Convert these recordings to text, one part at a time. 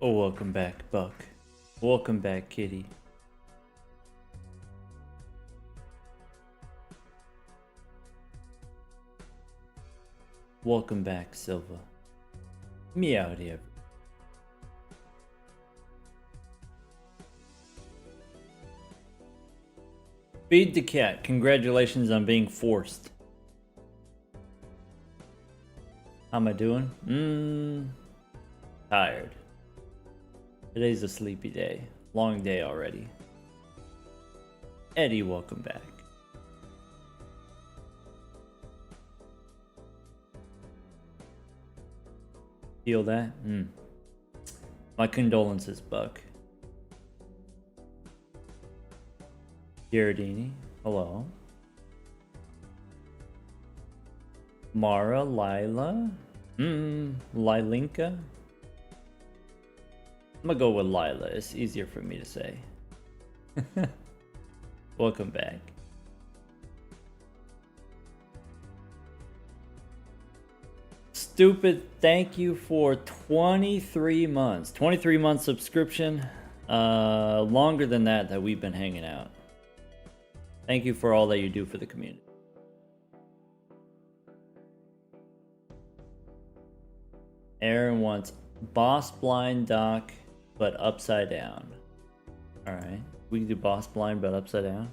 Oh, welcome back, Buck. Welcome back, Kitty. Welcome back, Silva. Me out here. Feed the cat. Congratulations on being forced. How am I doing? Tired. Today's a sleepy day. Long day already. Eddie, welcome back. Feel that? My condolences, Buck. Giardini, hello. Mara, Lila? Lilinka? I'm gonna go with Lila, it's easier for me to say. Welcome back. Stupid, thank you for 23 months. 23 month subscription. Longer than that we've been hanging out. Thank you for all that you do for the community. Aaron wants boss blind doc, but upside down. Alright, we can do boss blind, but upside down.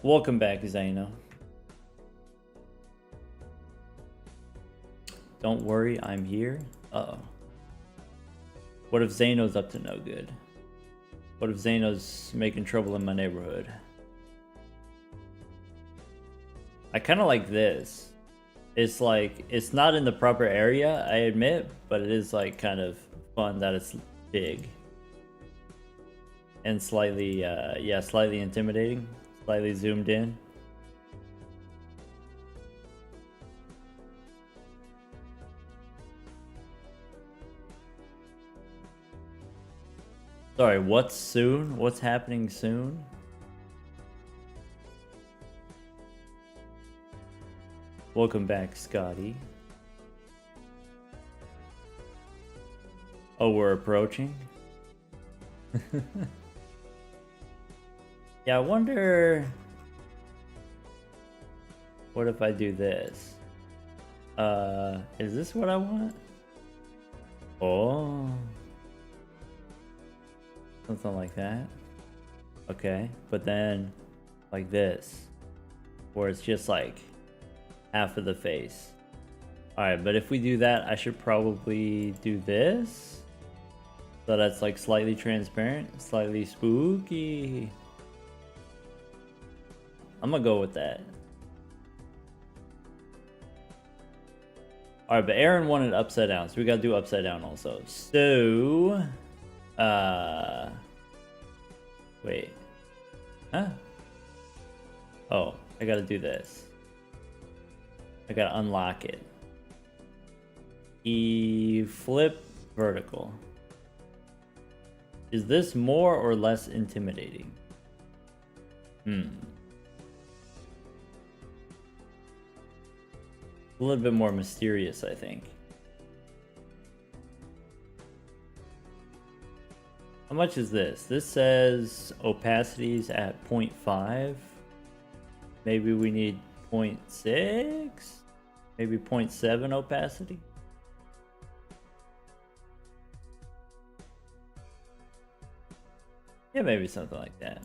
Welcome back, Zeno. Don't worry, I'm here. Uh-oh. What if Zeno's up to no good? What if Zeno's making trouble in my neighborhood? I kind of like this. It's like, it's not in the proper area, I admit, but it is like kind of fun that it's big. And slightly, yeah, slightly intimidating. Slightly zoomed in. Sorry, what's soon? What's happening soon? Welcome back, Scotty. Oh, we're approaching? Yeah, I wonder... What if I do this? Is this what I want? Oh... Something like that. Okay, but then like this, where it's just like half of the face. Alright, but if we do that, I should probably do this. So that's like slightly transparent, slightly spooky. I'm gonna go with that. Alright, but Aaron wanted upside down, so we gotta do upside down also. So... Wait. Huh? Oh, I gotta do this. I gotta unlock it. Flip vertical. Is this more or less intimidating? A little bit more mysterious, I think. How much is this? This says opacity's at 0.5. Maybe we need 0.6? Maybe 0.7 opacity? Yeah, maybe something like that.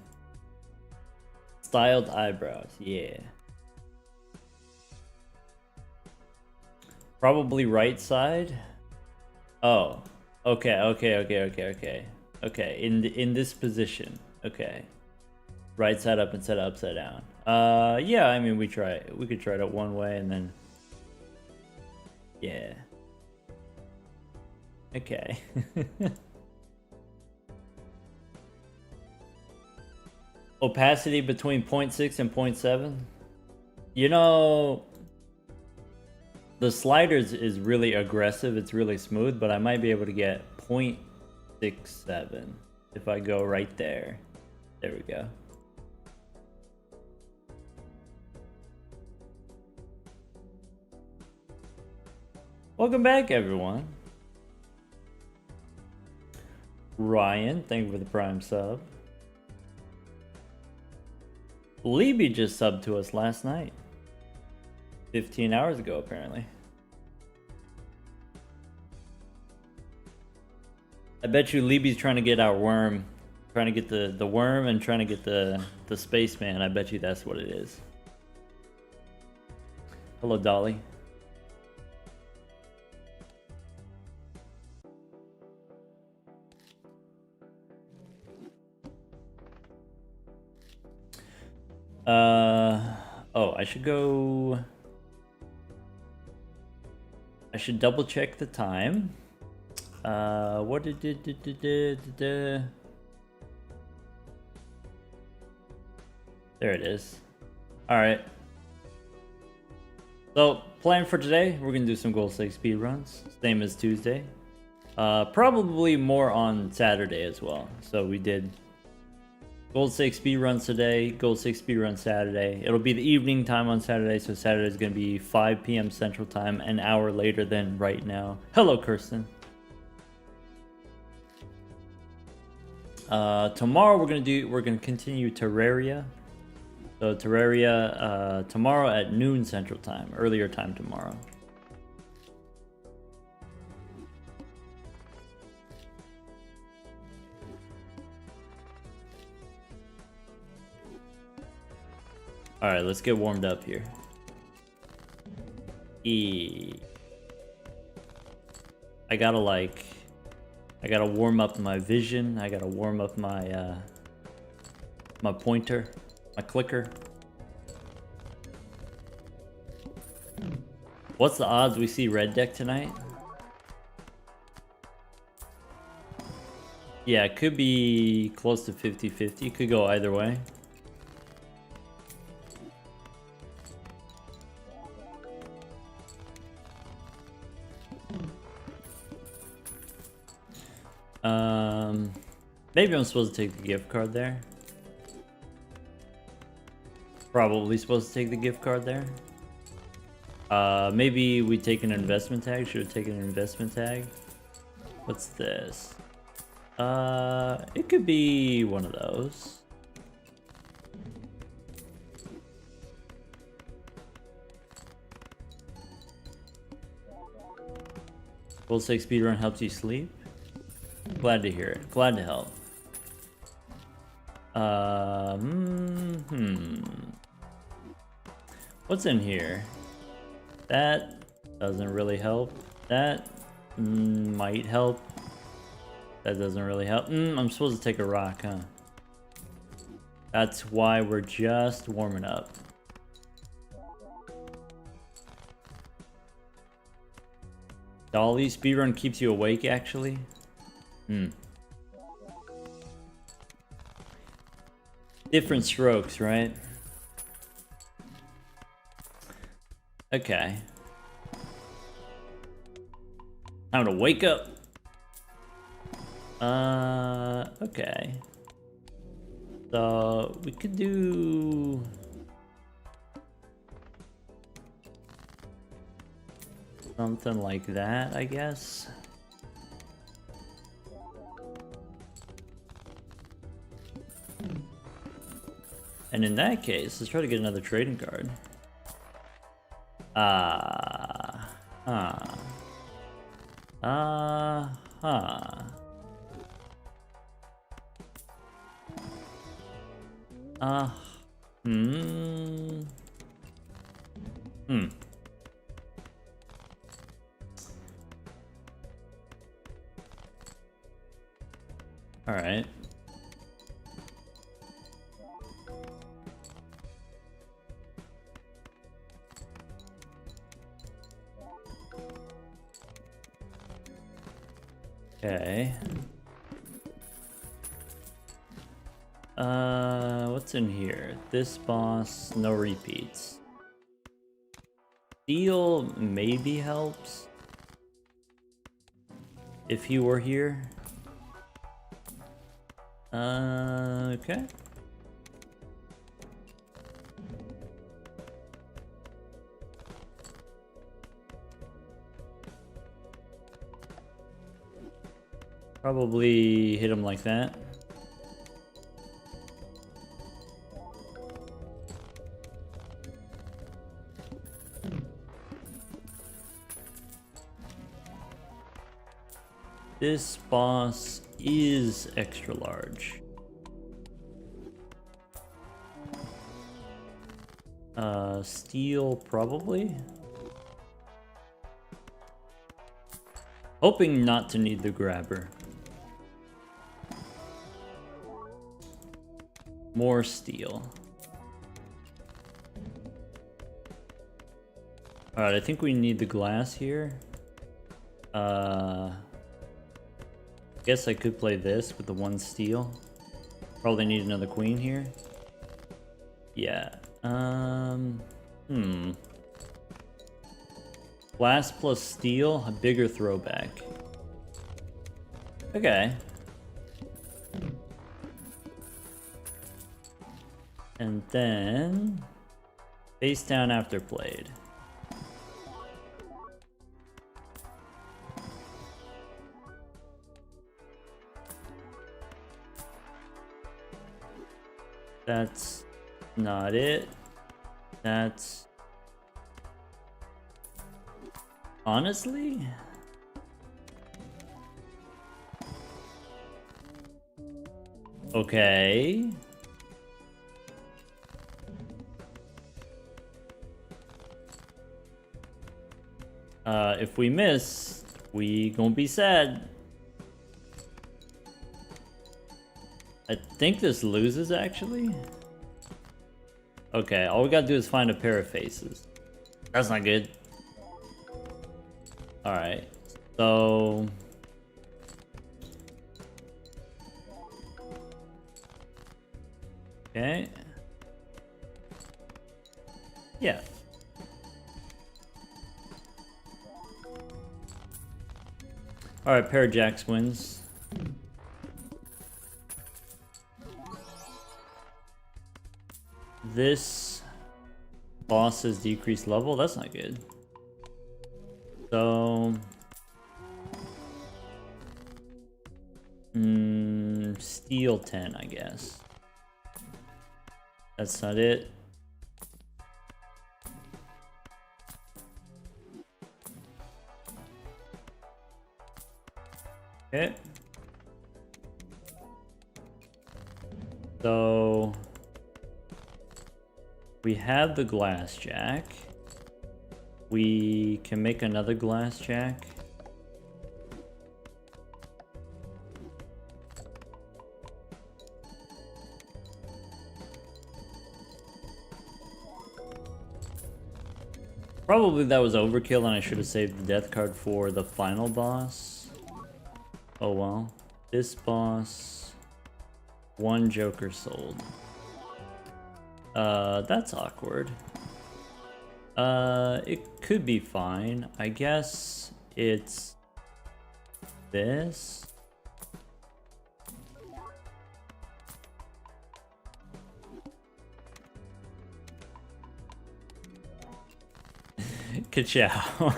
Styled eyebrows, yeah. Probably right side? Oh, okay. Okay, in this position. Okay. Right side up instead of upside down. Yeah, I mean we could try it one way and then yeah. Okay. Opacity between 0.6 and 0.7. You know, the sliders is really aggressive, it's really smooth, but I might be able to get 0.67 if I go right there. There we go. Welcome back, everyone. Ryan, thank you for the Prime sub. Libby just subbed to us last night. 15 hours ago, apparently. I bet you Libby's trying to get our worm. Trying to get the worm and trying to get the spaceman. I bet you that's what it is. Hello, Dolly. Oh, I should go... I should double check the time. What did there it is. Alright. So, plan for today, we're gonna do some Gold Stake speedruns. Same as Tuesday. Probably more on Saturday as well. So we did Gold Stake speedruns today, Gold Stake speedrun Saturday. It'll be the evening time on Saturday, so Saturday is gonna be 5 p.m. Central Time, an hour later than right now. Hello, Kirsten. Tomorrow we're gonna continue Terraria. So Terraria tomorrow at noon Central Time, earlier time tomorrow. All right, let's get warmed up here. I gotta warm up my vision. I gotta warm up my my pointer, my clicker. What's the odds we see red deck tonight? Yeah, it could be close to 50-50. It could go either way. Maybe I'm supposed to take the gift card there. Probably supposed to take the gift card there. Maybe we take an investment tag. Should have taken an investment tag. What's this? It could be one of those. Gold Stake speedrun helps you sleep. Glad to hear it. Glad to help. What's in here? That doesn't really help. That might help. That doesn't really help. I'm supposed to take a rock, huh? That's why we're just warming up. Dolly, speedrun keeps you awake, actually? Different strokes, right? Okay. Time to wake up. Okay. So we could do something like that, I guess. And in that case, let's try to get another trading card. All right. Okay. What's in here? This boss, no repeats. Steel maybe helps if he were here. Okay. Probably hit him like that. This boss is extra large. Steel probably. Hoping not to need the grabber. More steel. Alright, I think we need the glass here. Guess I could play this with the one steel. Probably need another queen here. Yeah. Glass plus steel, a bigger throwback. Okay. And then face down after played. That's not it. That's honestly okay. If we miss, we gonna be sad. I think this loses, actually. Okay, all we gotta do is find a pair of faces. That's not good. Alright, so... Okay. Yeah. Alright, pair of jacks wins. This boss has decreased level. That's not good. So... steel 10, I guess. That's not it. Okay. So... we have the glass jack. We can make another glass jack. Probably that was overkill and I should have saved the death card for the final boss. Oh well. This boss... one joker sold. That's awkward. It could be fine. I guess it's this. Ka-chow.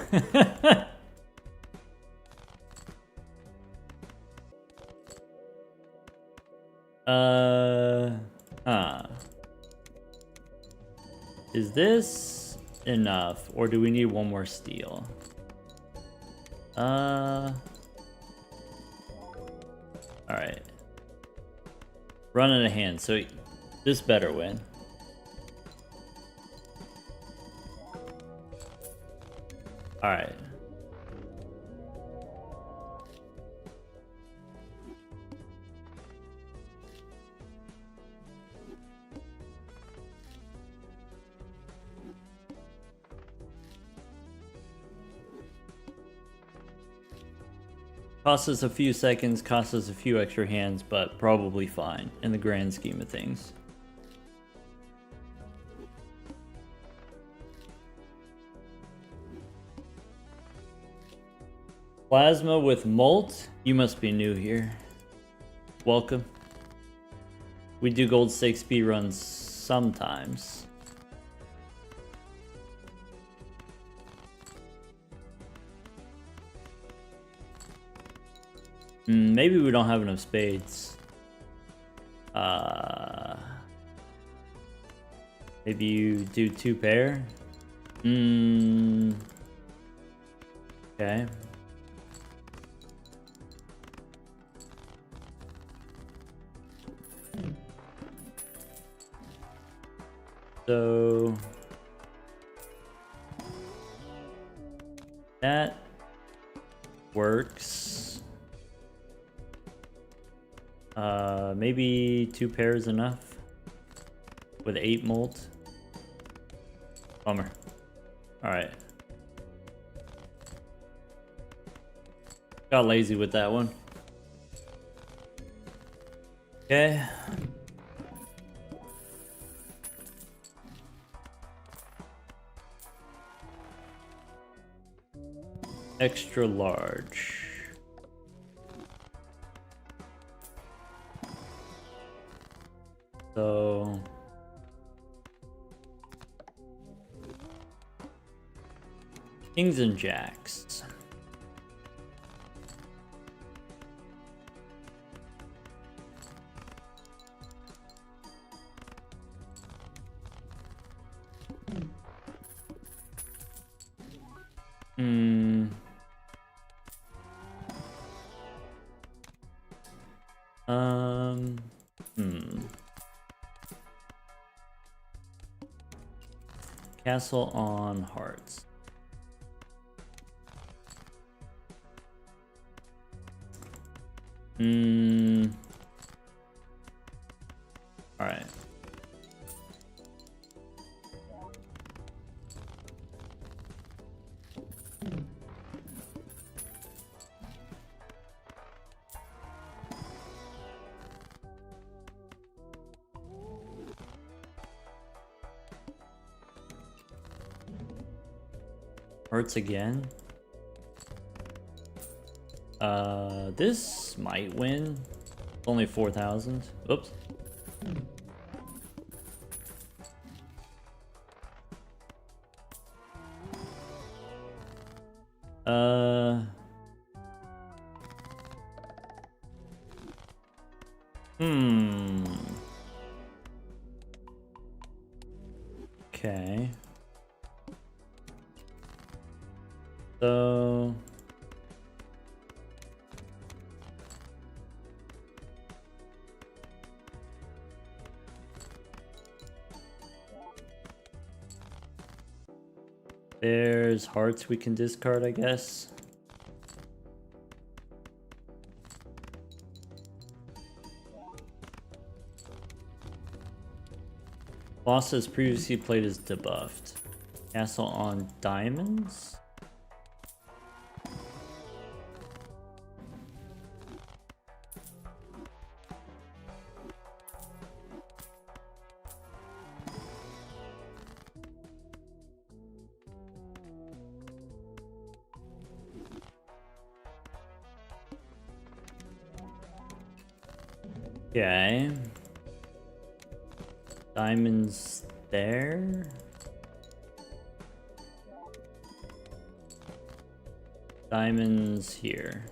Is this enough, or do we need one more steel? Alright. Run out of hand, so this better win. Alright. Costs us a few seconds, costs us a few extra hands, but probably fine in the grand scheme of things. Plasma with Molt? You must be new here. Welcome. We do gold stake speedruns sometimes. Maybe we don't have enough spades. Maybe you do 2 pair. Okay. So that works. Maybe 2 pairs enough with 8 molt. Bummer. All right. Got lazy with that one. Okay. Extra large. So kings and jacks. Castle on hearts. All right. Hearts again. This might win. It's only 4,000. Oops. Okay. So there's hearts we can discard, I guess. Boss has previously played as debuffed. Castle on diamonds? Okay. Diamonds there. Diamonds here.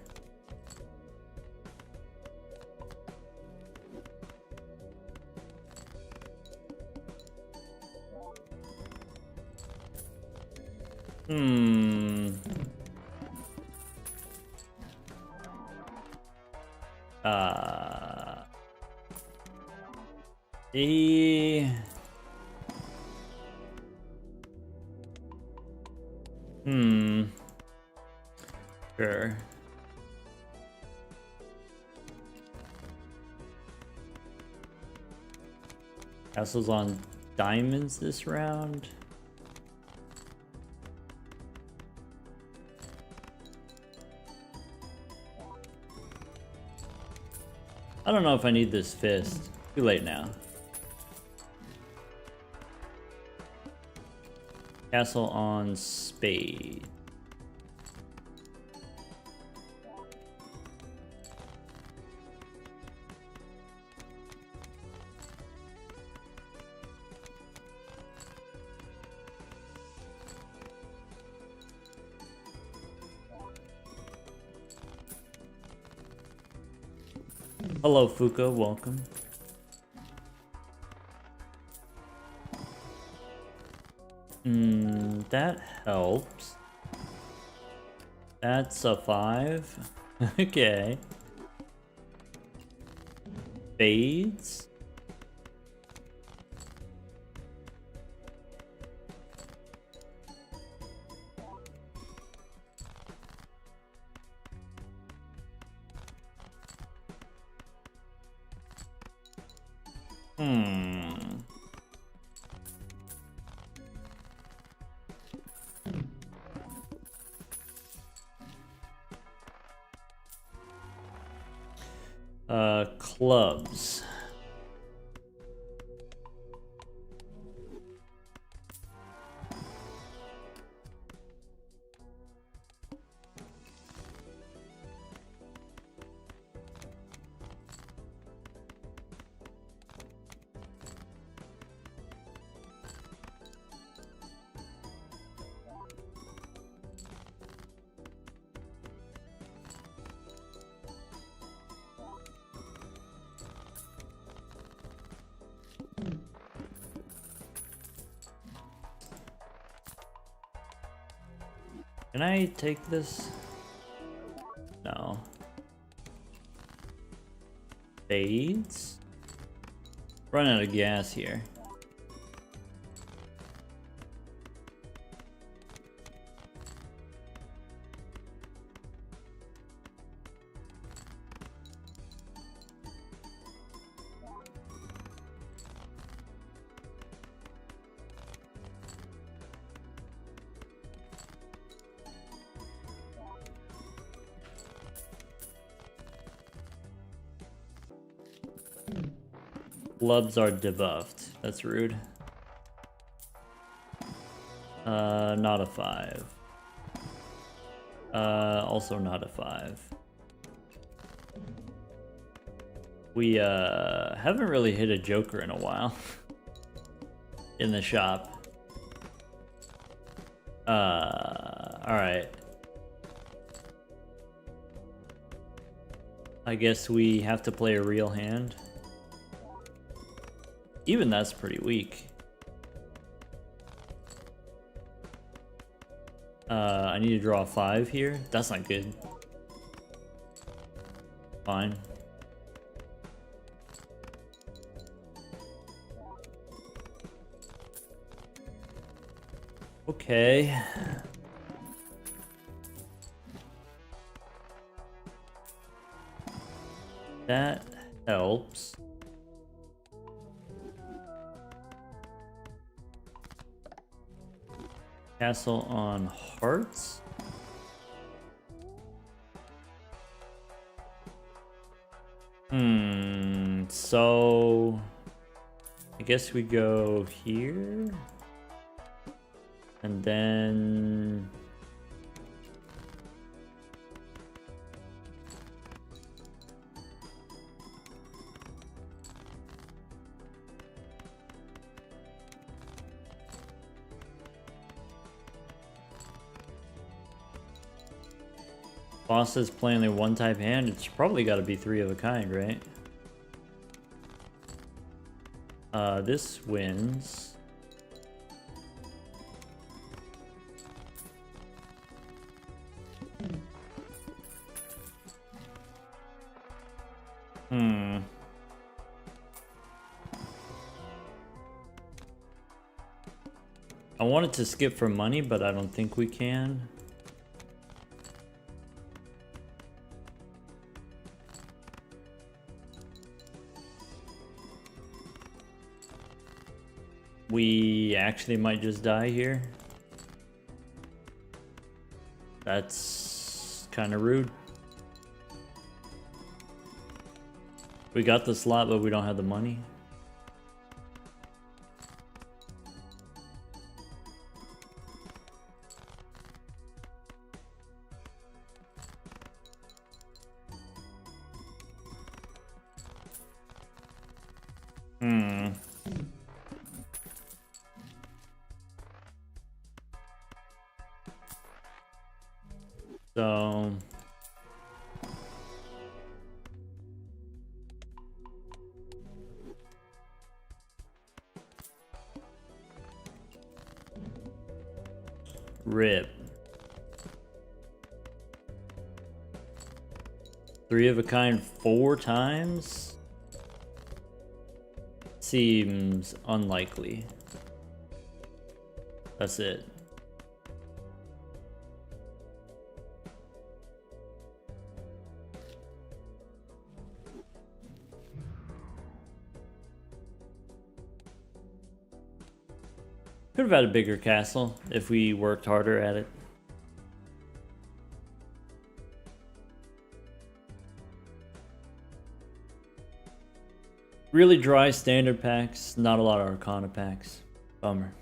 Sure. Castle's on diamonds this round. I don't know if I need this fist. Too late now. Castle on spade. Hello, Fuka. Welcome. That helps. That's a 5. Okay. Fades. Clubs. Can I take this? No. Fades? Run out of gas here. Clubs are debuffed. That's rude. Not a 5. Also not a 5. We haven't really hit a joker in a while in the shop. Alright. I guess we have to play a real hand. Even that's pretty weak. I need to draw a 5 here. That's not good. Fine. Okay. That helps. Castle on hearts. So I guess we go here. And then boss is playing only one type hand. It's probably got to be 3 of a kind, right? This wins. I wanted to skip for money, but I don't think we can. We actually might just die here. That's kind of rude. We got the slot, but we don't have the money. So Rip. 3 of a kind 4 times? Seems unlikely. That's it. Could have had a bigger castle if we worked harder at it. Really dry standard packs, not a lot of Arcana packs. Bummer.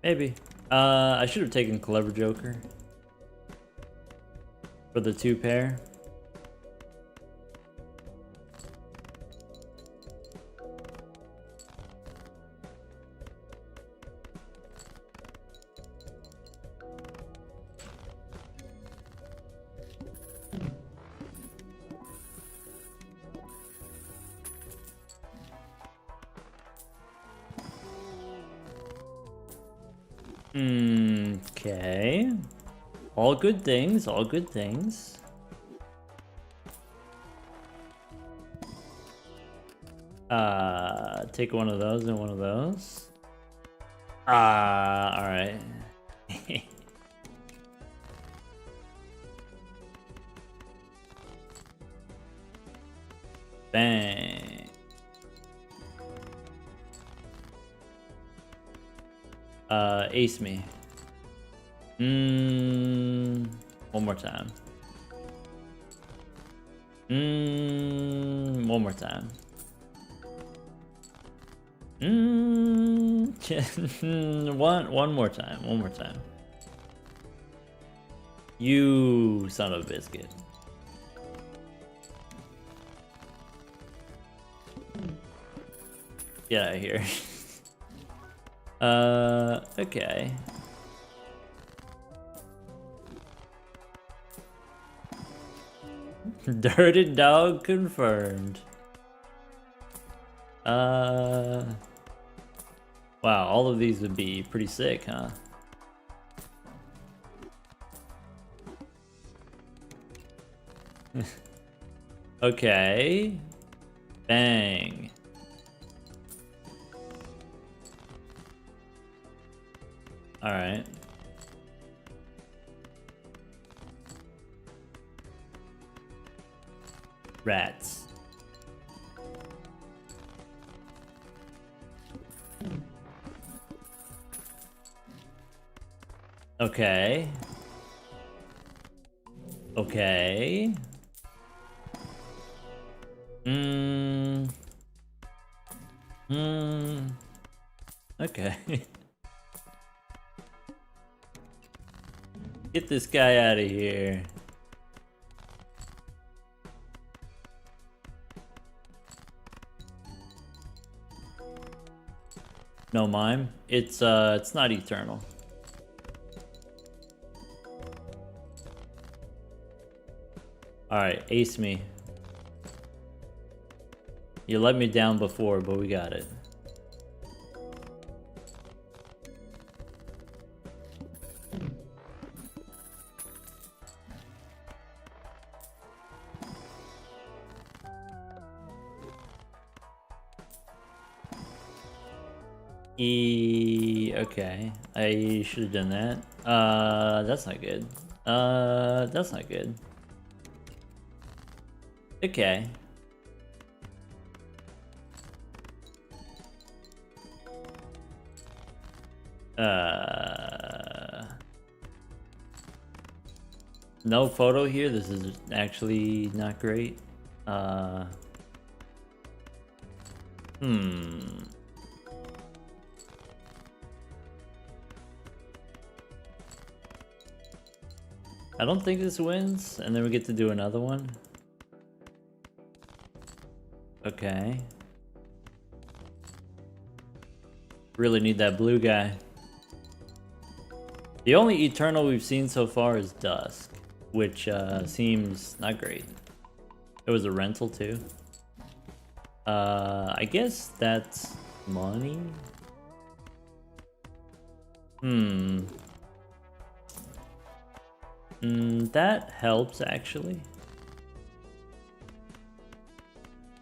Maybe. I should have taken Clever Joker for the 2 pair. Okay. All good things, all good things. Take one of those and one of those. Alright. Bang. Ace me. One more time. One more time. One more time. One more time. You son of a biscuit. Get out of here. Okay. Dirty dog confirmed. Wow, all of these would be pretty sick, huh? Okay. Bang. All right. Rats. Okay. Okay. Okay. Get this guy out of here. No mime. It's not eternal. Alright, ace me. You let me down before, but we got it. Okay. I should have done that. That's not good. That's not good. Okay. No photo here. This is actually not great. Hmm. I don't think this wins, and then we get to do another one. Okay. Really need that blue guy. The only Eternal we've seen so far is Dusk, which seems not great. It was a rental too. I guess that's money. That helps actually.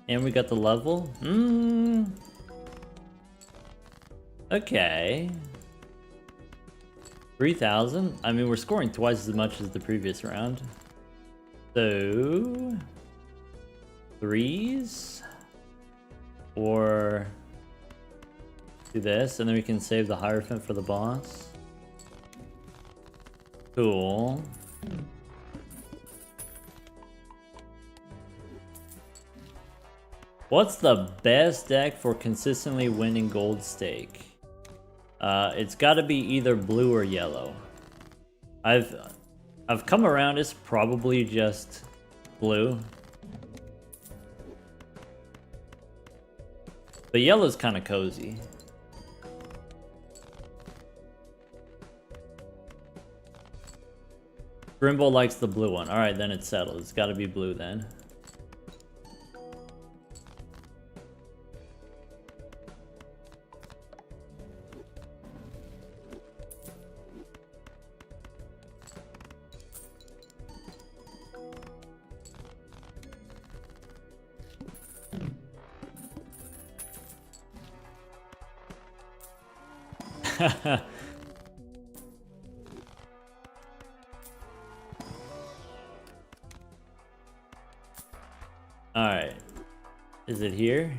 And we got the level. Okay. 3,000. I mean, we're scoring twice as much as the previous round. So 3s, or do this, and then we can save the Hierophant for the boss. Cool. What's the best deck for consistently winning gold stake? It's got to be either blue or yellow. I've come around. It's probably just blue, but yellow's kind of cozy. Grimble likes the blue one. All right, then it's settled. It's got to be blue then. Alright. Is it here?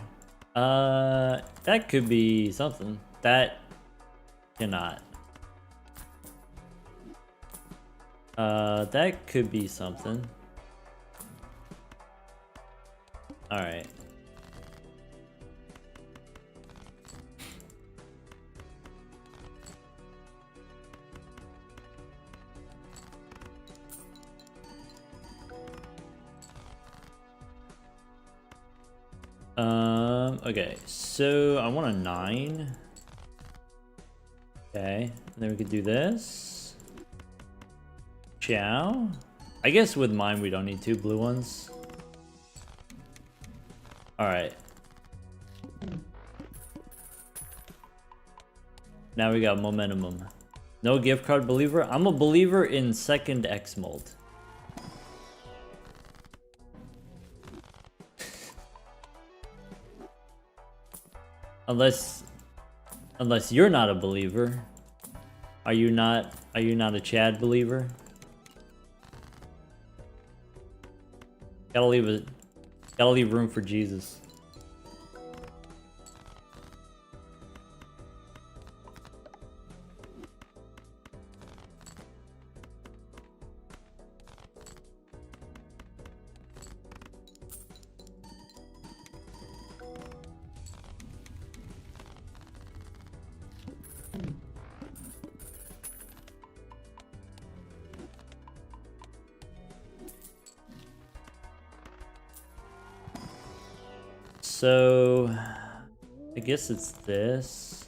That could be something. That cannot. That could be something. Alright. Okay, so I want a 9. Okay, and then we could do this. Ciao. I guess with mine we don't need 2 blue ones. Alright. Now we got momentum. No gift card believer. I'm a believer in second X mold. Unless you're not a believer. Are you not a Chad believer? Gotta leave room for Jesus. So, I guess it's this.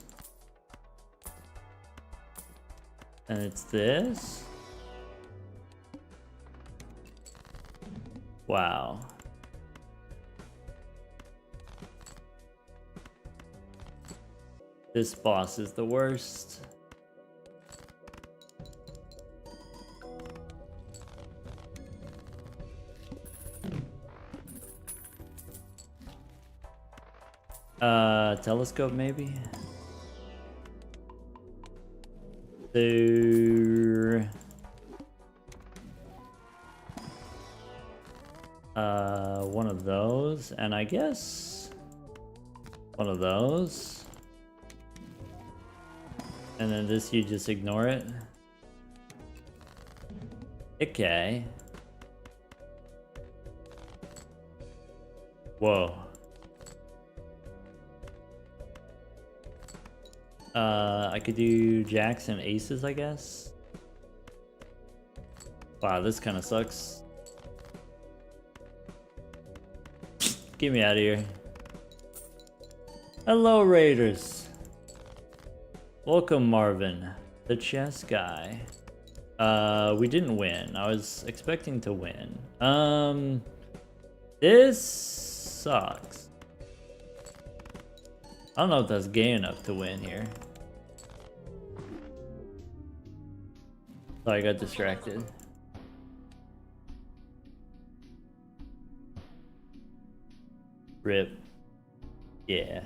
And it's this. Wow. This boss is the worst. Telescope maybe? One of those, and I guess one of those. And then this, you just ignore it. Okay. Whoa. I could do jacks and aces, I guess. Wow, this kind of sucks. Get me out of here. Hello, Raiders. Welcome, Marvin, the chess guy. We didn't win. I was expecting to win. This sucks. I don't know if that's gay enough to win here. Sorry, I got distracted. Rip. Yeah.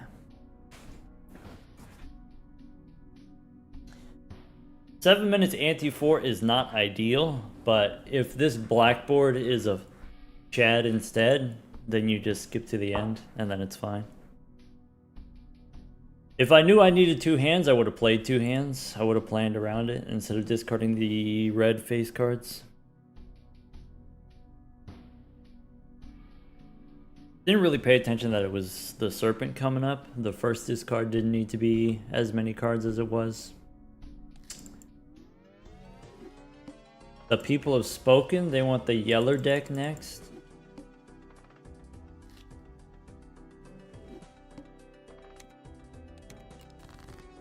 Seven minutes ante-4 is not ideal, but if this blackboard is a Chad instead, then you just skip to the end and then it's fine. If I knew I needed two hands, I would have played two hands. I would have planned around it instead of discarding the red face cards. Didn't really pay attention that it was the serpent coming up. The first discard didn't need to be as many cards as it was. The people have spoken. They want the yellow deck next.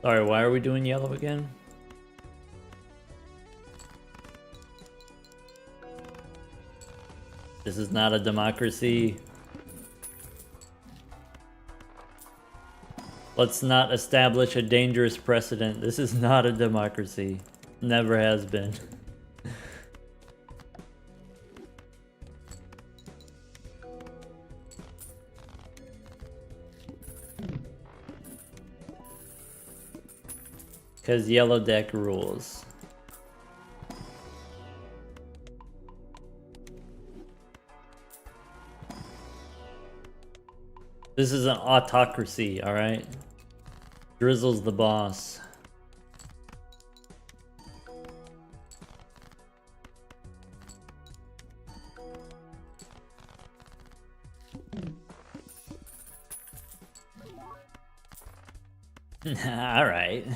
Sorry, why are we doing yellow again? This is not a democracy. Let's not establish a dangerous precedent. This is not a democracy. Never has been. Because yellow deck rules. This is an autocracy, alright? Drizzle's the boss. Alright.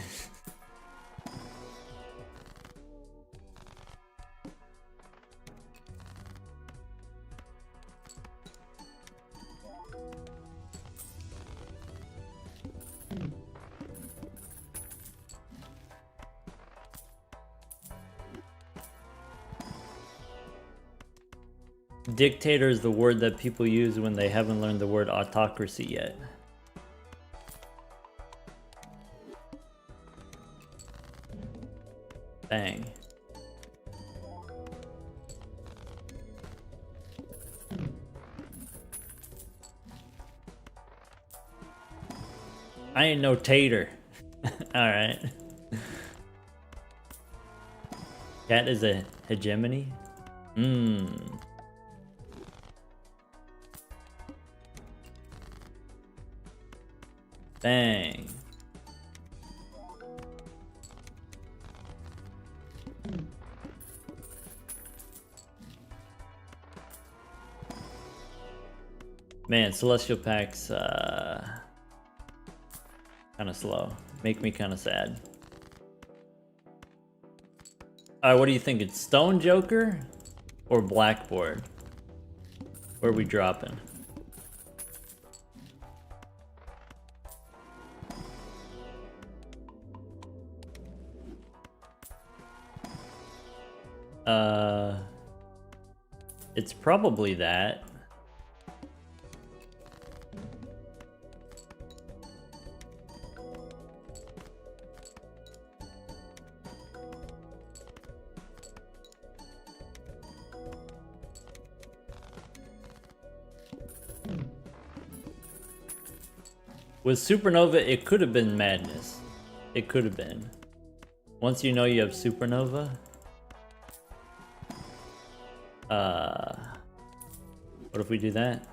Dictator is the word that people use when they haven't learned the word autocracy yet. Bang. I ain't no tater. Alright. Cat is a hegemony? Bang. Man, Celestial Packs, kind of slow. Make me kind of sad. Alright, what do you think? It's Stone Joker or Blackboard? Where are we dropping? It's probably that. With Supernova, it could have been madness. It could have been. Once you know you have Supernova. What if we do that?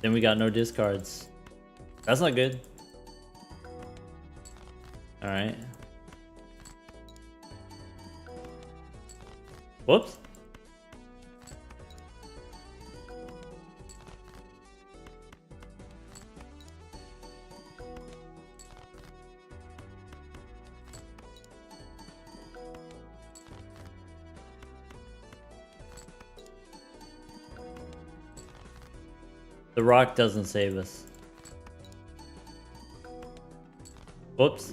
Then we got no discards. That's not good. Alright. Whoops. The rock doesn't save us. Whoops.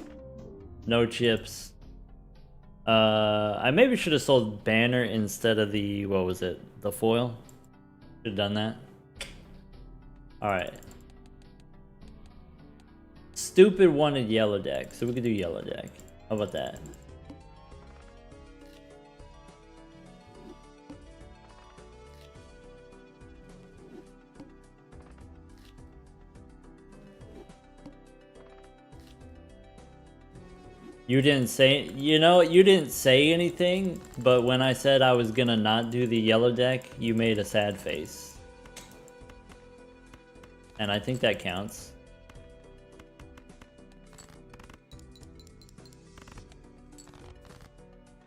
No chips. I maybe should have sold banner instead of the, what was it? The foil? Should have done that. Alright. Stupid wanted yellow deck, so we could do yellow deck. How about that? You didn't say, you know, you didn't say anything, but when I said I was gonna not do the yellow deck, you made a sad face. And I think that counts.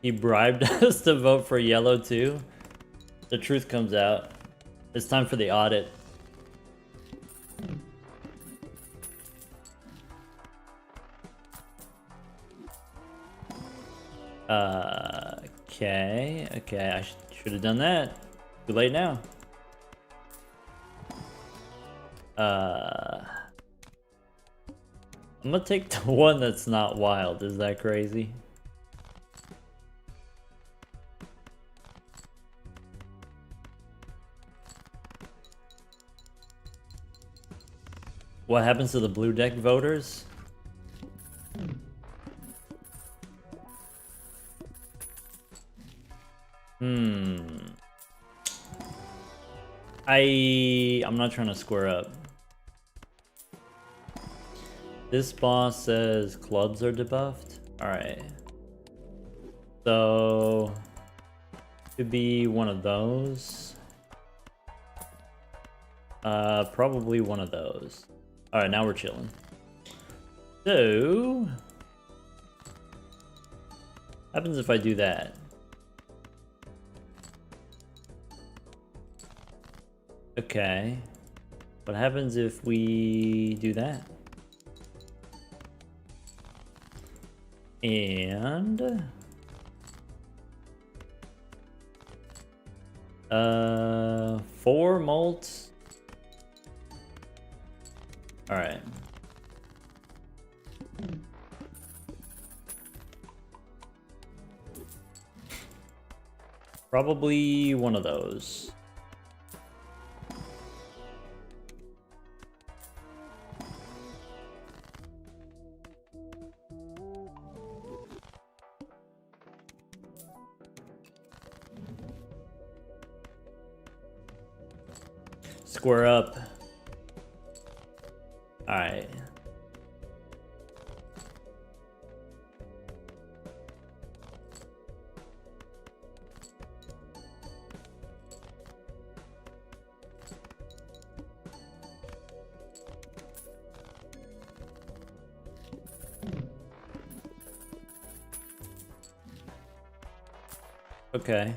He bribed us to vote for yellow too. The truth comes out. It's time for the audit. Okay, I should have done that. Too late now. I'm gonna take the one that's not wild. Is that crazy? What happens to the blue deck voters? I'm not trying to square up. This boss says clubs are debuffed. Alright. So could be one of those. Probably one of those. Alright, now we're chilling. So what happens if I do that? Okay. What happens if we do that? And 4 molts. All right. Probably one of those. Square up. All right. Okay.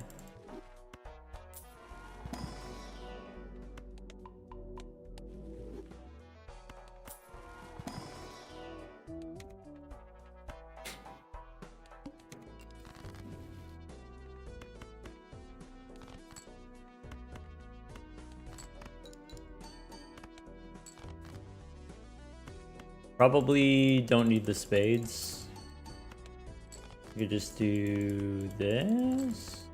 Probably don't need the spades. You could just do this.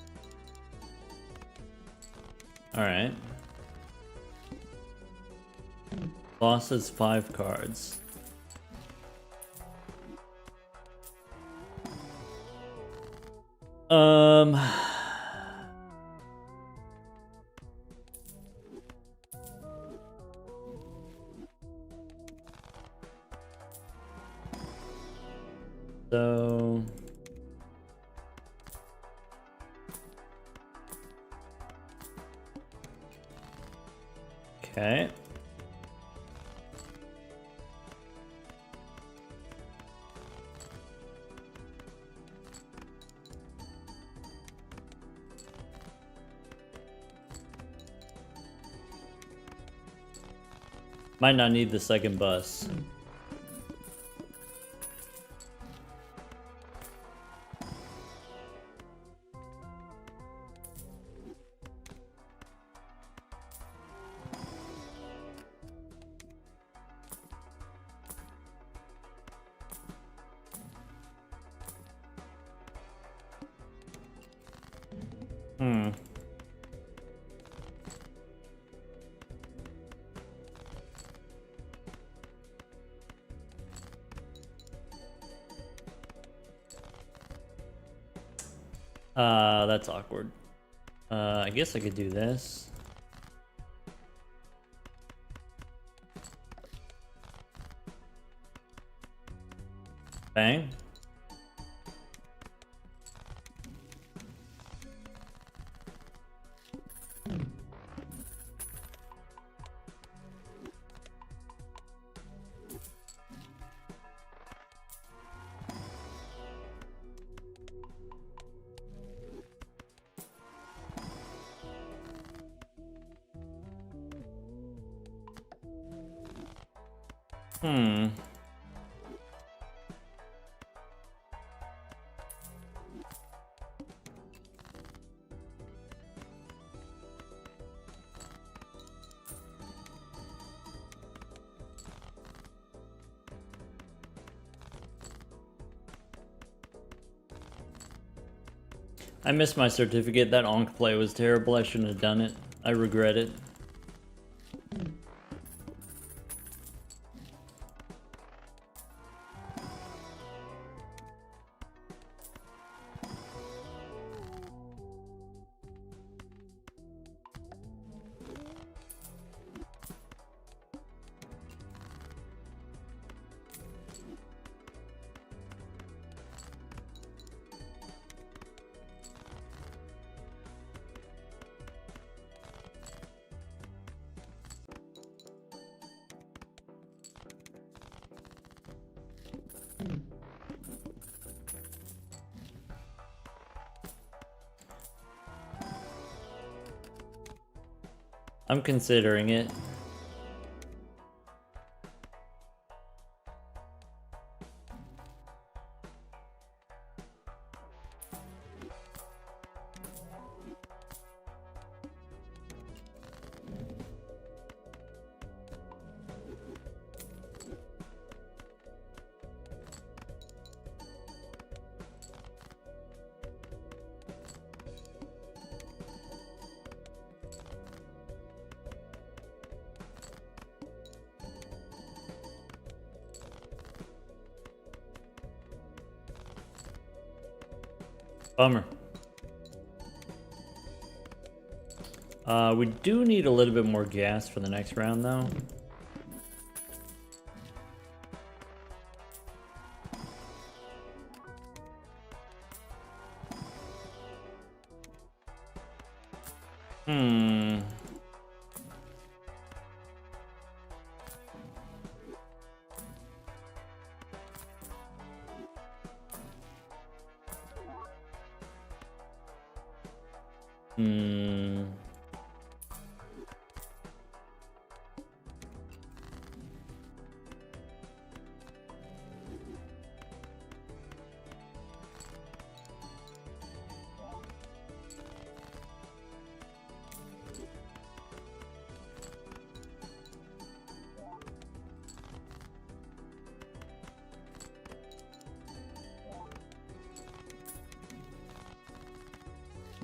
All right. Boss has 5 cards. So okay. Might not need the second bus. Hmm. That's awkward. I guess I could do this. Bang. Hmm. I missed my certificate. That onk play was terrible. I shouldn't have done it. I regret it. I'm considering it. Bummer. We do need a little bit more gas for the next round, though. Hmm. Hmm.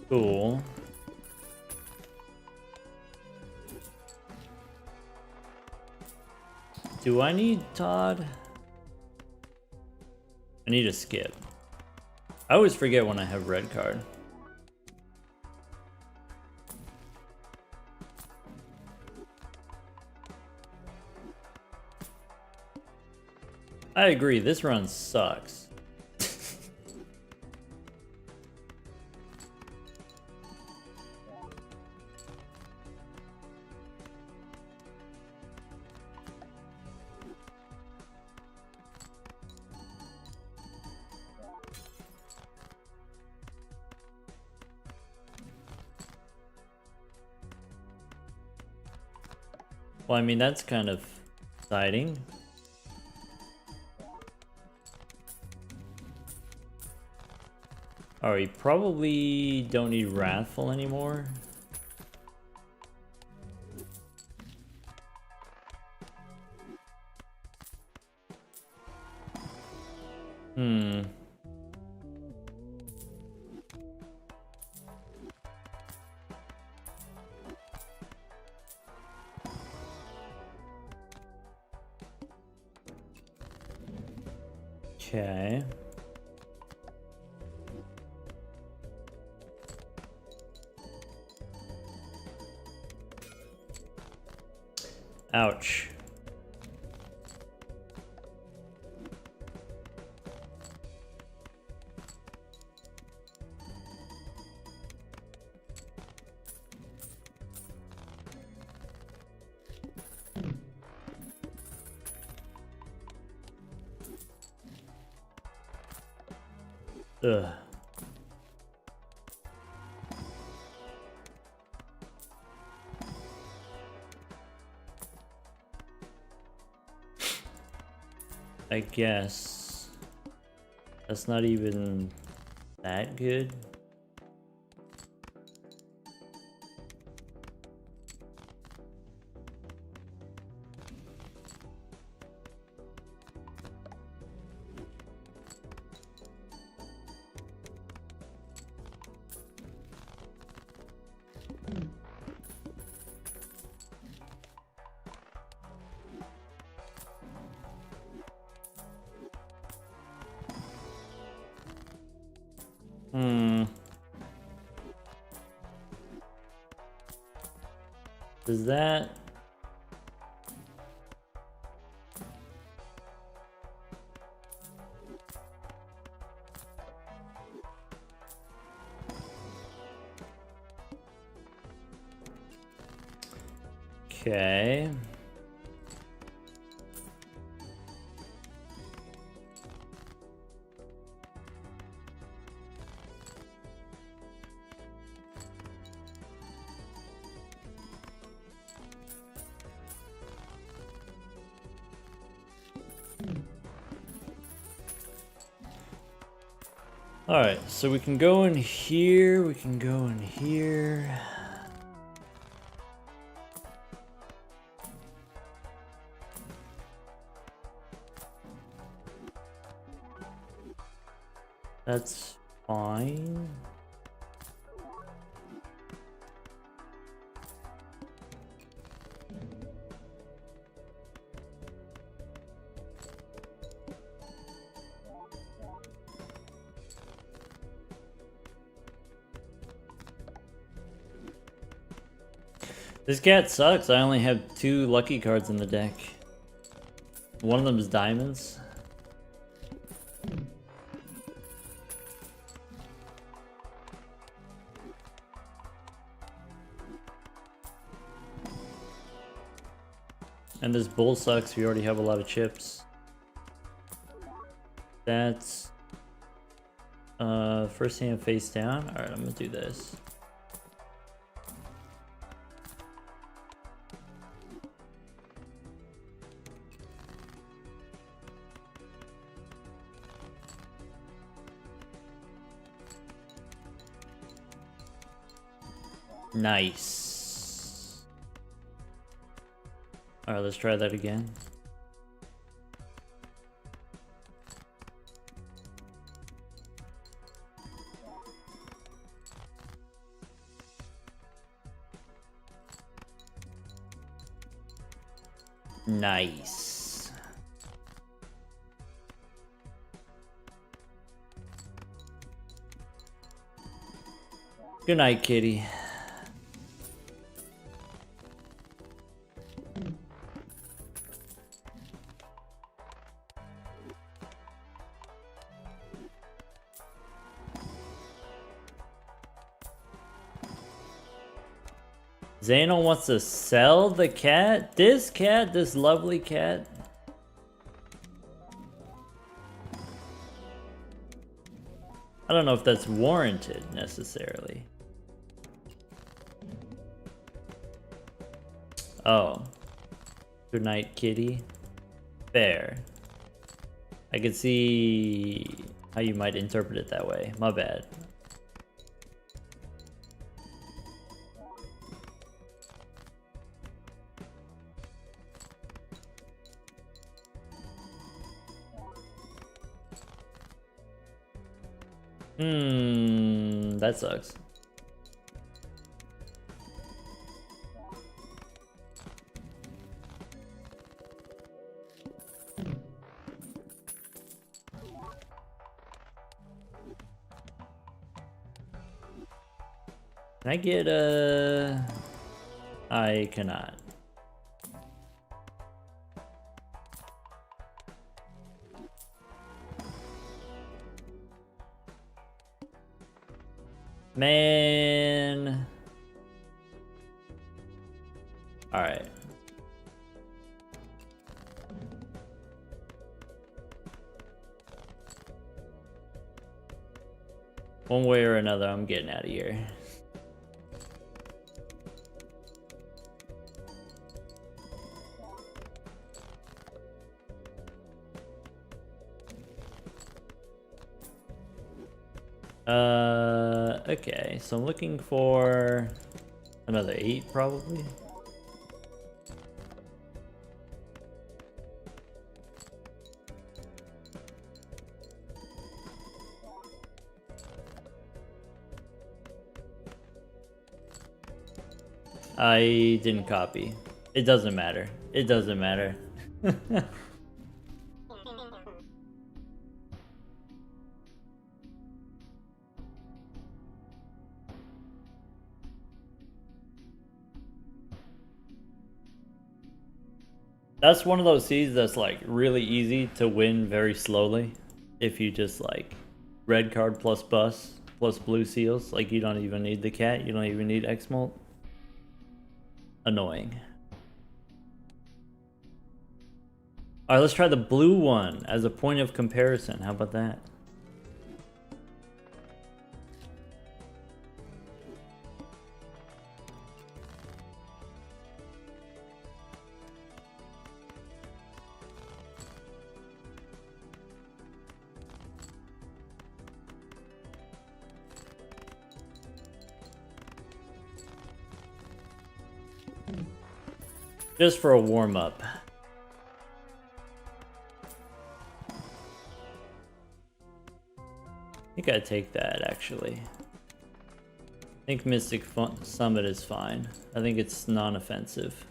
Cool. Do I need Todd? I need a skip. I always forget when I have red card. I agree, this run sucks. Well, I mean, that's kind of exciting. Oh, we probably don't need Wrathful anymore. Hmm. Okay. Ouch. Ugh. I guess that's not even that good. Does that... Okay. Alright, so we can go in here, we can go in here. That's fine. This cat sucks. I only have 2 lucky cards in the deck. One of them is diamonds. And this bull sucks. We already have a lot of chips. That's first hand face down. All right, I'm gonna do this. Nice. All right, let's try that again. Nice. Good night, kitty. Zano wants to sell the cat? This lovely cat? I don't know if that's warranted necessarily. Oh. Good night, kitty. Fair. I could see how you might interpret it that way. My bad. That sucks. Can I get I cannot. Man. Alright. One way or another, I'm getting out of here. Okay, so I'm looking for another 8 probably. I didn't copy. It doesn't matter. It doesn't matter. That's one of those seeds that's like really easy to win very slowly. If you just like red card plus bus plus blue seals, like you don't even need the cat, you don't even need X-Molt. Annoying. Alright, let's try the blue one as a point of comparison. How about that? Just for a warm-up. I think I'd take that, actually. I think Mystic Summit is fine. I think it's non-offensive.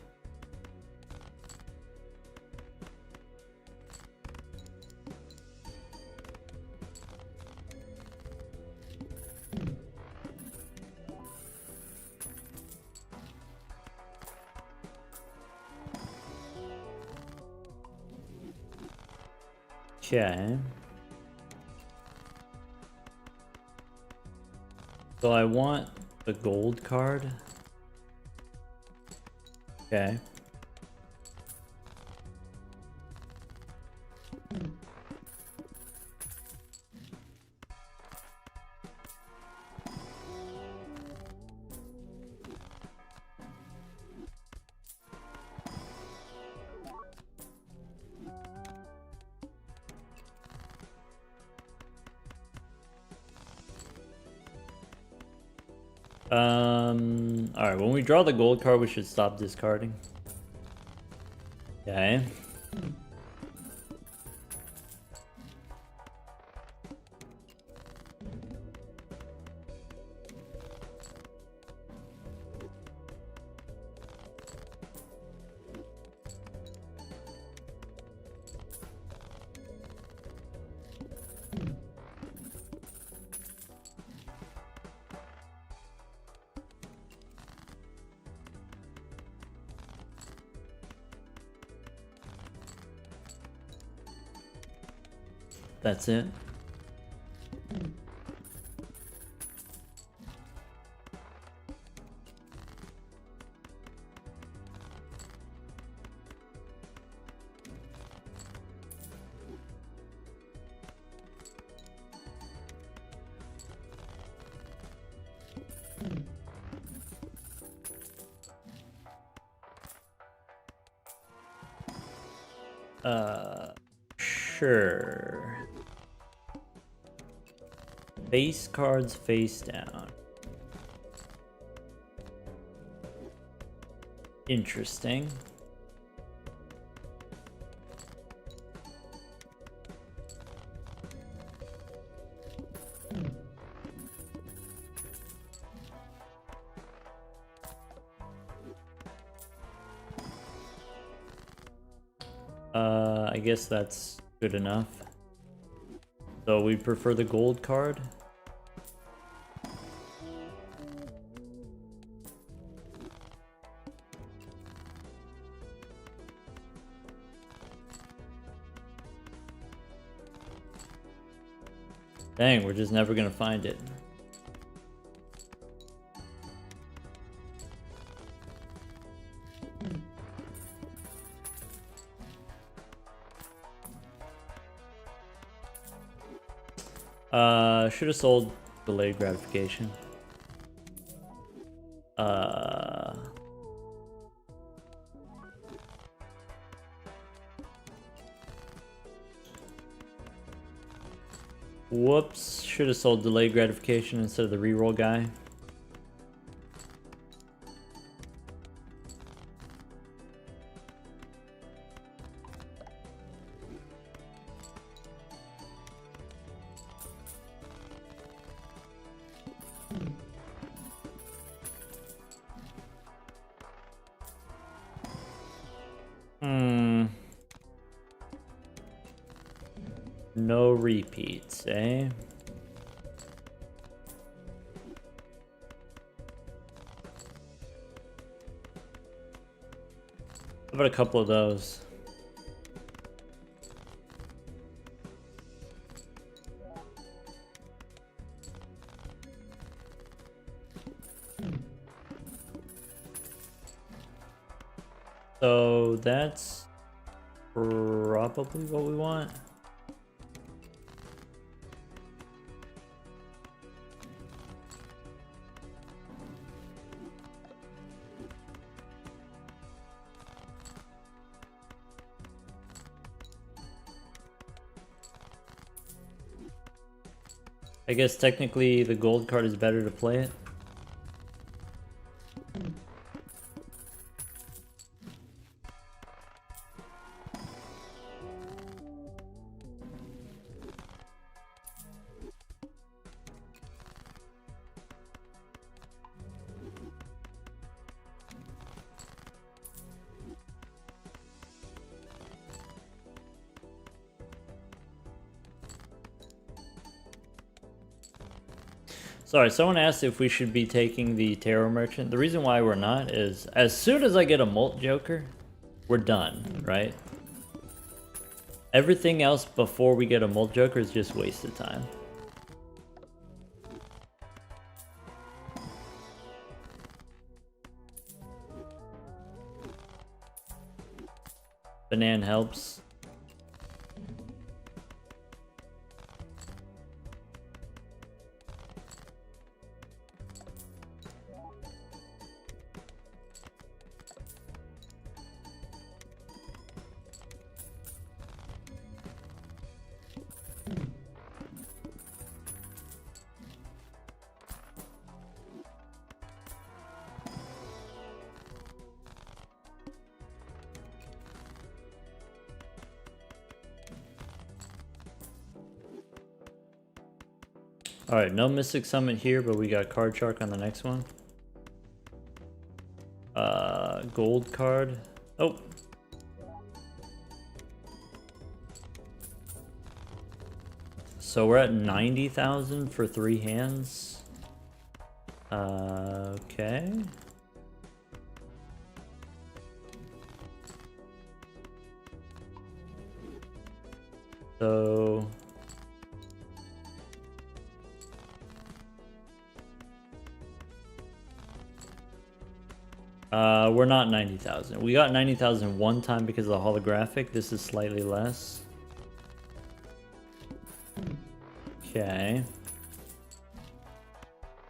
Okay. So I want the gold card. Okay. Alright, when we draw the gold card, we should stop discarding. Okay. That's it. Sure. Face cards face down. Interesting. I guess that's good enough. So we prefer the gold card. Dang, we're just never gonna find it. Should have sold delayed gratification. Whoops, should have sold delayed gratification instead of the reroll guy. No repeats, eh? How about a couple of those? So that's probably what we want. I guess technically the gold card is better to play it. Sorry, someone asked if we should be taking the Tarot Merchant. The reason why we're not is as soon as I get a Molt Joker, we're done, right? Everything else before we get a Molt Joker is just wasted time. Banan helps. Alright, no Mystic Summit here, but we got Card Shark on the next one. Gold card. Oh. So we're at 90,000 for 3 hands. Okay. So we're not 90,000. We got 90,000 one time because of the holographic. This is slightly less. Okay.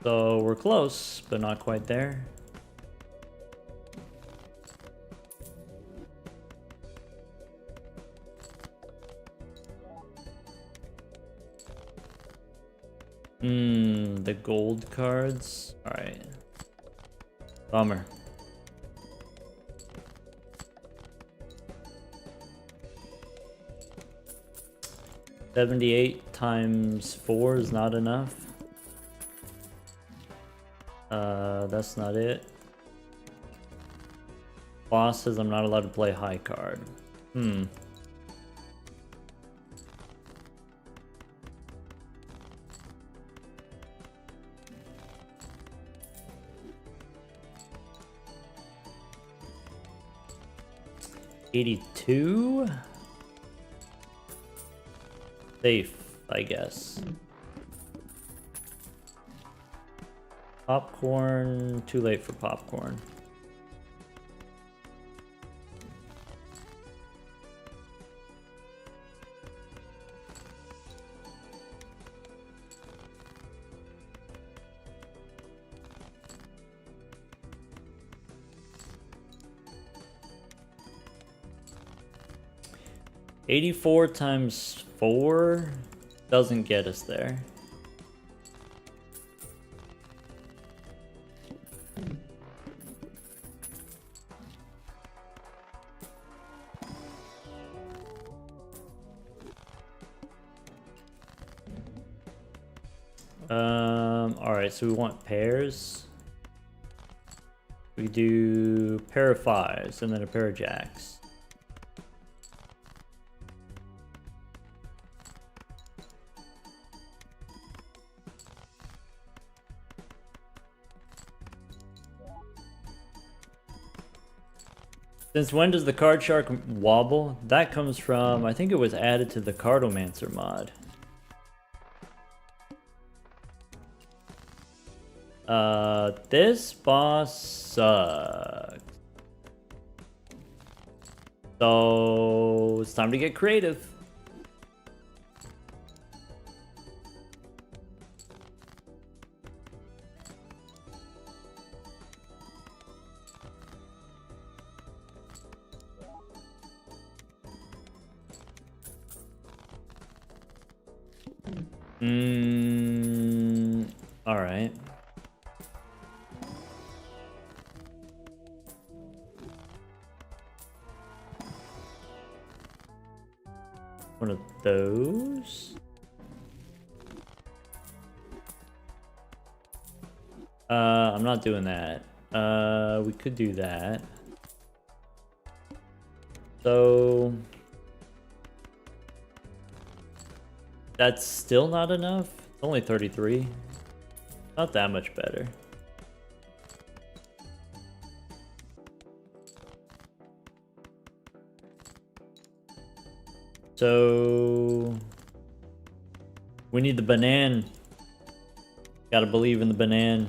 So we're close, but not quite there. The gold cards. All right. Bummer. $78 times 4 is not enough. That's not it. Boss says I'm not allowed to play high card. $82? Safe, I guess. Popcorn, too late for popcorn. $84 times 4 doesn't get us there. Alright, so we want pairs. We do pair of 5s and then a pair of jacks. Since when does the card shark wobble? That comes from, I think it was added to the Cardomancer mod. This boss sucks. So it's time to get creative. All right. One of those. I'm not doing that. We could do that. So that's still not enough. It's only 33. Not that much better. So we need the banana. Gotta believe in the banana.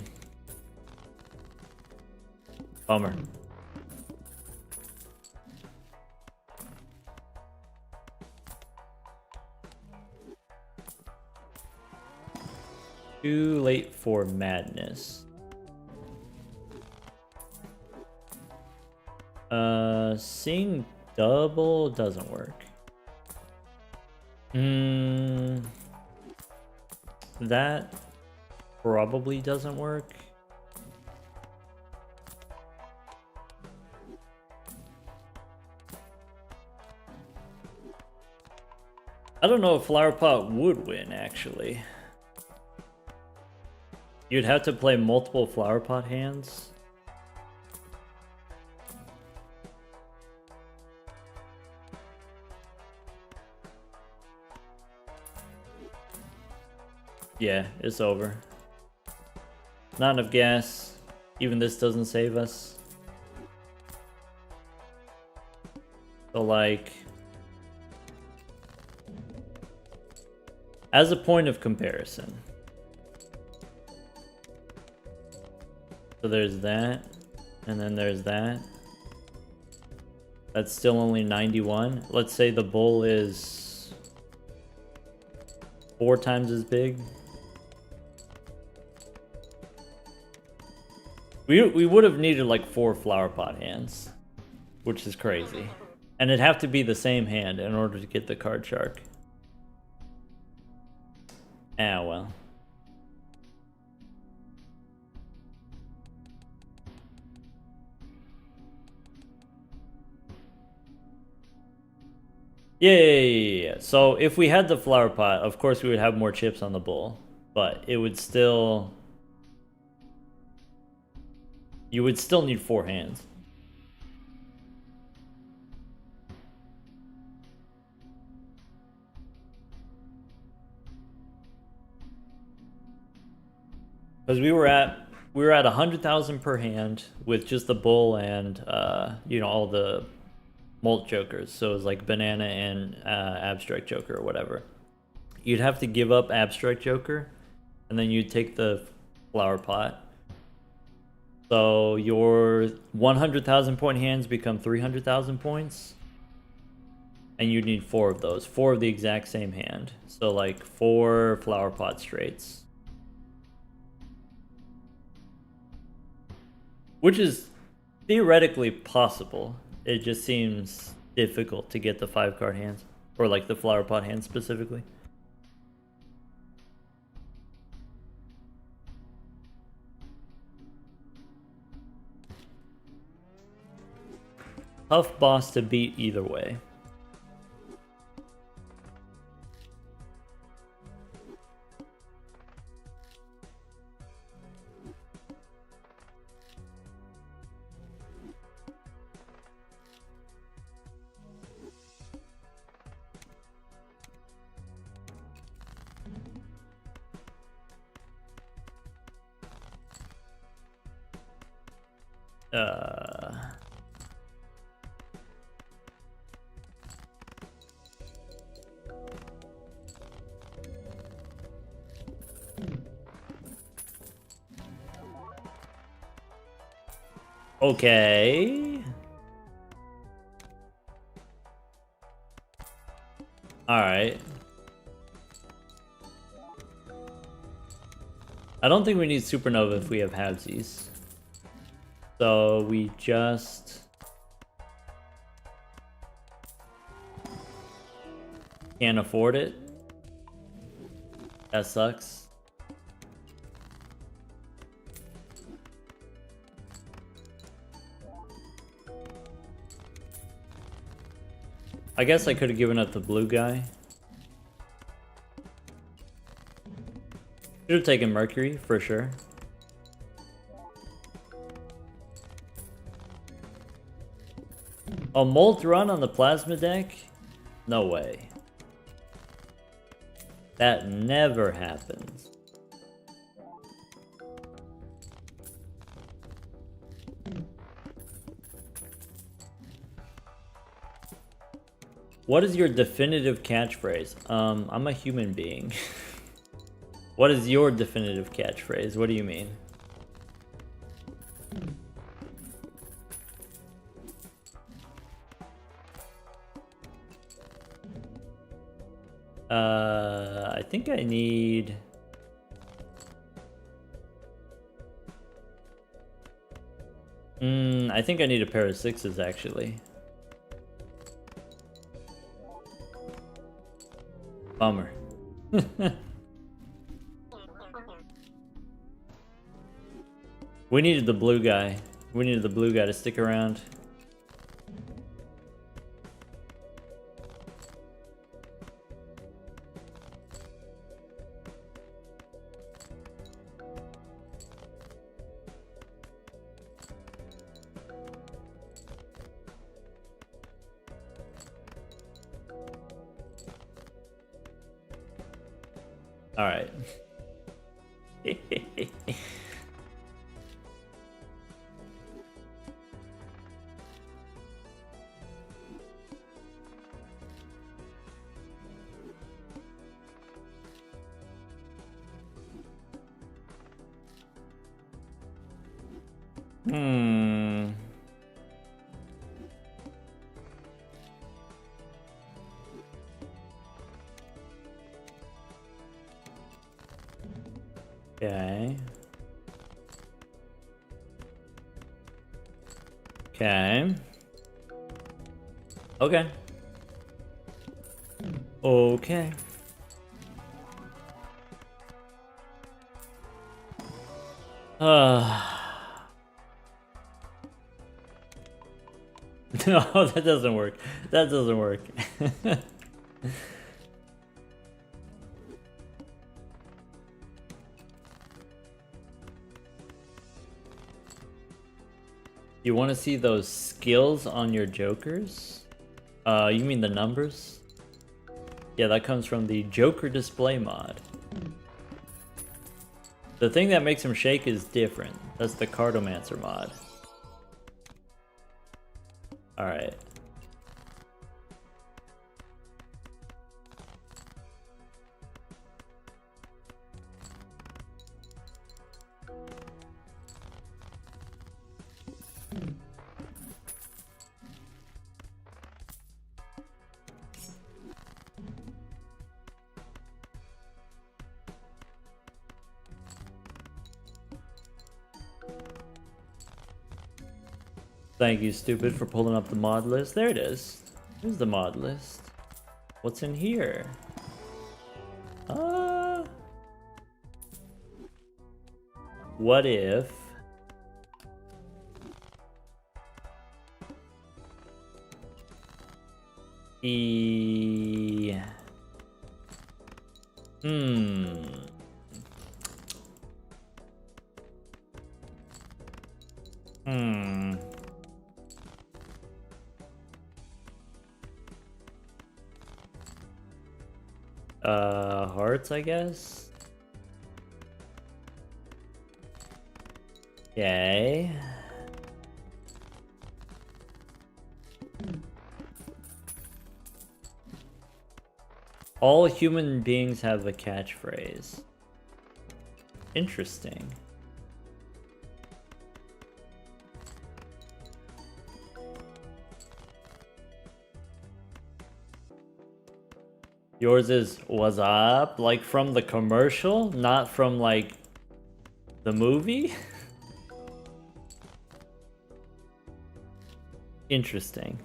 Bummer. Too late for madness. Seeing double doesn't work. That probably doesn't work. I don't know if Flower Pot would win, actually. You'd have to play multiple Flower Pot hands. Yeah, it's over. Not enough gas. Even this doesn't save us. So like, as a point of comparison. So there's that, and then there's that. That's still only 91. Let's say the bull is 4 times as big. We would have needed like 4 flower pot hands, which is crazy. And it'd have to be the same hand in order to get the card shark. Ah, well. Yeah. So if we had the flower pot, of course we would have more chips on the bull, but it would still... You would still need 4 hands. Because we were at 100,000 per hand with just the bull and you know, all the molt jokers. So it was like banana and abstract joker or whatever. You'd have to give up abstract joker, and then you'd take the flower pot, So your 100,000 point hands become 300,000 points. And you need 4 of those. 4 of the exact same hand. So like 4 flower pot straights. Which is theoretically possible. It just seems difficult to get the 5 card hands. Or like the flower pot hands specifically. Tough boss to beat either way. Okay. Alright. I don't think we need Supernova if we have halvesies. So we just... can't afford it. That sucks. I guess I could have given up the blue guy. Should have taken Mercury for sure. A Molt run on the plasma deck? No way. That never happens. What is your definitive catchphrase? I'm a human being. What is your definitive catchphrase? What do you mean? I think I need... I think I need a pair of 6s actually. Bummer. We needed the blue guy. We needed the blue guy to stick around. All right. Okay. Okay. Okay. Okay. No, that doesn't work. That doesn't work. You want to see those skills on your jokers? You mean the numbers? Yeah, that comes from the Joker display mod. The thing that makes him shake is different. That's the Cartomancer mod. Alright. Thank you, stupid, for pulling up the mod list. There it is. Here's the mod list. What's in here? What if... Hearts, I guess? Okay. All human beings have a catchphrase. Interesting. Yours is "what's up?" like from the commercial, not from like the movie? Interesting.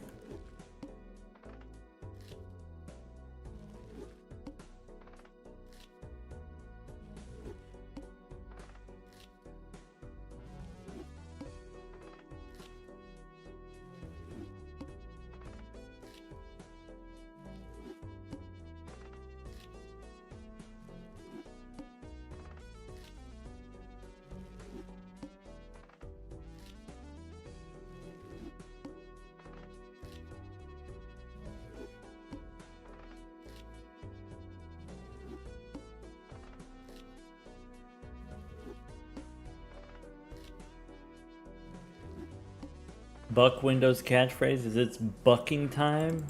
Buck Windows catchphrase is "it's bucking time."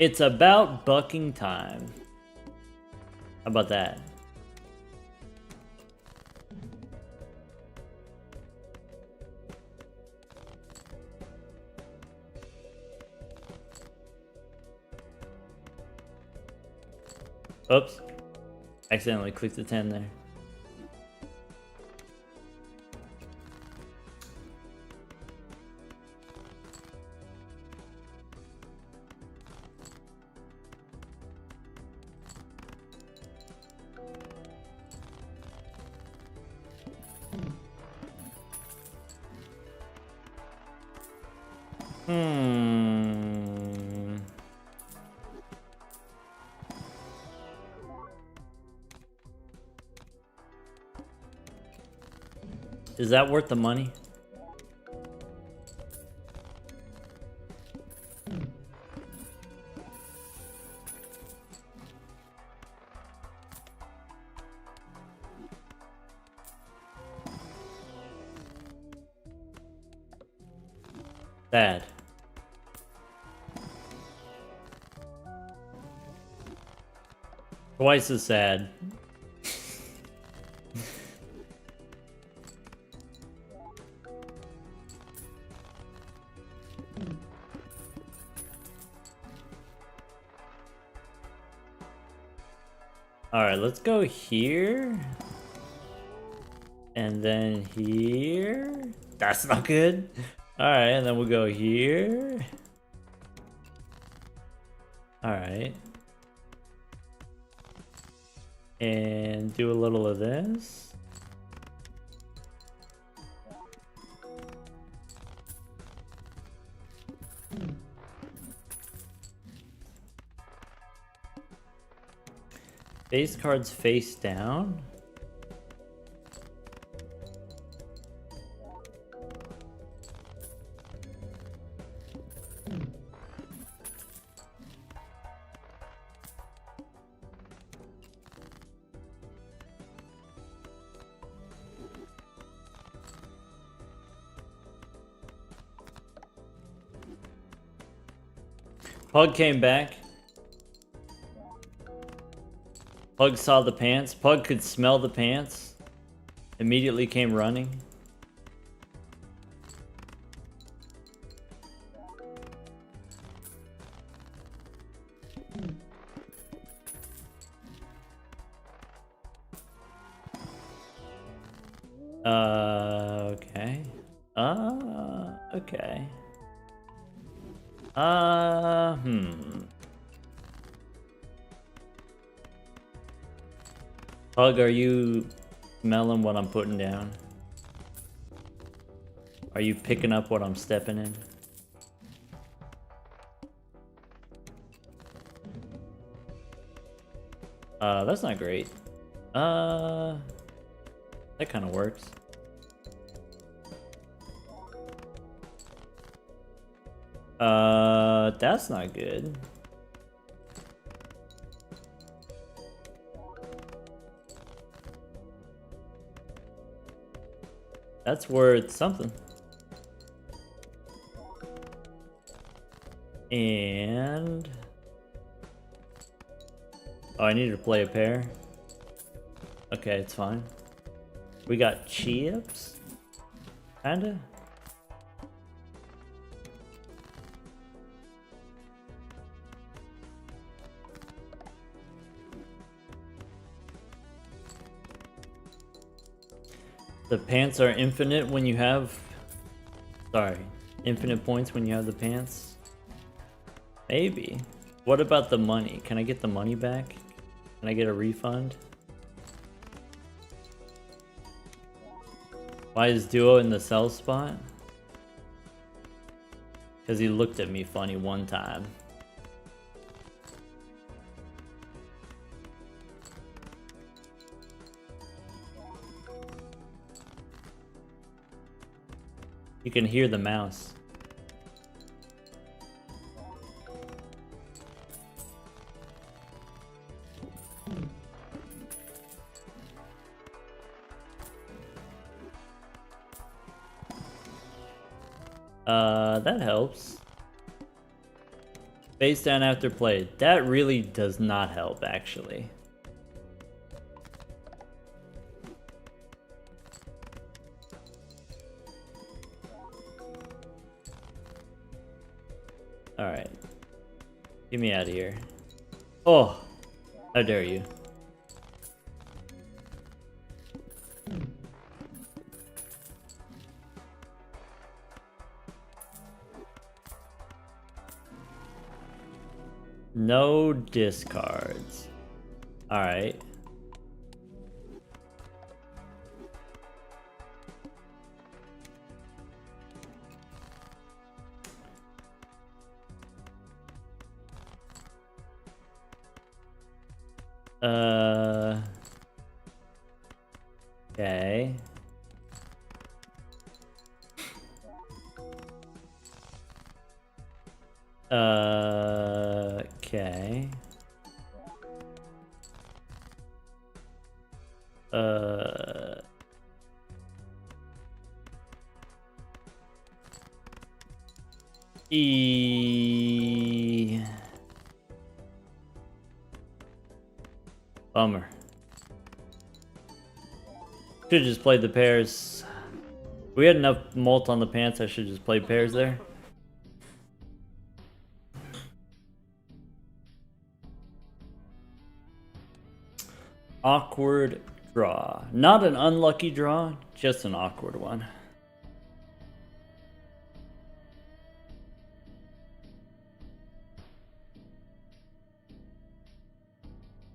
It's about bucking time. How about that? Oops. Accidentally clicked the 10 there. Is that worth the money? Sad. Twice as sad. Alright, let's go here. And then here. That's not good. Alright, and then we'll go here. Alright. And do a little of this. Base cards face down. Pug came back. Pug saw the pants. Pug could smell the pants. Immediately came running. Okay. Okay. Hug, are you smelling what I'm putting down? Are you picking up what I'm stepping in? That's not great. That kind of works. That's not good. That's worth something. And... oh, I need to play a pair. Okay, it's fine. We got chips? Kinda? The pants are infinite when you have... sorry. Infinite points when you have the pants? Maybe. What about the money? Can I get the money back? Can I get a refund? Why is Duo in the sell spot? Because he looked at me funny one time. You can hear the mouse. That helps. Face down after play. That really does not help, actually. Alright. Get me out of here. Oh! How dare you. No discards. Alright. Okay. Okay. Bummer. Should've just played the pairs. We had enough mult on the pants, I should've just played pairs there. Awkward draw. Not an unlucky draw, just an awkward one.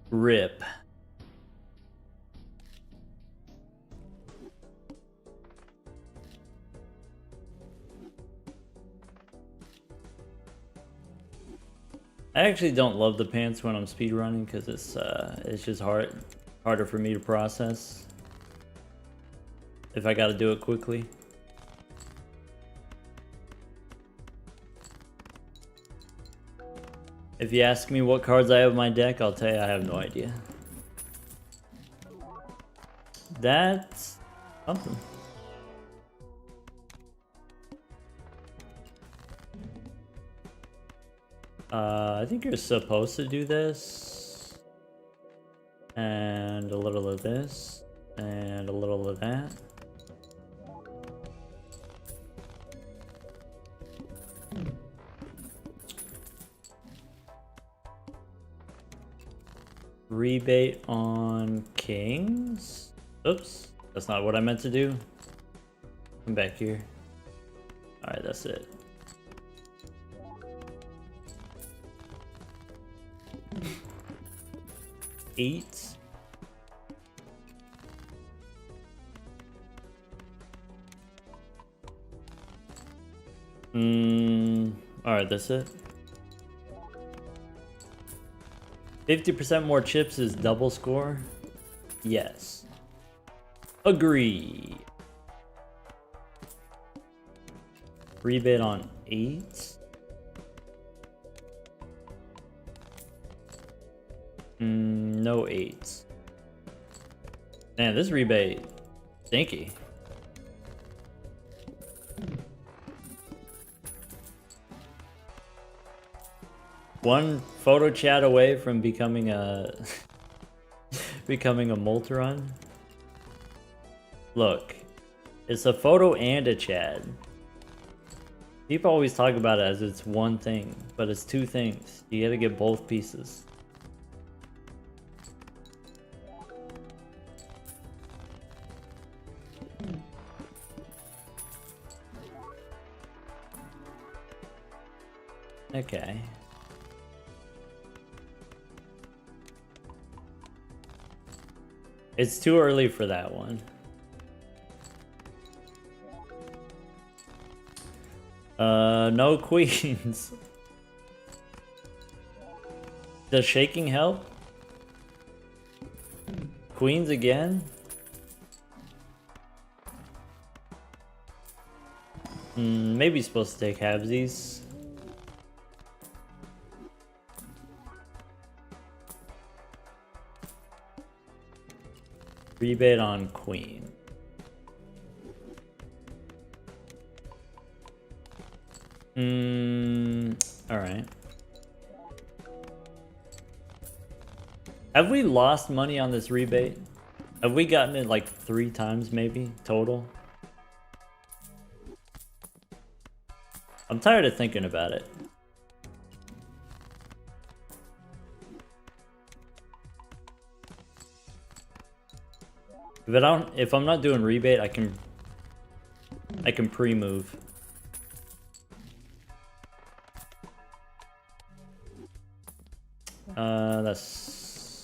Rip. I actually don't love the pants when I'm speedrunning because it's just harder for me to process if I gotta do it quickly. If you ask me what cards I have in my deck, I'll tell you I have no idea. That's something. I think you're supposed to do this. And a little of this. And a little of that. Rebate on kings? Oops, that's not what I meant to do. Come back here. Alright, that's it. Eight. Alright, that's it. 50% more chips is double score? Yes. Agree. Rebate on 8? No 8s. Man, this rebate stinky. One photo chat away from becoming a becoming a Molteron. Look, it's a photo and a chat. People always talk about it as it's one thing, but it's two things. You gotta get both pieces. Okay. It's too early for that one. No queens. Does shaking help? Queens again? Maybe supposed to take halvesies. Rebate on queen. Alright. Have we lost money on this rebate? Have we gotten it like 3 times maybe total? I'm tired of thinking about it. If I'm not doing rebate, I can pre-move.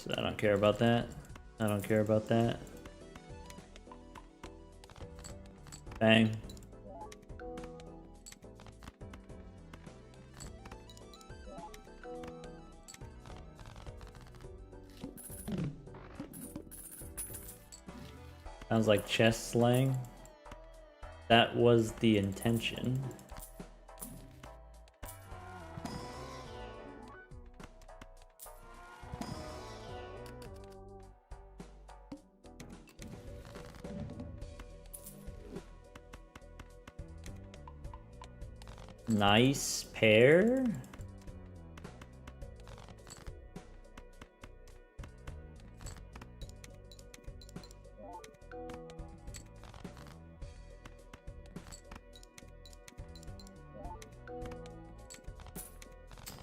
I don't care about that. I don't care about that. Bang. Sounds like chest slang. That was the intention. Nice pair.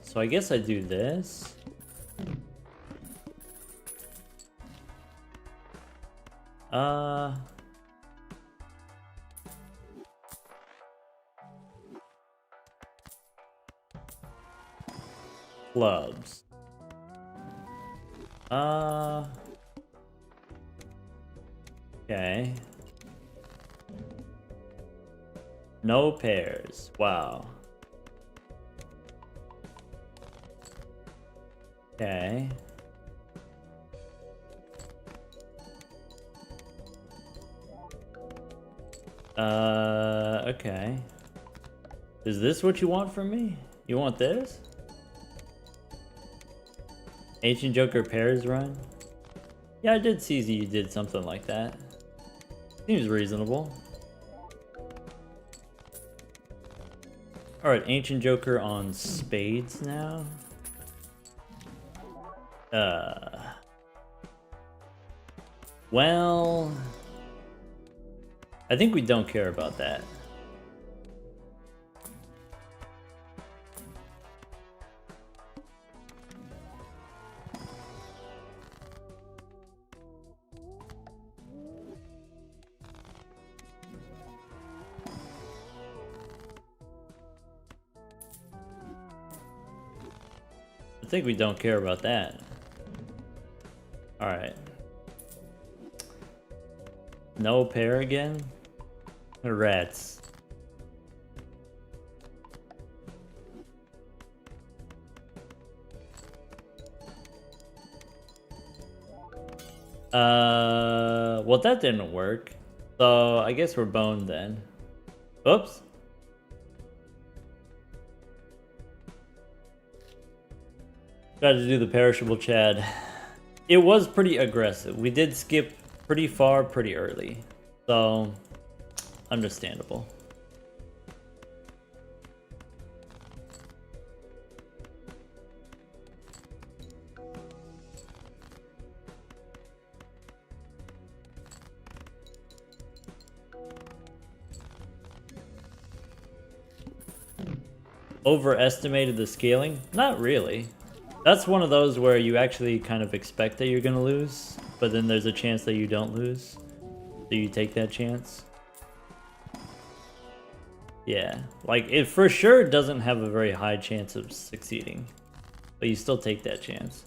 So I guess I do this. Clubs. Okay. No pairs. Wow. Okay. Okay. Is this what you want from me? You want this? Ancient Joker pairs run? Yeah, I did see that you did something like that. Seems reasonable. Alright, Ancient Joker on spades now. Well, I think we don't care about that. I think we don't care about that. Alright. No pair again? Rats. Well, that didn't work. So I guess we're boned then. Oops. Tried to do the perishable Chad. It was pretty aggressive. We did skip pretty far pretty early. So, understandable. Overestimated the scaling? Not really. That's one of those where you actually kind of expect that you're gonna lose, but then there's a chance that you don't lose. So you take that chance. Yeah, like it for sure doesn't have a very high chance of succeeding, but you still take that chance.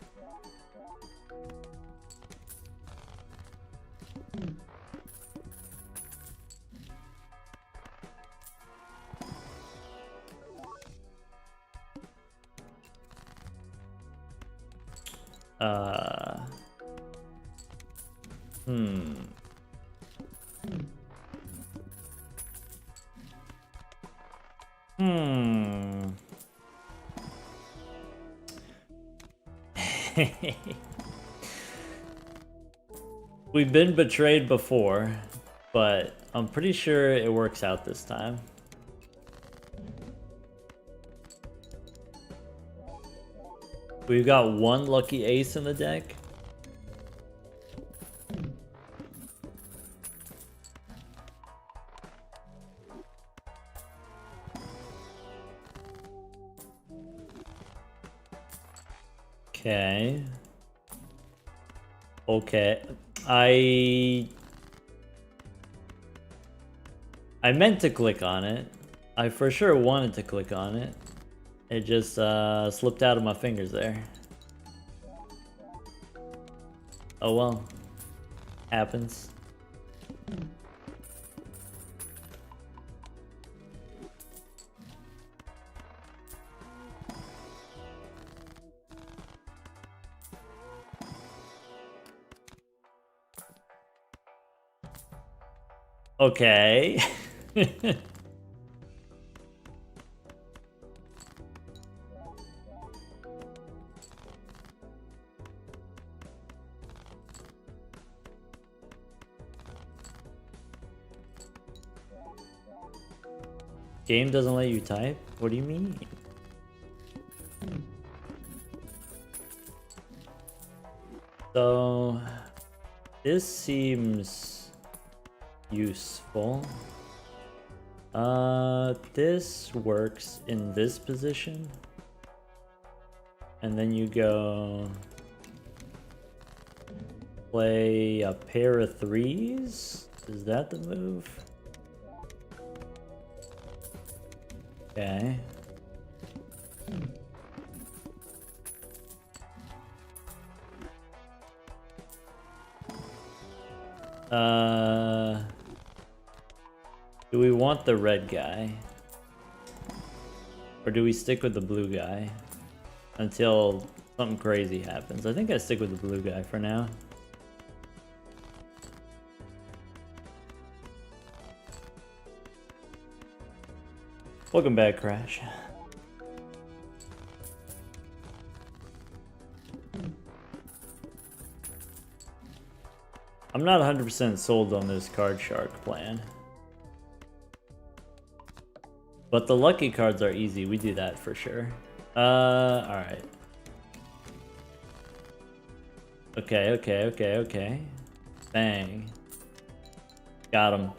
We've been betrayed before, but I'm pretty sure it works out this time. We've got one lucky ace in the deck. Okay. Okay. I meant to click on it. I for sure wanted to click on it. It just slipped out of my fingers there. Oh well. Happens. Okay. Game doesn't let you type? What do you mean? So this seems useful. This works in this position. And then you go play a pair of threes. Is that the move? Okay. Do we want the red guy? Or do we stick with the blue guy until something crazy happens? I think I stick with the blue guy for now. Welcome back, Crash. I'm not 100% sold on this card shark plan. But the lucky cards are easy. We do that for sure. Alright. Okay. Bang. Got him.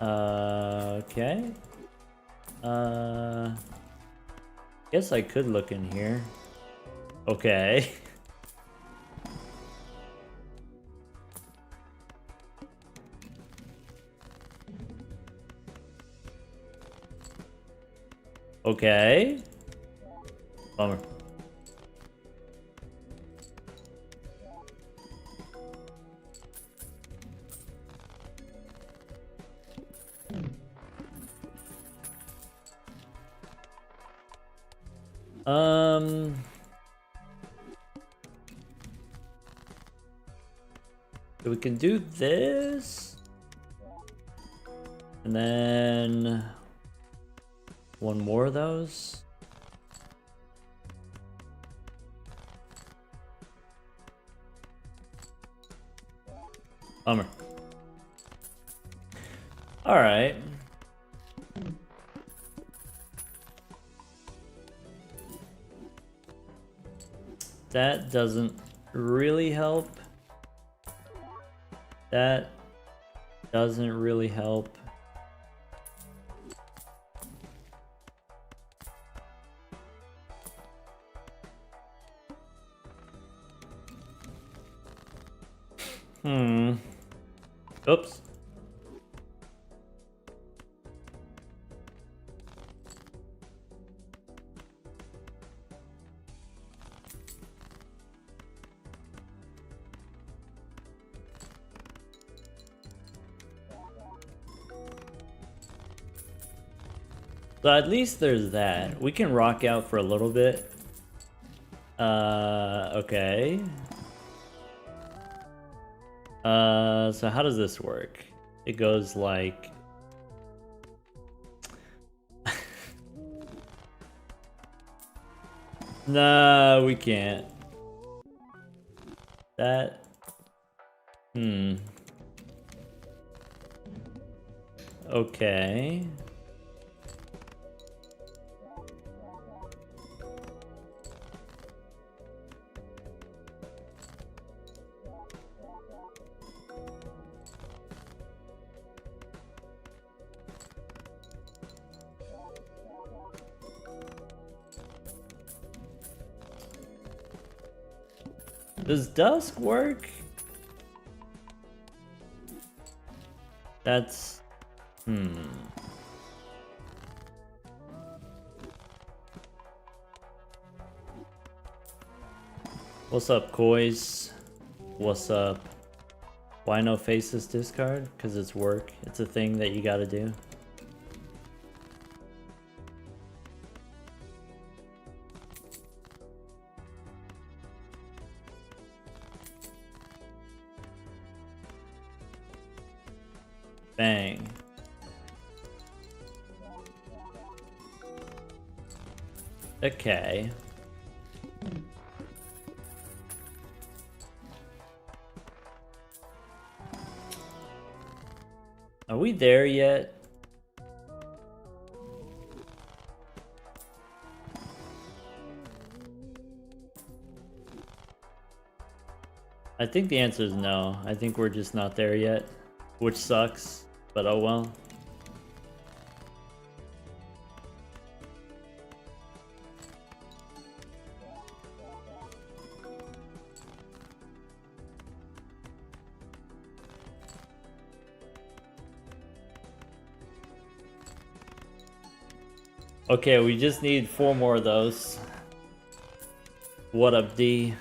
Okay. Guess I could look in here. Okay. Okay. Bummer. So we can do this. And then one more of those. Bummer. All right. That doesn't really help. That doesn't really help. Oops. So at least there's that. We can rock out for a little bit. Okay. So how does this work? It goes like... No, we can't. That... Okay. Does dusk work? That's... What's up, Kois? What's up? Why no faces discard? Because it's work. It's a thing that you gotta do. Bang. Okay. Are we there yet? I think the answer is no. I think we're just not there yet, which sucks, but oh well. Okay, we just need 4 more of those. What up, D?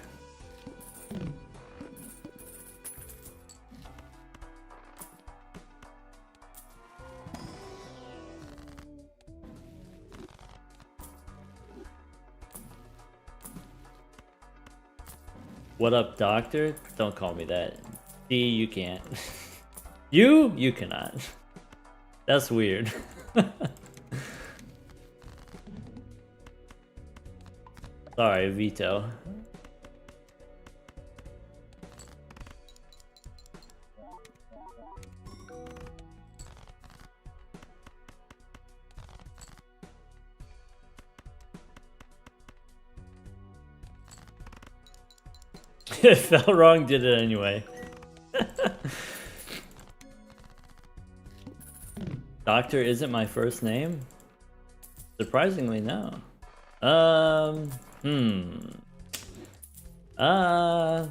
What up, doctor? Don't call me that. D, you can't. You cannot. That's weird. Sorry, veto. It felt wrong, did it anyway. Doctor isn't my first name? Surprisingly, no.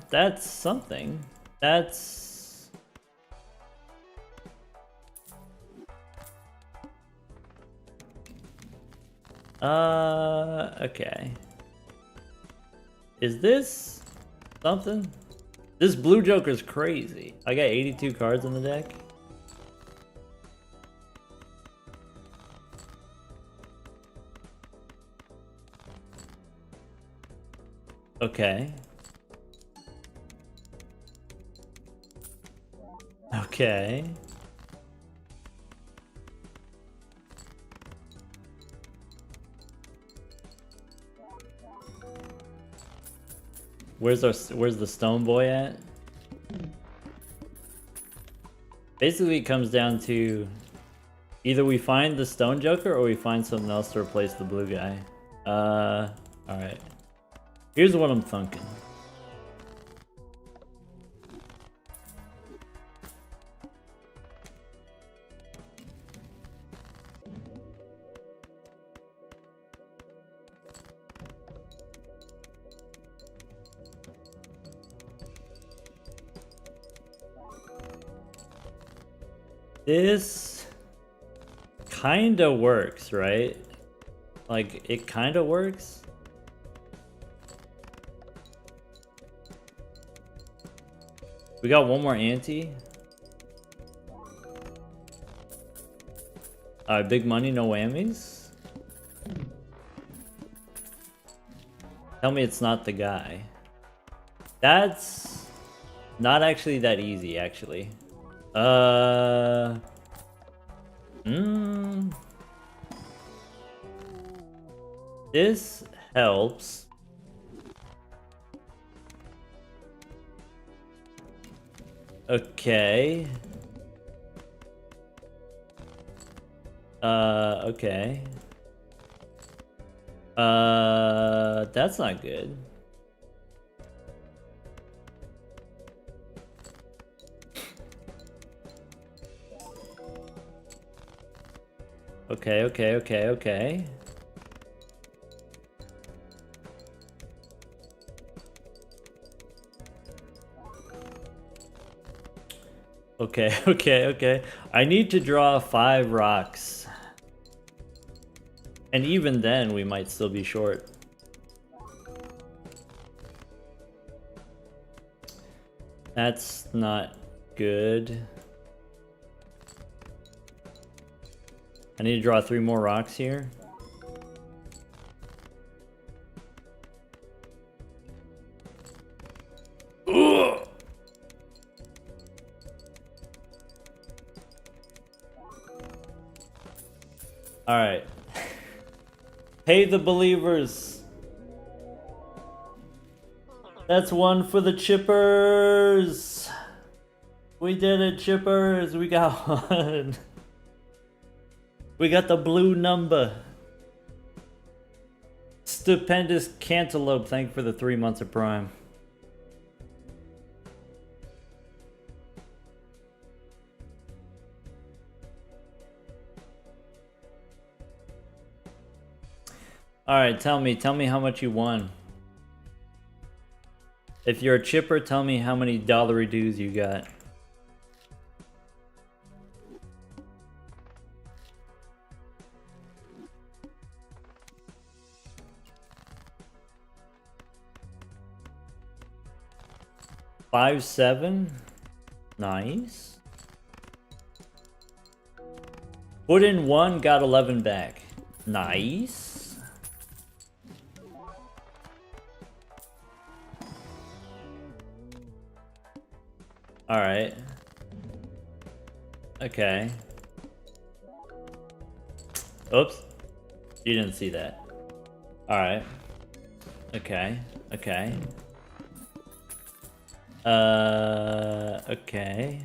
That's something. That's... Okay. Is this something? This blue Joker's crazy. I got 82 cards in the deck. Okay. Okay. Where's the stone boy at? Basically it comes down to either we find the stone Joker or we find something else to replace the blue guy. Alright. Here's what I'm thinking. This kinda works, right? Like, it kinda works. We got one more ante. Alright, big money, no whammies. Tell me it's not the guy. That's not actually that easy, actually. This helps. Okay. Okay. That's not good. Okay. Okay. I need to draw 5 rocks. And even then, we might still be short. That's not good. I need to draw 3 more rocks here. Ugh! All right. Hey, the believers. That's one for the chippers. We did it, chippers. We got one. We got the blue number. Stupendous Cantaloupe, thank you for the 3 months of Prime. Alright, tell me how much you won. If you're a chipper, tell me how many dollary dues you got. $5-7. Nice. Put in 1, got 11 back. Nice. Alright. Okay. Oops. You didn't see that. Alright. Okay. Okay. Okay.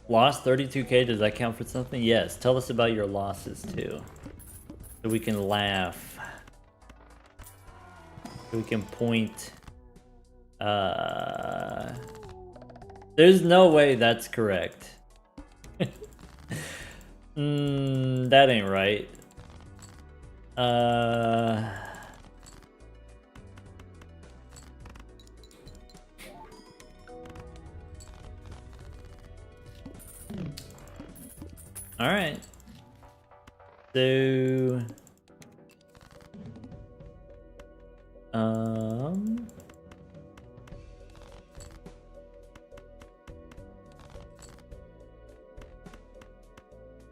Lost 32K, does that count for something? Yes, tell us about your losses too. So we can laugh. So we can point. There's no way that's correct. That ain't right. Alright. So...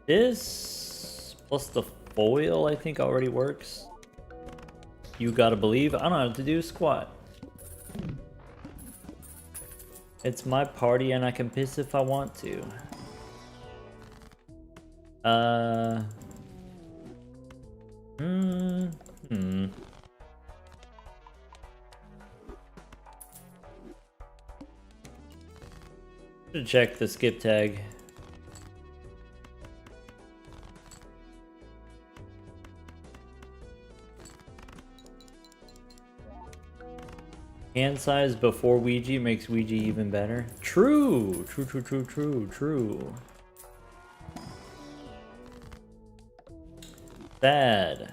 This plus the foil I think already works. You gotta believe. I don't have to do squat. It's my party and I can piss if I want to. Should check the skip tag. Hand size before Ouija makes Ouija even better. True! True. Bad.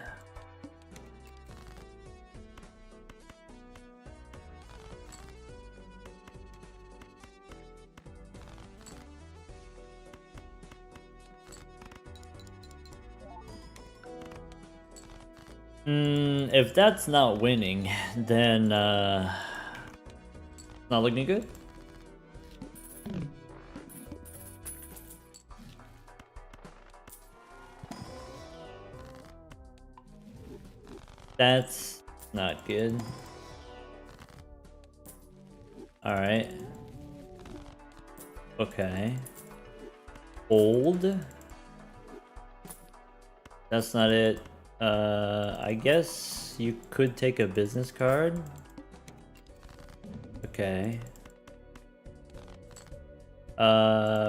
If that's not winning, then not looking good. That's not good. Alright. Okay. Old. That's not it. I guess you could take a business card. Okay.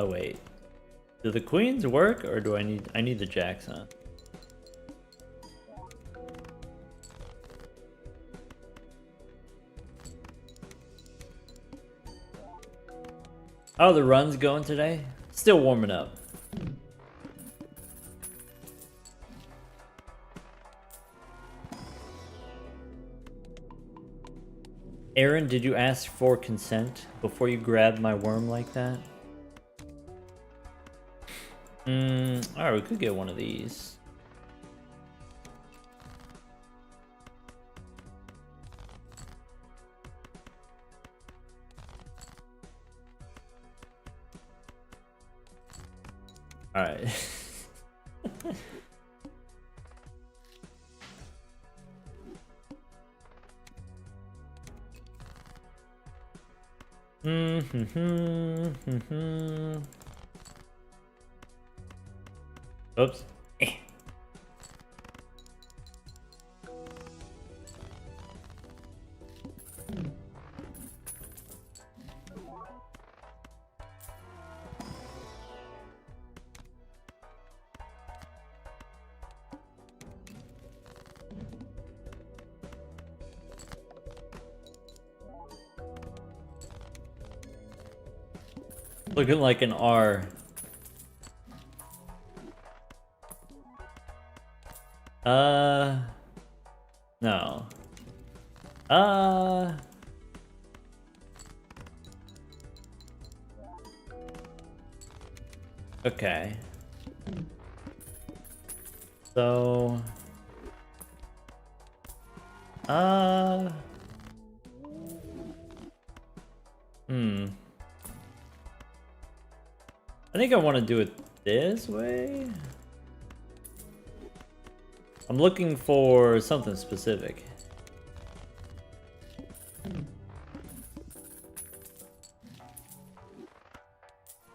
Wait. Do the queens work or do I need the jacks, huh? Oh, the run's going today? Still warming up. Aaron, did you ask for consent before you grabbed my worm like that? Alright, we could get one of these. Alright. Oops. Looking like an R. No. Okay. So... I think I want to do it this way. I'm looking for something specific.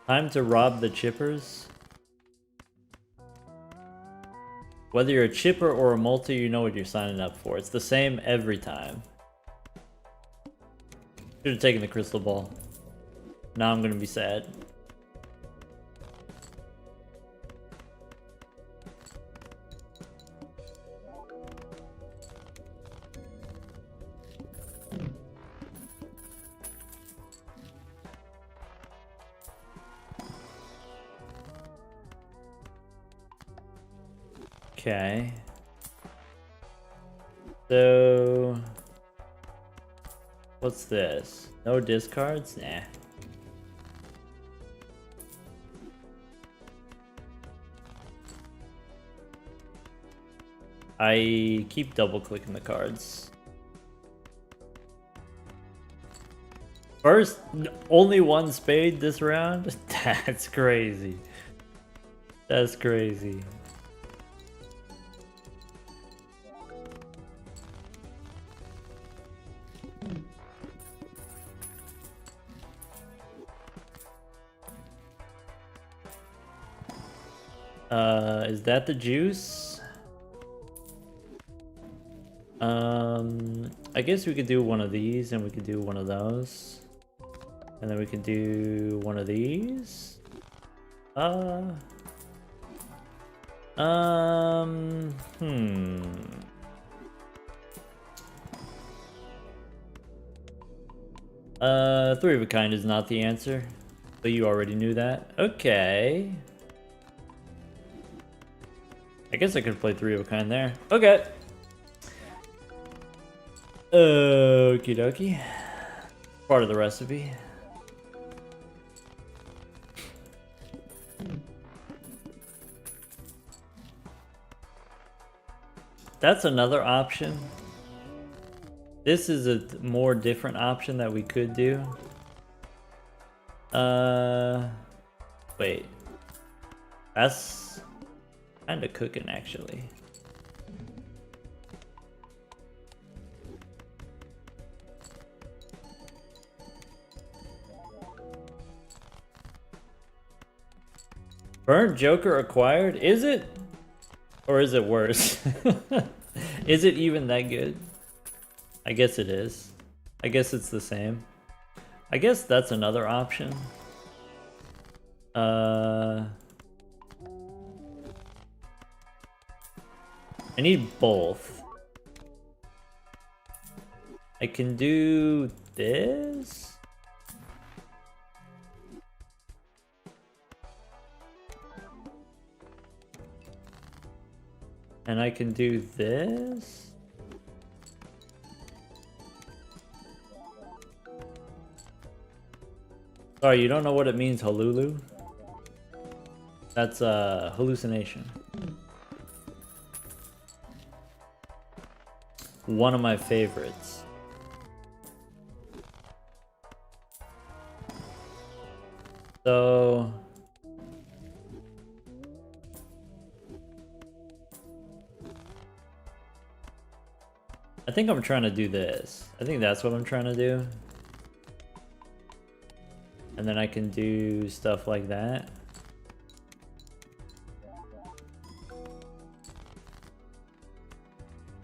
Time to rob the chippers. Whether you're a chipper or a multi, you know what you're signing up for. It's the same every time. Should have taken the crystal ball. Now I'm gonna be sad. Okay. So... what's this? No discards? Nah. I keep double clicking the cards. First, only one spade this round? That's crazy. That's crazy. Is that the juice? I guess we could do one of these and we could do one of those. And then we could do one of these. Three of a kind is not the answer. So you already knew that? Okay. I guess I could play three of a kind there. Okay. Okie dokie. Part of the recipe. That's another option. This is a more different option that we could do. Wait. That's kind of cooking, actually. Burnt Joker acquired? Is it? Or is it worse? Is it even that good? I guess it is. I guess it's the same. I guess that's another option. I need both. I can do this. And I can do this. Sorry, you don't know what it means, Halulu? That's a hallucination. One of my favorites. So I think I'm trying to do this. I think that's what I'm trying to do. And then I can do stuff like that.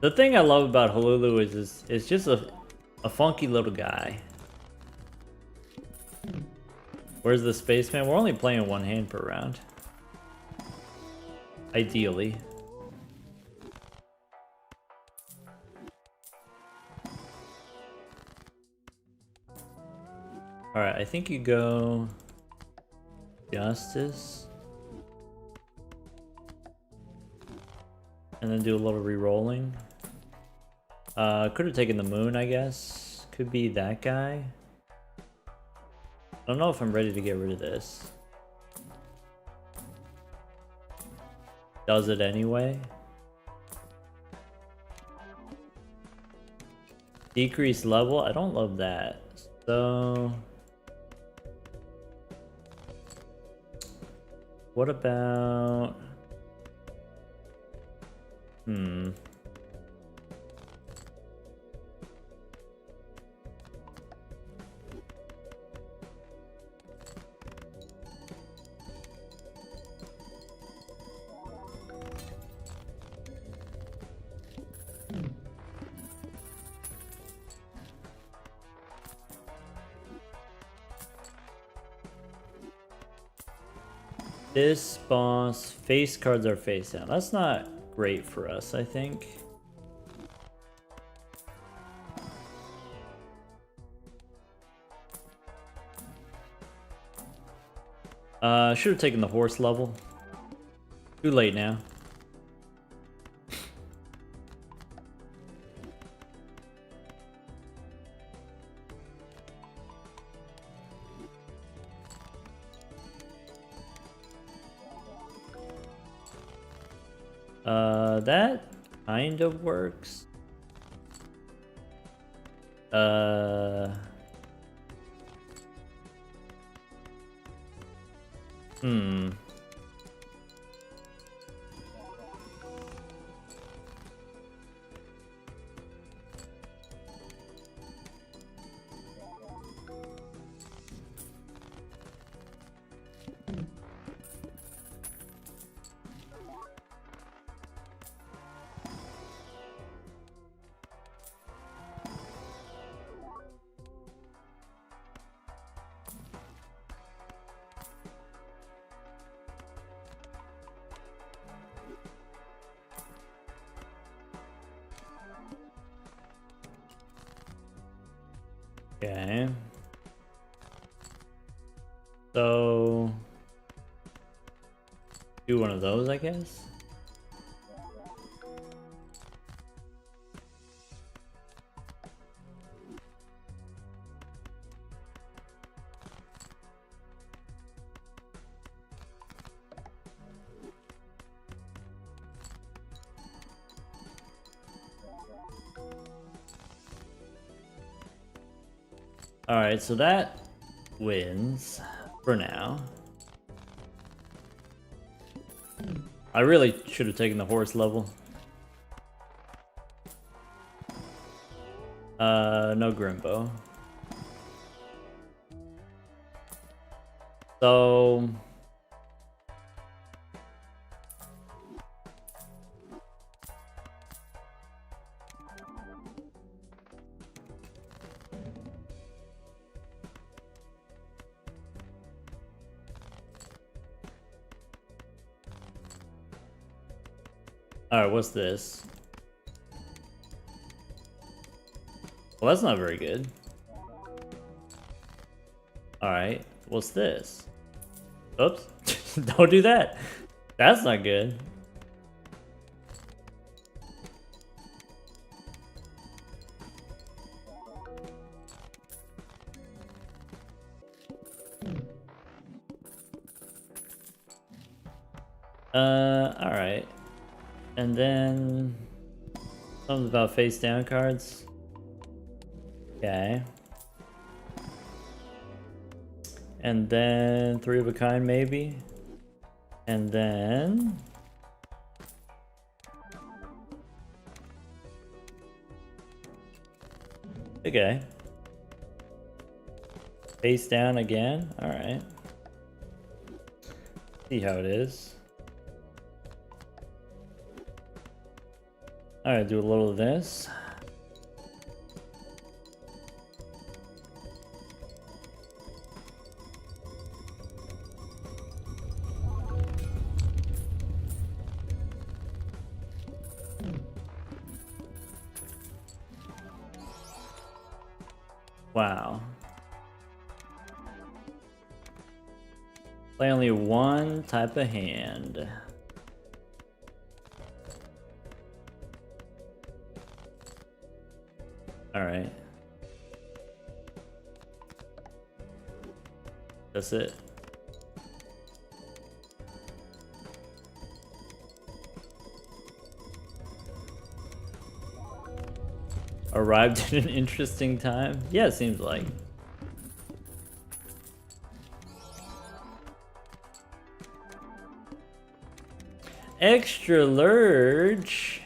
The thing I love about Halulu is it's just a funky little guy. Where's the spaceman? We're only playing one hand per round. Ideally. Alright, I think you go Justice. And then do a little re-rolling. Could have taken the moon, I guess. Could be that guy. I don't know if I'm ready to get rid of this. Does it anyway. Decrease level? I don't love that. So what about this boss, face cards are face down. That's not great for us, I think. Should have taken the horse level. Too late now. That kind of works. Hmm. Okay. So do one of those, I guess. Alright, so that wins for now. I really should have taken the horse level. No Grimbo. So alright, what's this? Well, that's not very good. Alright, what's this? Oops. Don't do that. That's not good. Alright. And then something about face down cards. Okay. And then 3 of a kind maybe. And then okay. Face down again. Alright. See how it is. Alright, do a little of this. Wow. Play only one type of hand. Alright. That's it. Arrived at an interesting time? Yeah, it seems like. Extra large.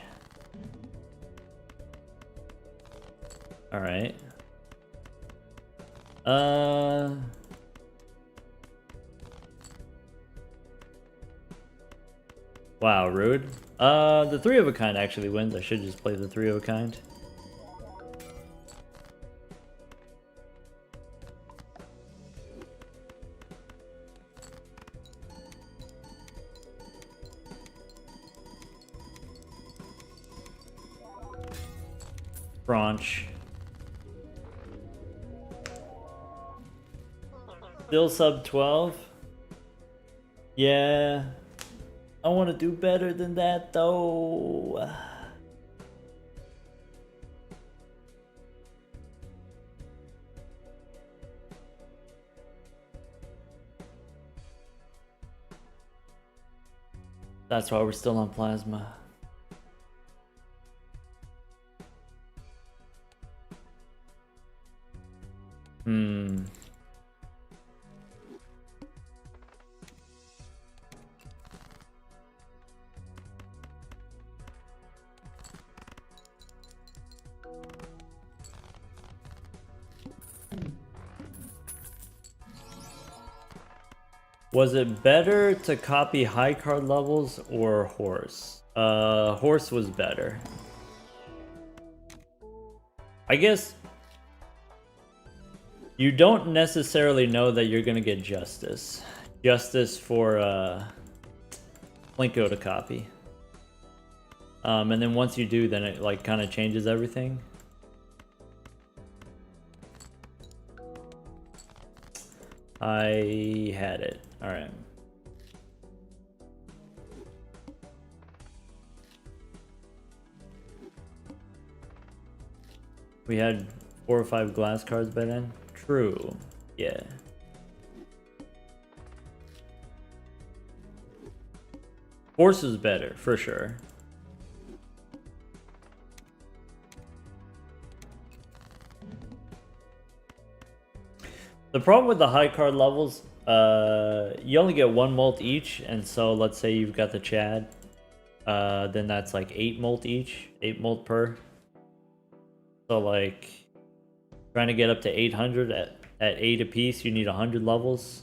Alright. Wow, rude. The 3 of a kind actually wins. I should just play the 3 of a kind. Branch. Still sub 12? Yeah. I want to do better than that though. That's why we're still on plasma. Was it better to copy high card levels or horse? Horse was better. I guess you don't necessarily know that you're gonna get justice. Justice for Plinko to copy. And then once you do, then it like kind of changes everything. I had it. All right. We had 4 or 5 glass cards by then. True. Yeah. Horse is better, for sure. The problem with the high card levels, you only get 1 molt each, and so let's say you've got the Chad, then that's like 8 molt each, 8 molt per. So like, trying to get up to 800 at 8 apiece, you need 100 levels.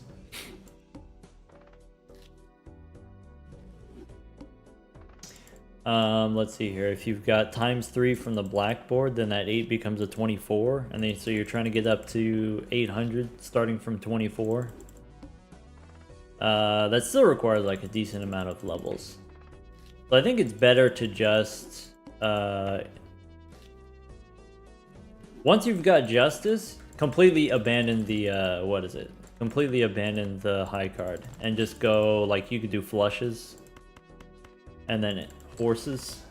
Let's see here. If you've got ×3 from the blackboard, then that 8 becomes a 24, and then so you're trying to get up to 800 starting from 24. That still requires like a decent amount of levels. So I think it's better to just once you've got justice, completely abandon the what is it? Completely abandon the high card and just go like you could do flushes, and then horses.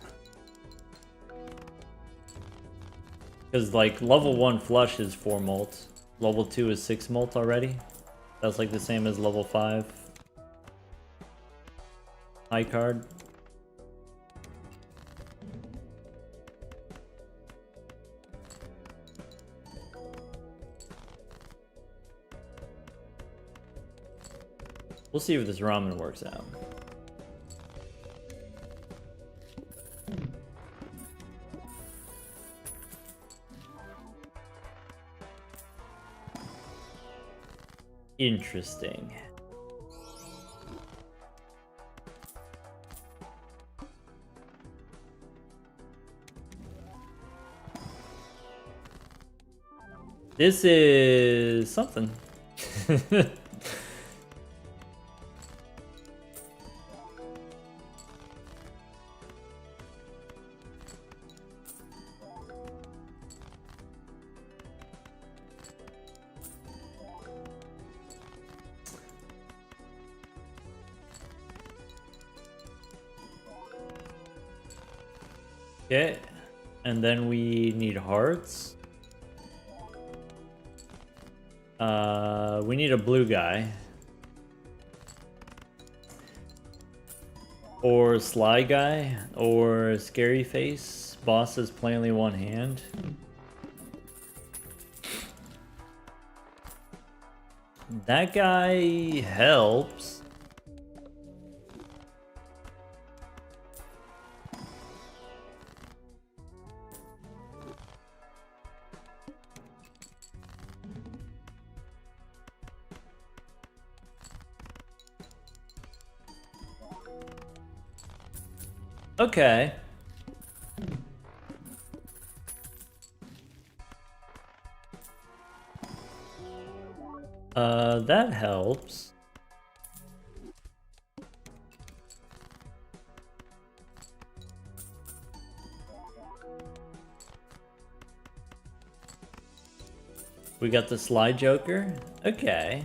Because like level 1 flush is 4 molt, level 2 is 6 molt already. That's like the same as level 5 high card. We'll see if this ramen works out. Interesting. This is something. Okay, and then we need hearts. We need a blue guy. Or Sly Guy, or Scary Face. Boss is plainly one hand. That guy helps. Okay. That helps. We got the Sly Joker. Okay.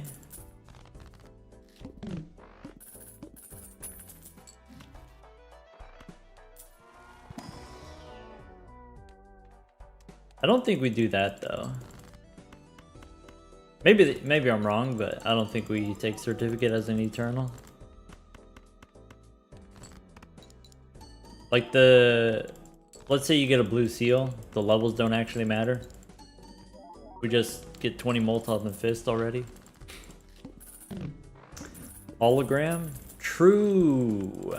I don't think we do that though. Maybe I'm wrong, but I don't think we take certificate as an eternal. Like let's say you get a blue seal, the levels don't actually matter. We just get 20 molt on the fist already. Hologram? True.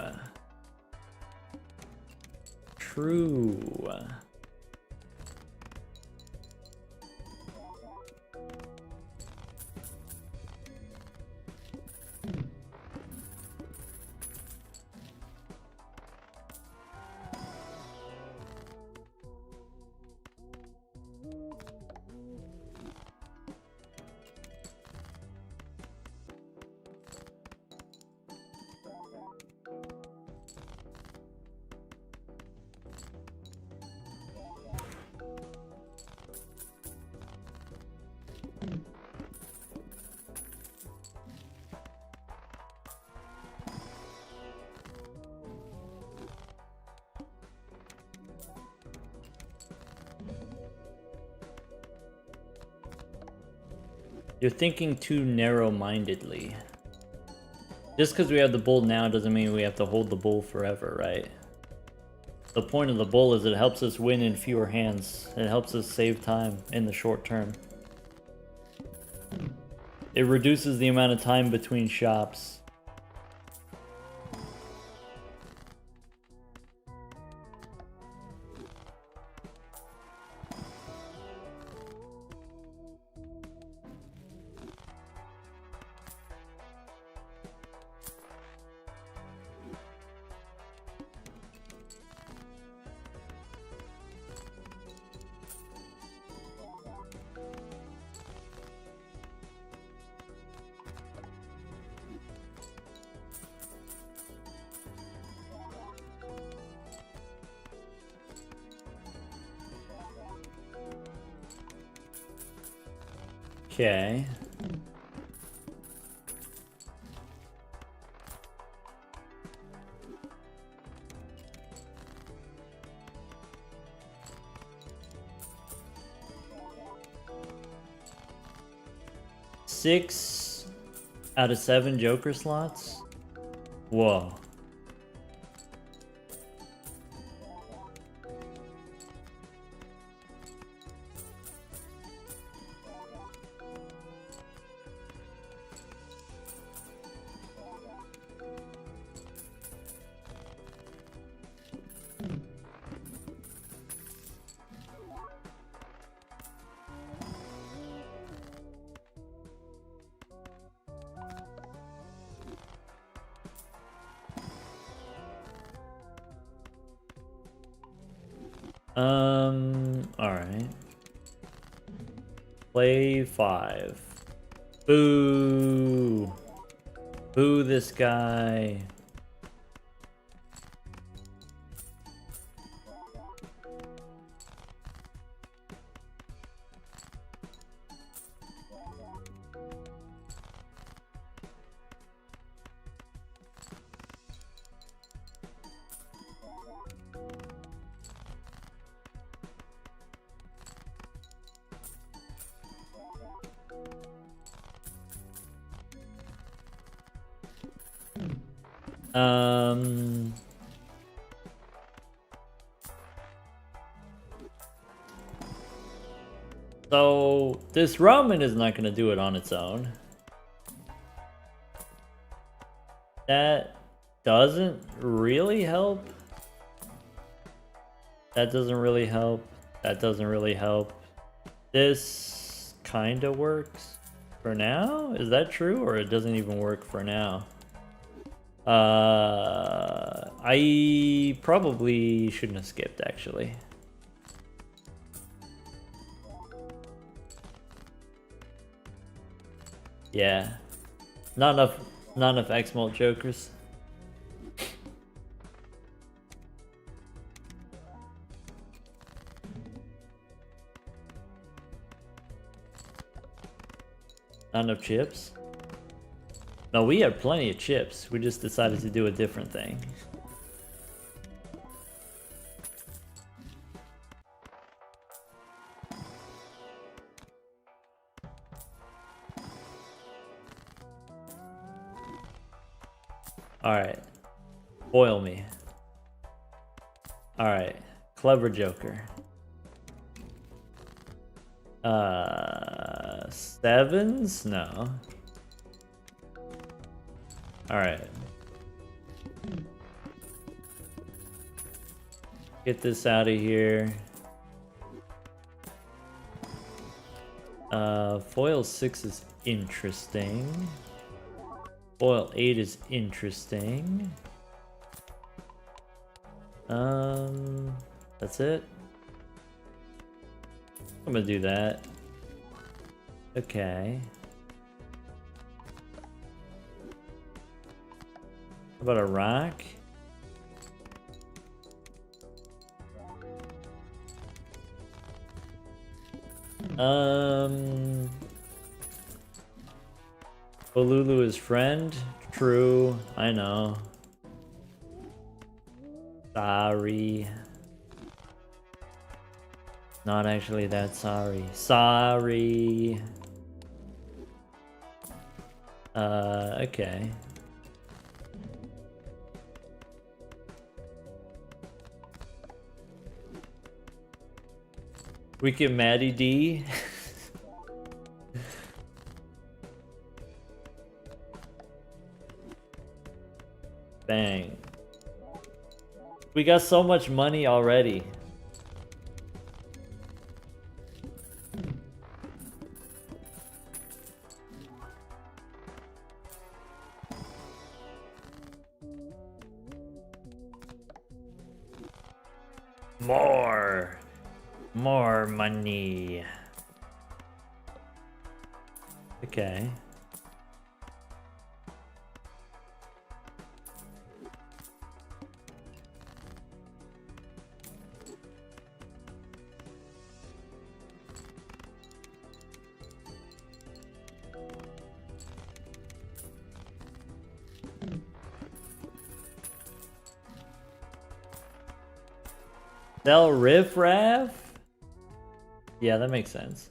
True. You're thinking too narrow-mindedly. Just because we have the bull now doesn't mean we have to hold the bull forever, right? The point of the bull is it helps us win in fewer hands. It helps us save time in the short term. It reduces the amount of time between shops. Okay. Six out of 7 Joker slots? Whoa. Alright. Play 5. Boo! Boo this guy. So this ramen is not going to do it on its own. That doesn't really help. That doesn't really help. That doesn't really help. This kind of works for now? Is that true? Or it doesn't even work for now? I probably shouldn't have skipped, actually. Yeah. Not enough X-Mult Jokers. Not enough chips? No, we had plenty of chips. We just decided to do a different thing. Alright. Boil me. Alright. Clever Joker. 7s? No. Alright. Get this out of here. Foil 6 is interesting. Foil 8 is interesting. That's it. I'm gonna do that. Okay. How about a rock? Bolulu is friend? True, I know. Sorry. Not actually that sorry. Sorry. Okay. We can Maddie D. Bang. We got so much money already. More money. Okay. Sell Riff Raff? Yeah, that makes sense.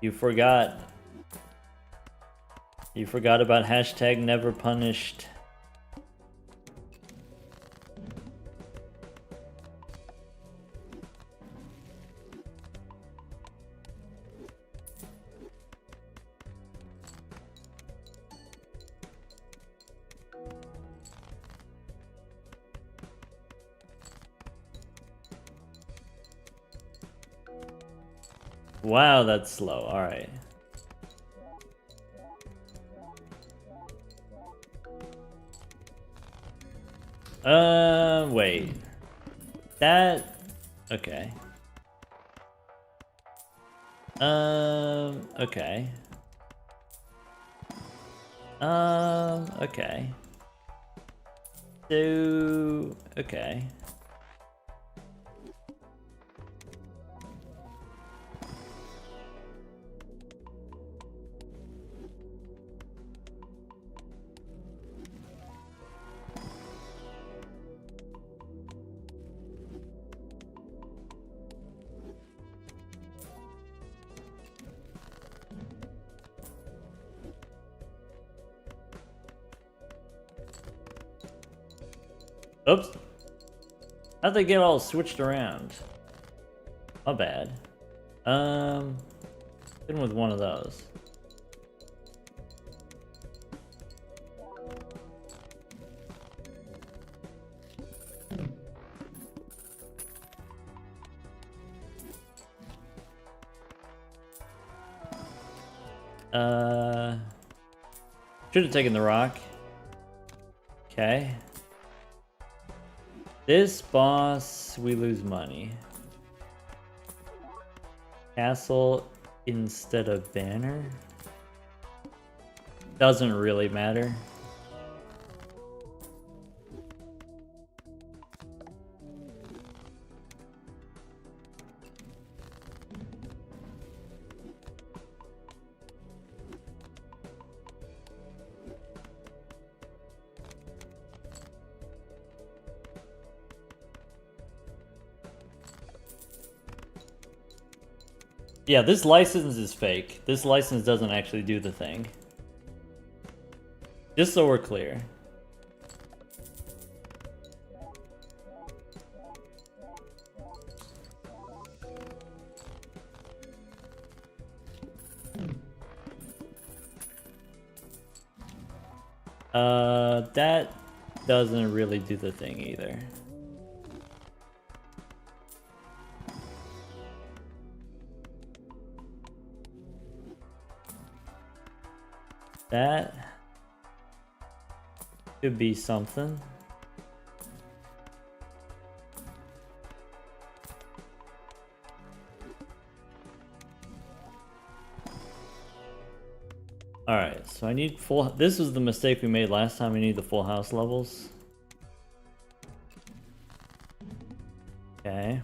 You forgot. You forgot about hashtag never punished. Wow, that's slow. All right. Wait. That... Okay. Okay. Okay. So... Okay. Oops. How'd they get all switched around? My bad. In with one of those. Should have taken the rock. Okay. This boss, we lose money. Castle instead of banner? Doesn't really matter. Yeah, this license is fake. This license doesn't actually do the thing. Just so we're clear. That doesn't really do the thing either. That could be something. Alright, so I need full... This was the mistake we made last time. We need the full house levels. Okay.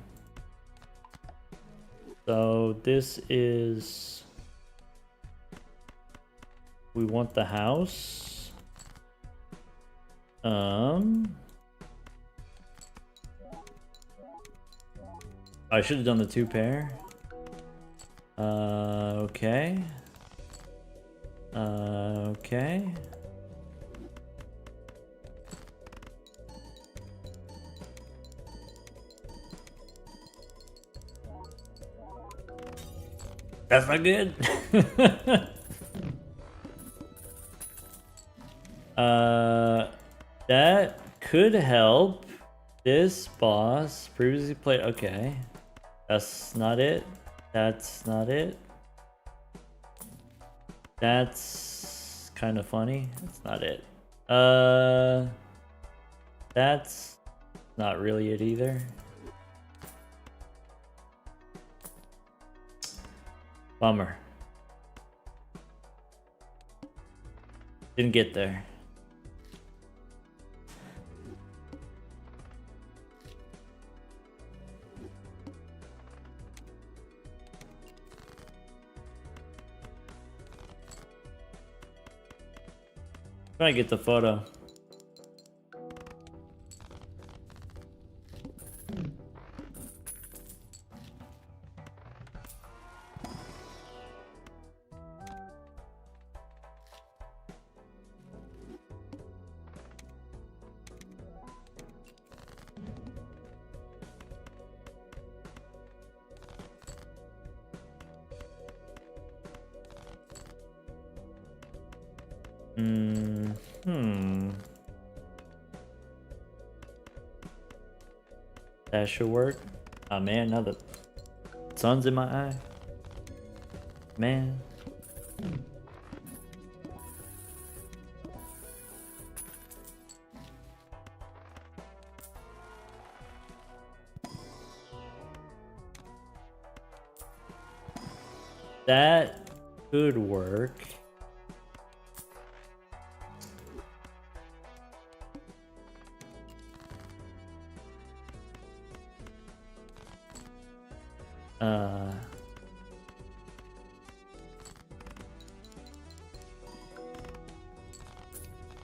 So this is... We want the house. I should have done the 2 pair. Okay. Okay. That's not good. That could help. This boss previously played. Okay. That's not it. That's not it. That's kind of funny. That's not it. That's not really it either. Bummer. Didn't get there. Trying to get the photo. That should work. Oh man, now the sun's in my eye. Man. That could work.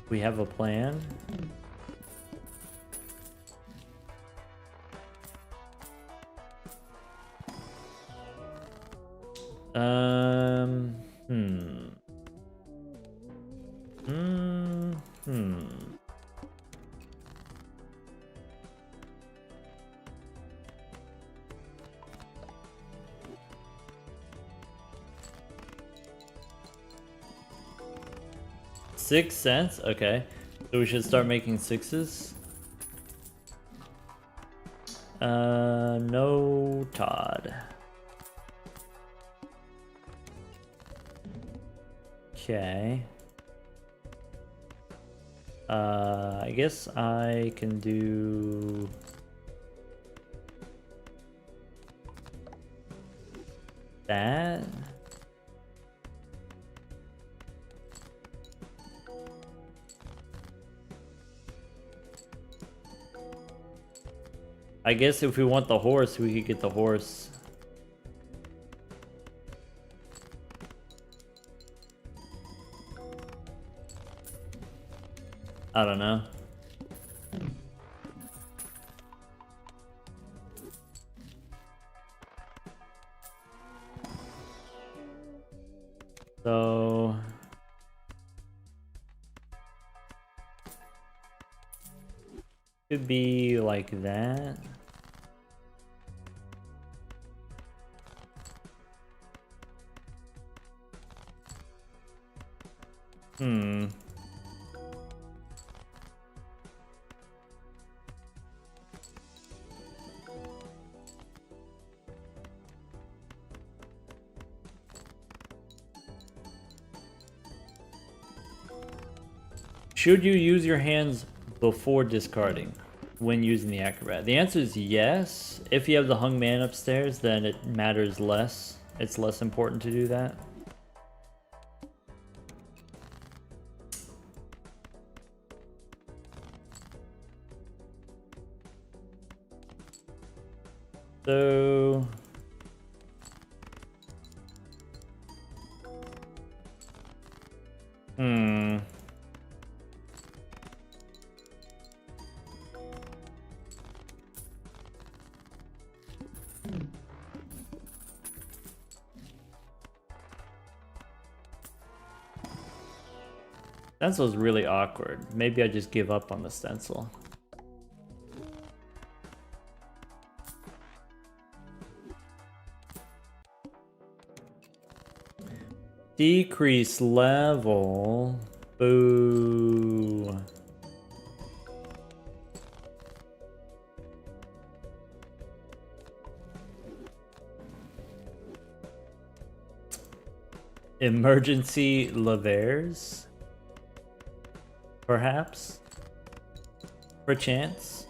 We have a plan. $0.06? Okay. So we should start making 6s. No Todd. Okay. I guess I can do that. I guess if we want the horse, we could get the horse. I don't know. So could be like that. should you use your hands before discarding when using the acrobat? The answer is yes. If you have the hung man upstairs, then it matters less. It's less important to do that. So stencil's really awkward. Maybe I just give up on the stencil. Decrease level. Boo. Emergency lavers? Perhaps? Perchance?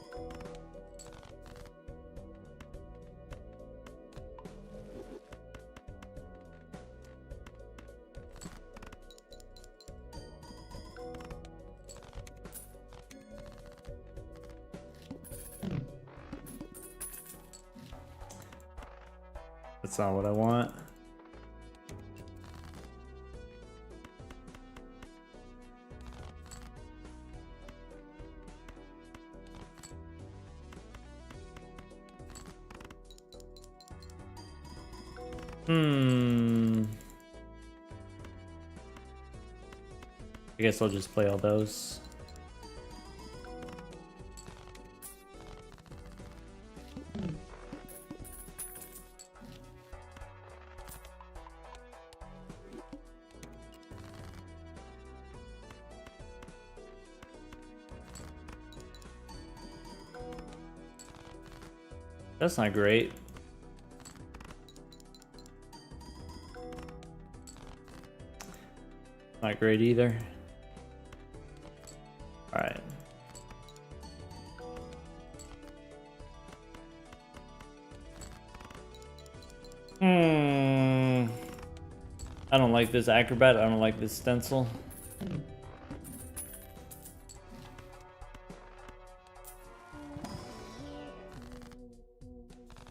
That's not what I want. I guess I'll just play all those. That's not great. Not great either. All right. I don't like this acrobat. I don't like this stencil.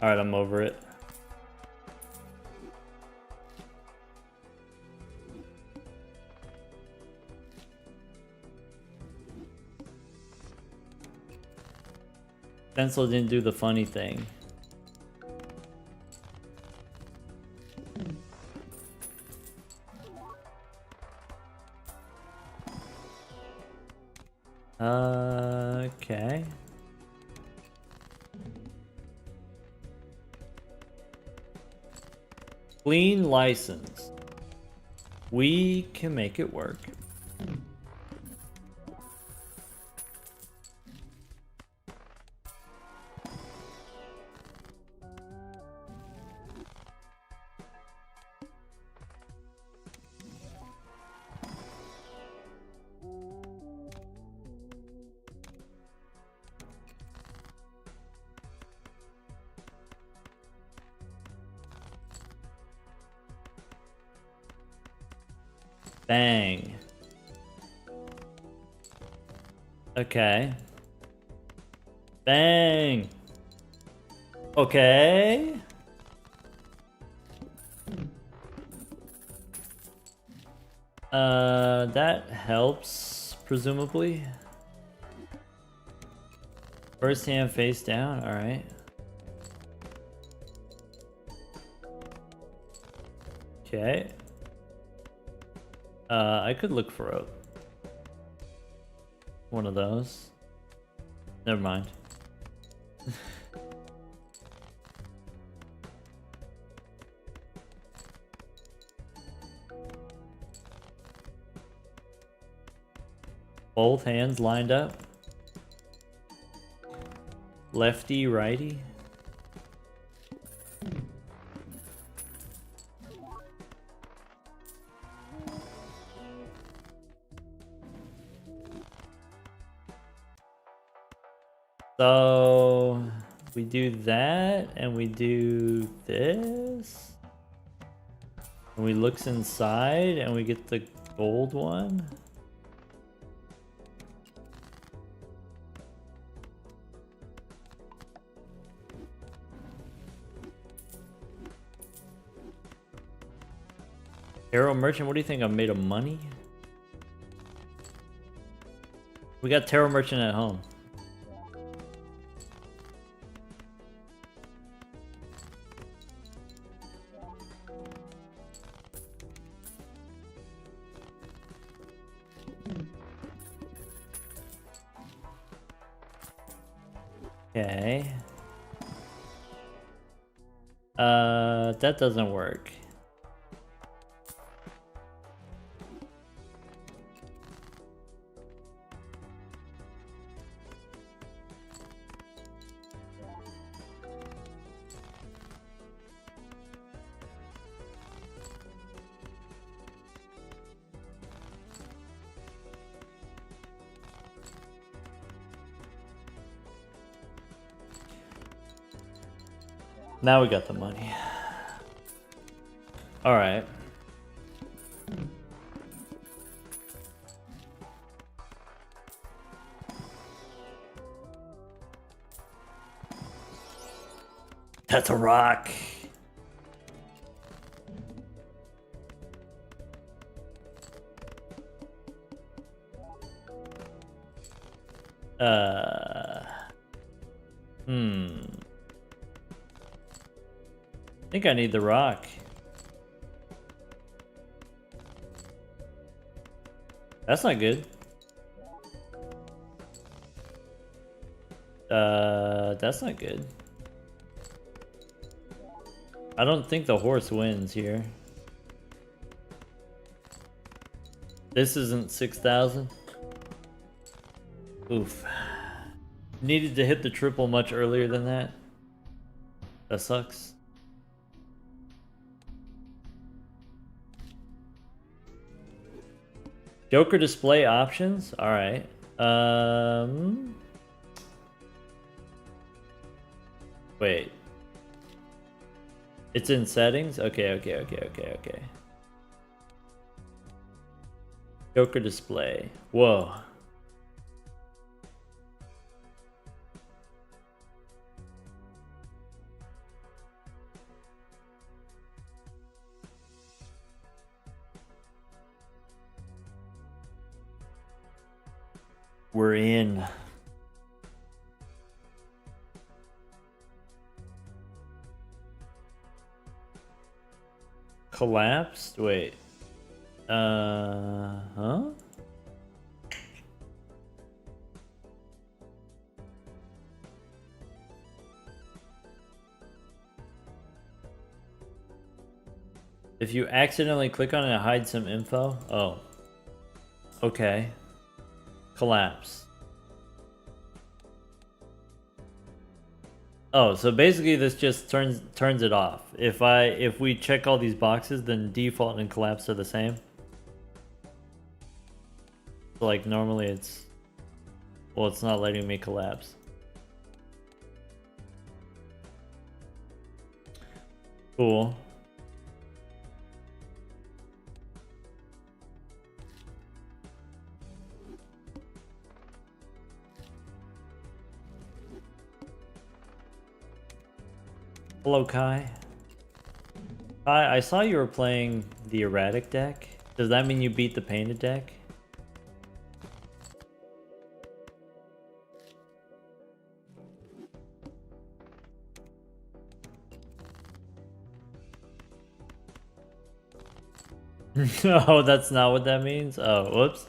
All right, I'm over it. Stencil didn't do the funny thing. Okay. Clean license. We can make it work. Bang. Okay. Bang. Okay. That helps, presumably. First hand face down, alright. Okay. I could look for one of those. Never mind. Both hands lined up. Lefty, righty. So we do that and we do we do that and we do this. And we looks inside and we get the gold one. Arrow Merchant, what do you think? I'm made of money? We got Tarot Merchant at home. Okay. That doesn't work. Now we got the money. All right. That's a rock. I think I need the rock. That's not good. That's not good. I don't think the horse wins here. This isn't 6,000. Oof. Needed to hit the triple much earlier than that. That sucks. Joker display options? Alright. Wait. It's in settings? Okay. Joker display. Whoa. We're in. Collapsed? Wait. Huh? If you accidentally click on it, it hides some info. Oh. Okay. Collapse. Oh, so basically this just turns it off. If we check all these boxes, then default and collapse are the same. So like normally it's, well, it's not letting me collapse. Cool. Hello, Kai. Kai, I saw you were playing the erratic deck. Does that mean you beat the painted deck? No, that's not what that means. Oh, whoops.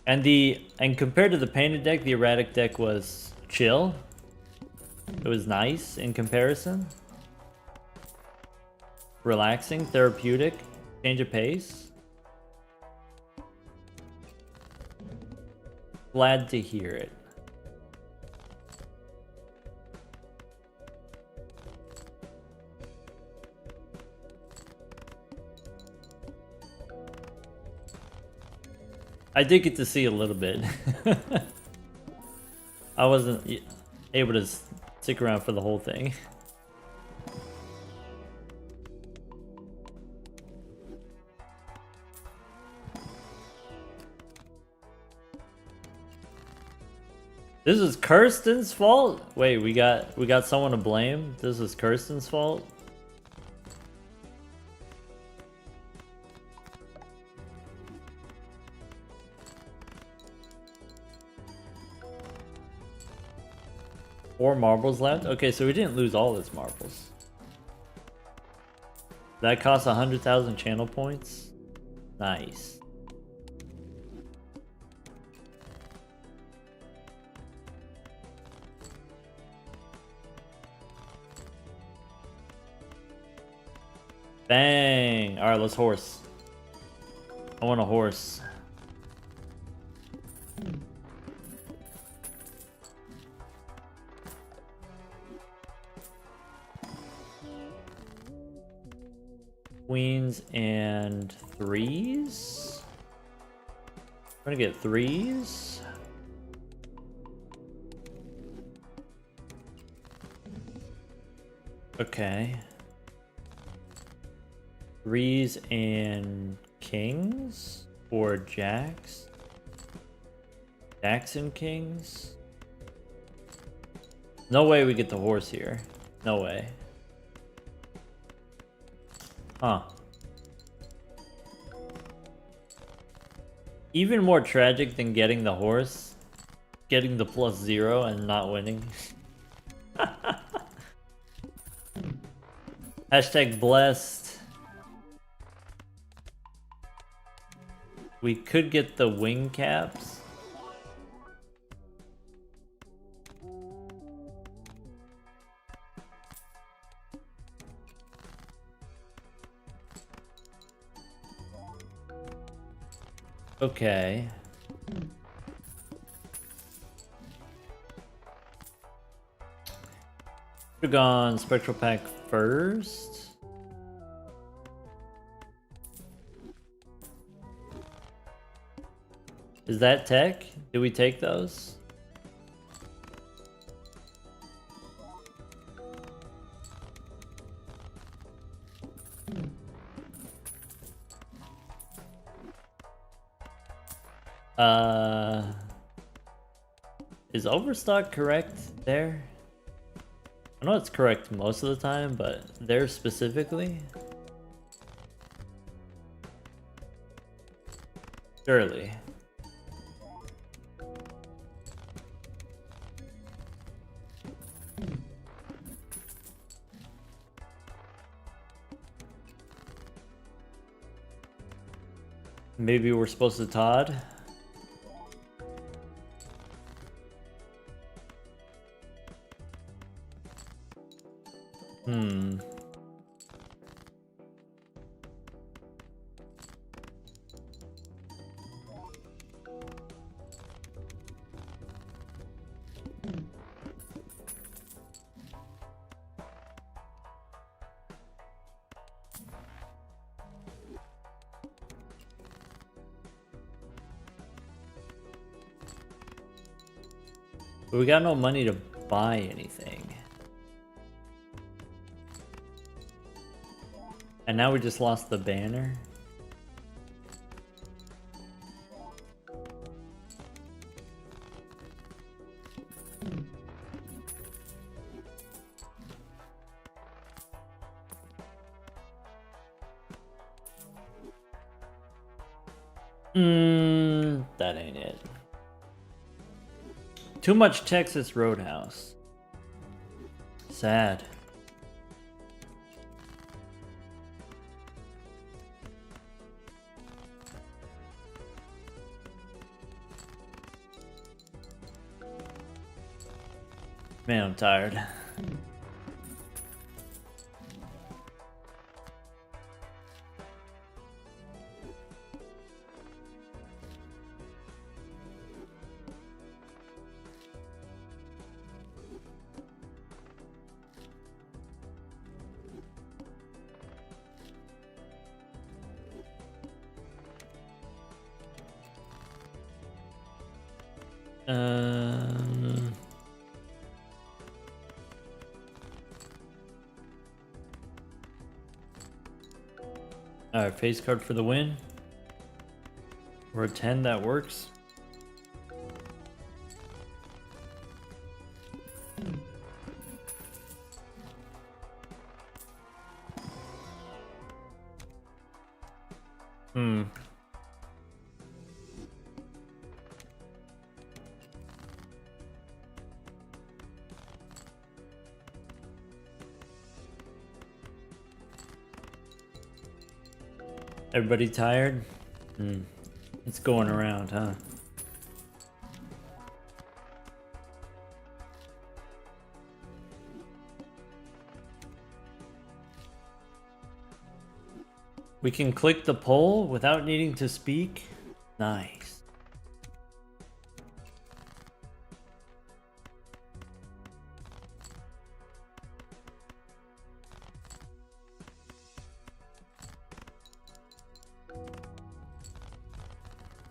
And compared to the painted deck, the erratic deck was chill. It was nice in comparison. Relaxing, therapeutic, change of pace. Glad to hear it. I did get to see a little bit. I wasn't able to stick around for the whole thing. This is Kirsten's fault? Wait, we got someone to blame? This is Kirsten's fault? Four marbles left? Okay, so we didn't lose all his marbles. That costs 100,000 channel points? Nice. Bang! Alright, let's horse. I want a horse. Queens and threes? I'm gonna get threes. Okay. Threes and kings? Or jacks? Jacks and kings? No way we get the horse here. No way. Huh. Even more tragic than getting the horse, getting the +0 and not winning. Hashtag blessed. We could get the wing caps. Okay. Should've gone Spectral Pack first. Is that tech? Did we take those? Is overstock correct there? I know it's correct most of the time, but there specifically? Surely. Maybe we're supposed to Todd? But we got no money to buy anything. And now we just lost the banner. That ain't it. Too much Texas Roadhouse. Sad. Man, I'm tired. Alright, face card for the win. We're a 10, that works. Everybody tired? It's going around, huh? We can click the poll without needing to speak. Nice.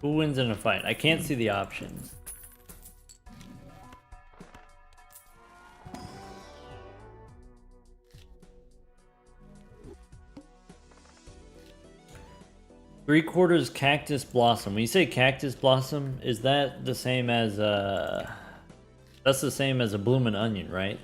Who wins in a fight? I can't see the options. Three-quarters cactus blossom. When you say cactus blossom, is that the same as that's the same as a bloomin' onion, right?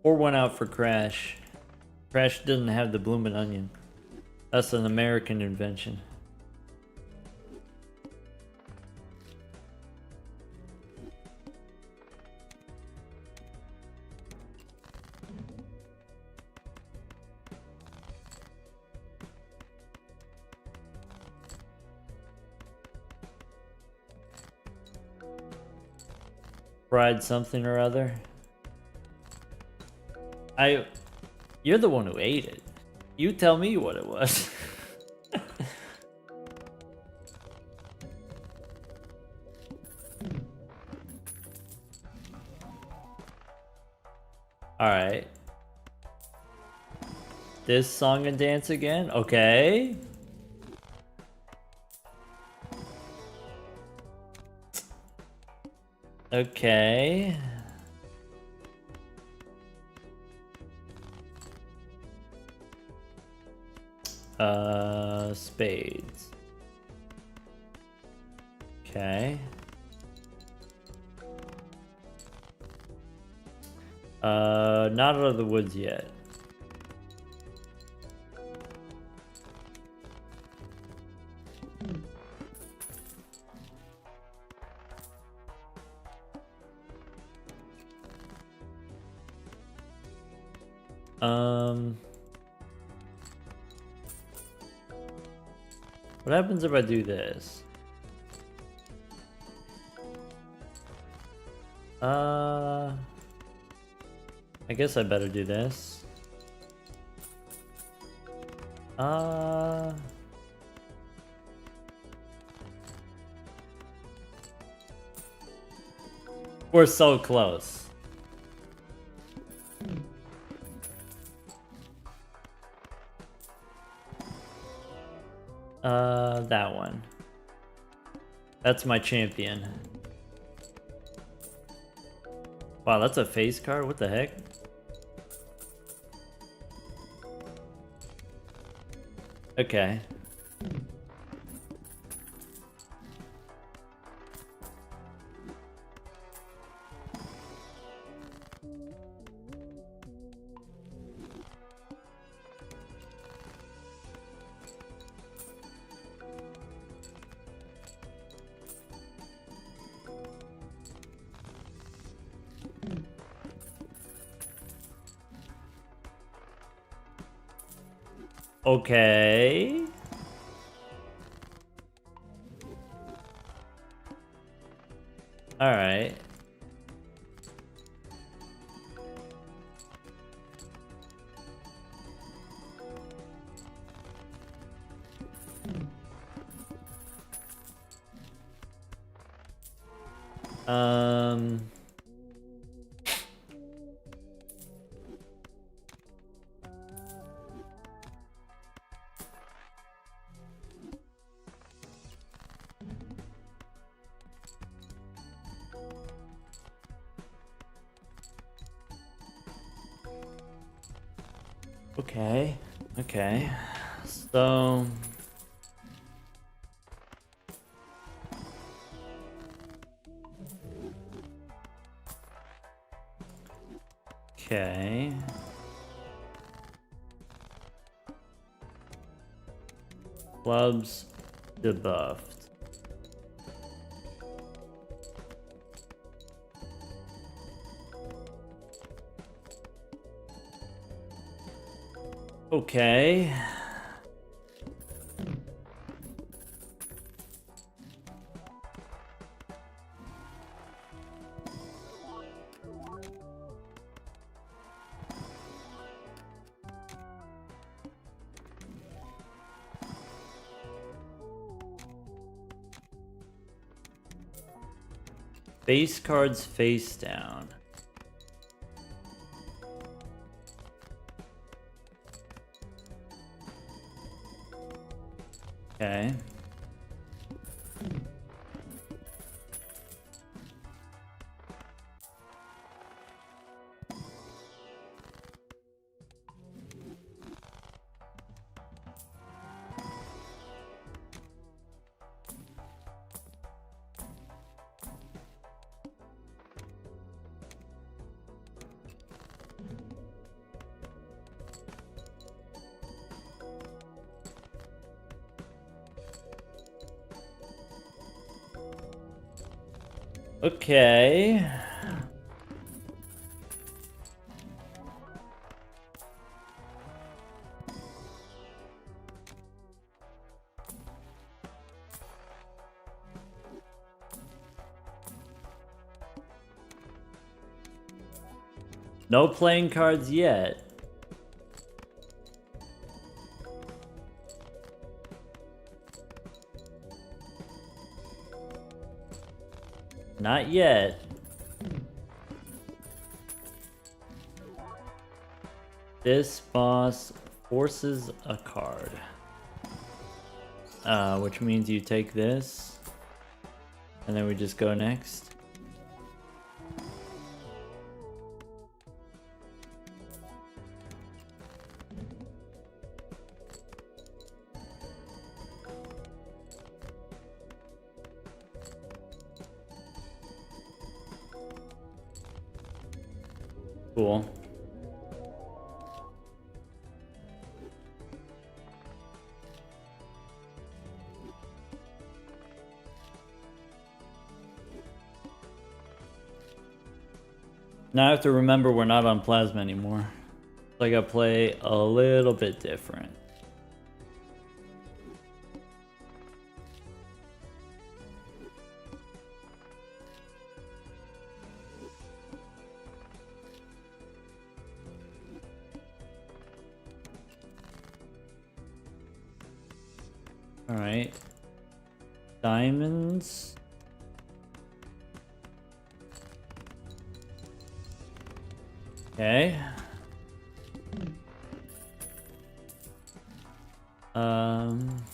Or one out for Crash. Crash doesn't have the bloomin' onion. That's an American invention. Fried something or other. You're the one who ate it. You tell me what it was. Alright. This song and dance again? Okay. Okay. Spades. Okay. Not out of the woods yet. What happens if I do this? I guess I better do this. We're so close. That one. That's my champion. Wow, that's a face card? What the heck? Okay. Okay. All right. Um. Okay. Okay. So. Okay. Clubs debuffed. Okay. Face cards face down. Okay. Okay. No playing cards yet. Not yet. This boss forces a card. Which means you take this. And then we just go next. Cool. Now I have to remember we're not on plasma anymore. So I gotta play a little bit different. Alright. Diamonds. Okay. Um.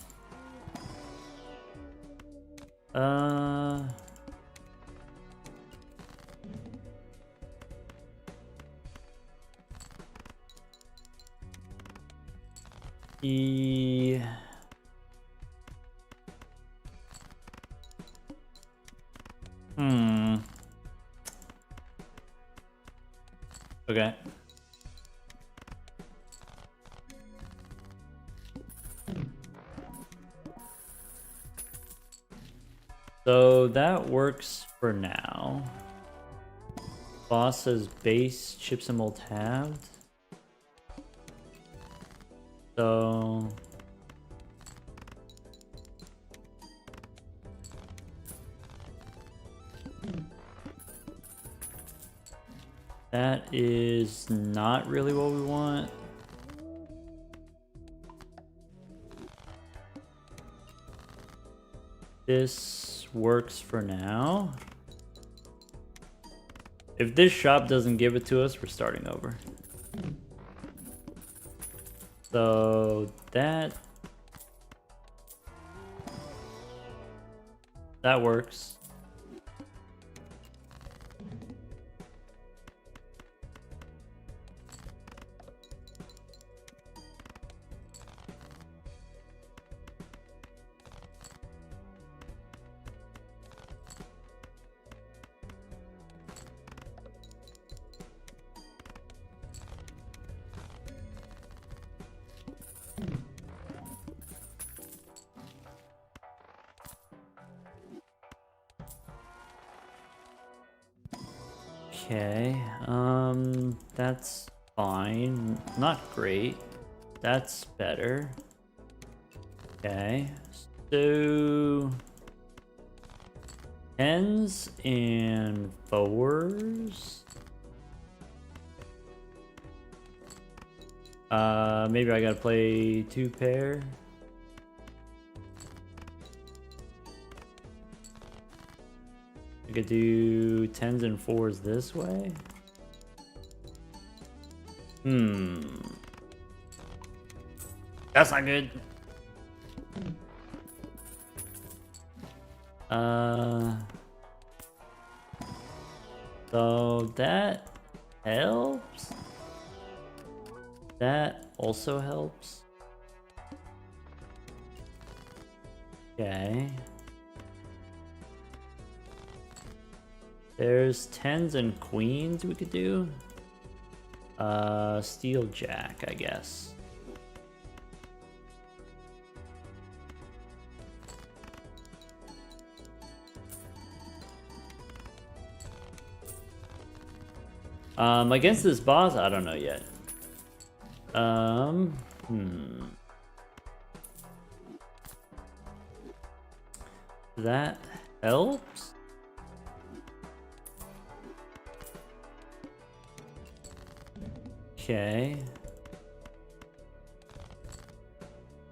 Uh. E. Okay. So that works for now. Boss says base chips and mold halved. So that is not really what we want. This works for now. If this shop doesn't give it to us, we're starting over. So that works. Okay, that's fine. Not great. That's better. Okay, so 10s and 4s. Maybe I gotta play 2 pair. I could do 10s and 4s this way. That's not good. So that helps. That also helps. Okay. There's 10s and queens we could do. Steel jack, I guess. Against this boss, I don't know yet. That helps. Okay.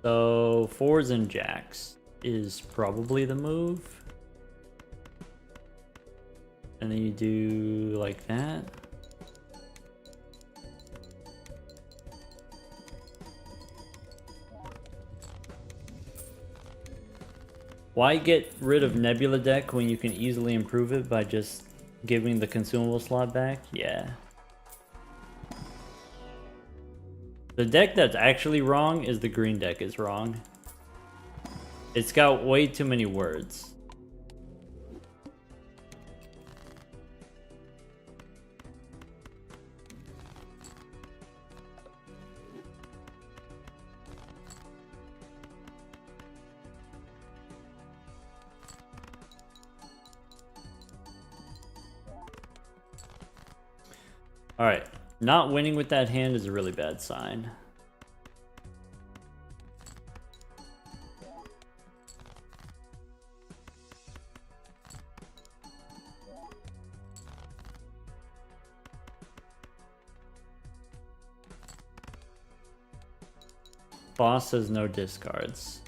So 4s and jacks is probably the move. And then you do like that. Why get rid of Nebula deck when you can easily improve it by just giving the consumable slot back? Yeah. The deck that's actually wrong is the green deck is wrong. It's got way too many words. Alright, not winning with that hand is a really bad sign. Boss has no discards.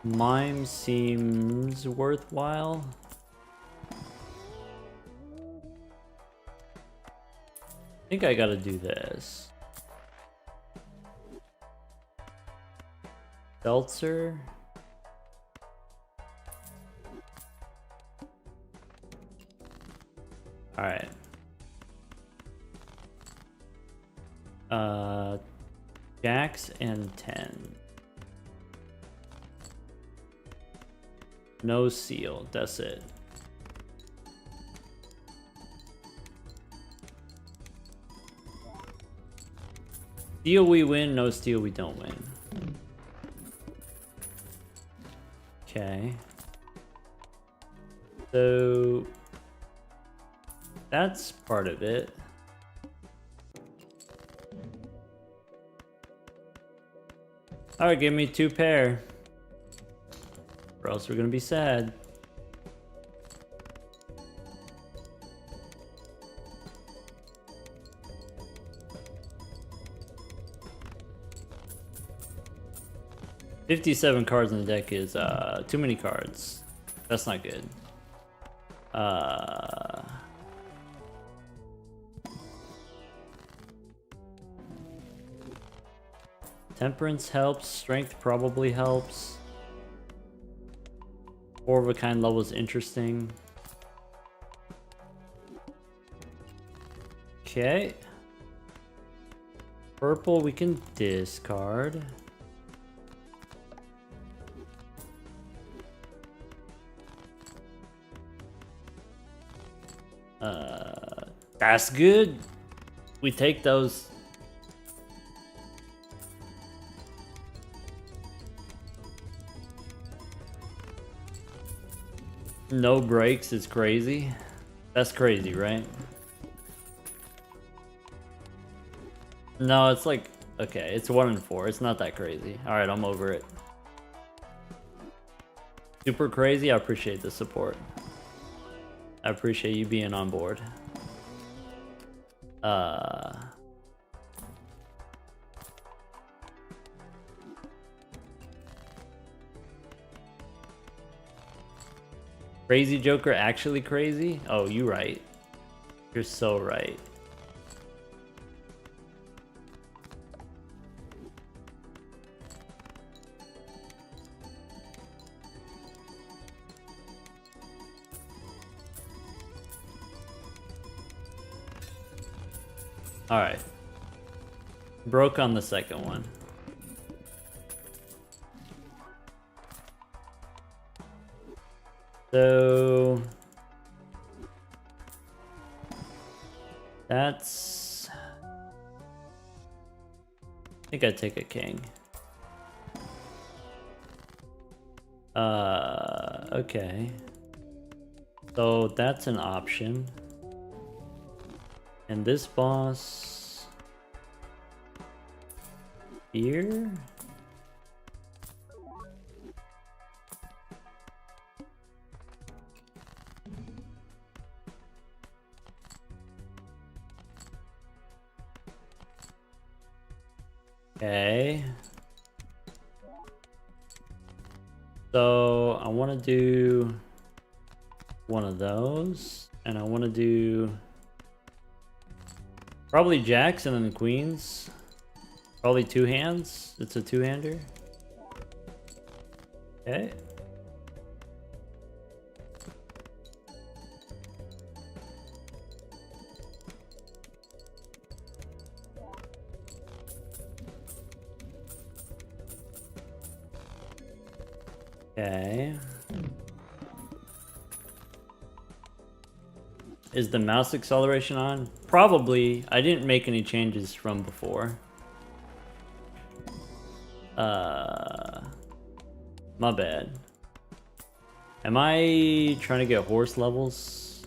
Mime seems worthwhile. I think I gotta do this. Seltzer. Alright. Jacks and 10. No seal, that's it. Steal we win, no steal we don't win. Okay. So that's part of it. Alright, give me 2 pair. Or else we're gonna be sad. 57 cards in the deck is too many cards. That's not good. Temperance helps. Strength probably helps. 4 of a kind level is interesting. Okay. Purple we can discard. That's good. We take those. No breaks is crazy. That's crazy, right? No, it's like, okay, it's 1 and 4. It's not that crazy. Alright, I'm over it. Super crazy. I appreciate the support. I appreciate you being on board. Crazy Joker actually crazy? Oh, you right. You're so right. Alright. Broke on the second one. So that's, I think I'd take a king. Okay. So that's an option. And this boss here? Okay. So I want to do one of those, and I want to do probably jacks and then the queens. Probably 2 hands. It's a 2-hander. Okay. Okay. Is the mouse acceleration on? Probably. I didn't make any changes from before. My bad. Am I trying to get horse levels?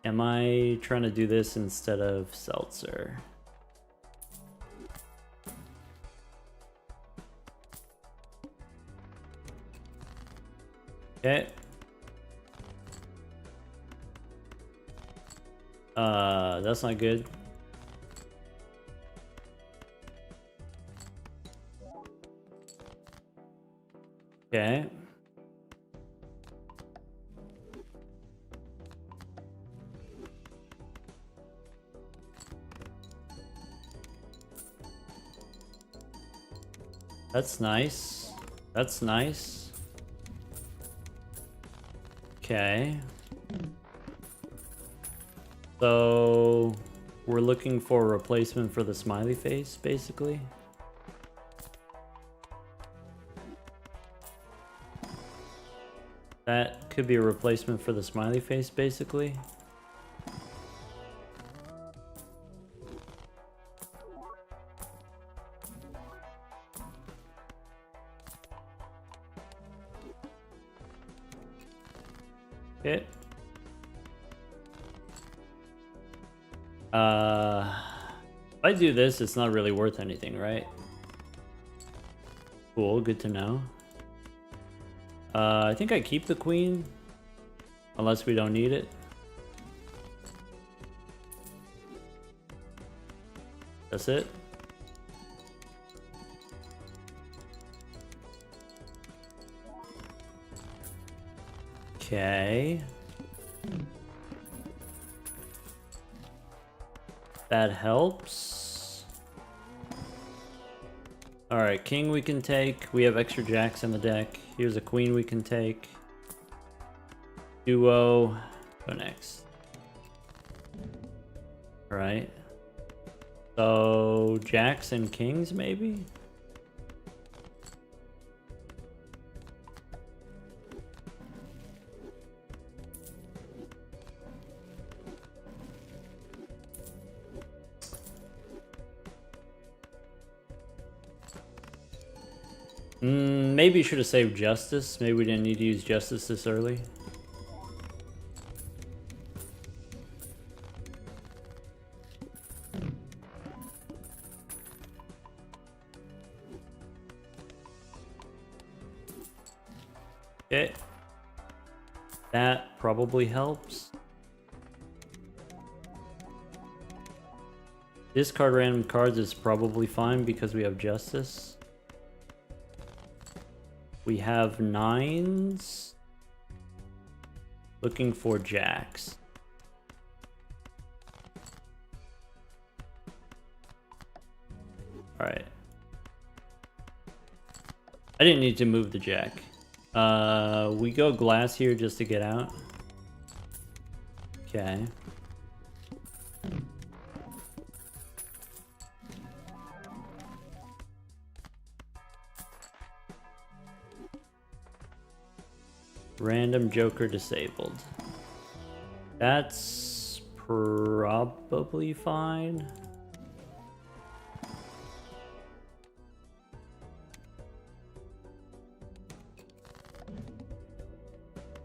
Am I trying to do this instead of seltzer? Okay. That's not good. Okay. That's nice. That's nice. Okay. So we're looking for a replacement for the smiley face, basically. That could be a replacement for the smiley face, basically. Okay. If I do this, it's not really worth anything, right? Cool, good to know. I think I keep the queen, unless we don't need it. That's it. Okay. That helps. Alright, king we can take. We have extra jacks in the deck. Here's a queen we can take. Duo. Go next. Alright. So, jacks and kings maybe? Maybe you should have saved justice. Maybe we didn't need to use justice this early. Okay. That probably helps. Discard random cards is probably fine because we have justice. We have 9s. Looking for jacks. Alright. I didn't need to move the jack. We go glass here just to get out. Okay. Random joker disabled. That's probably fine.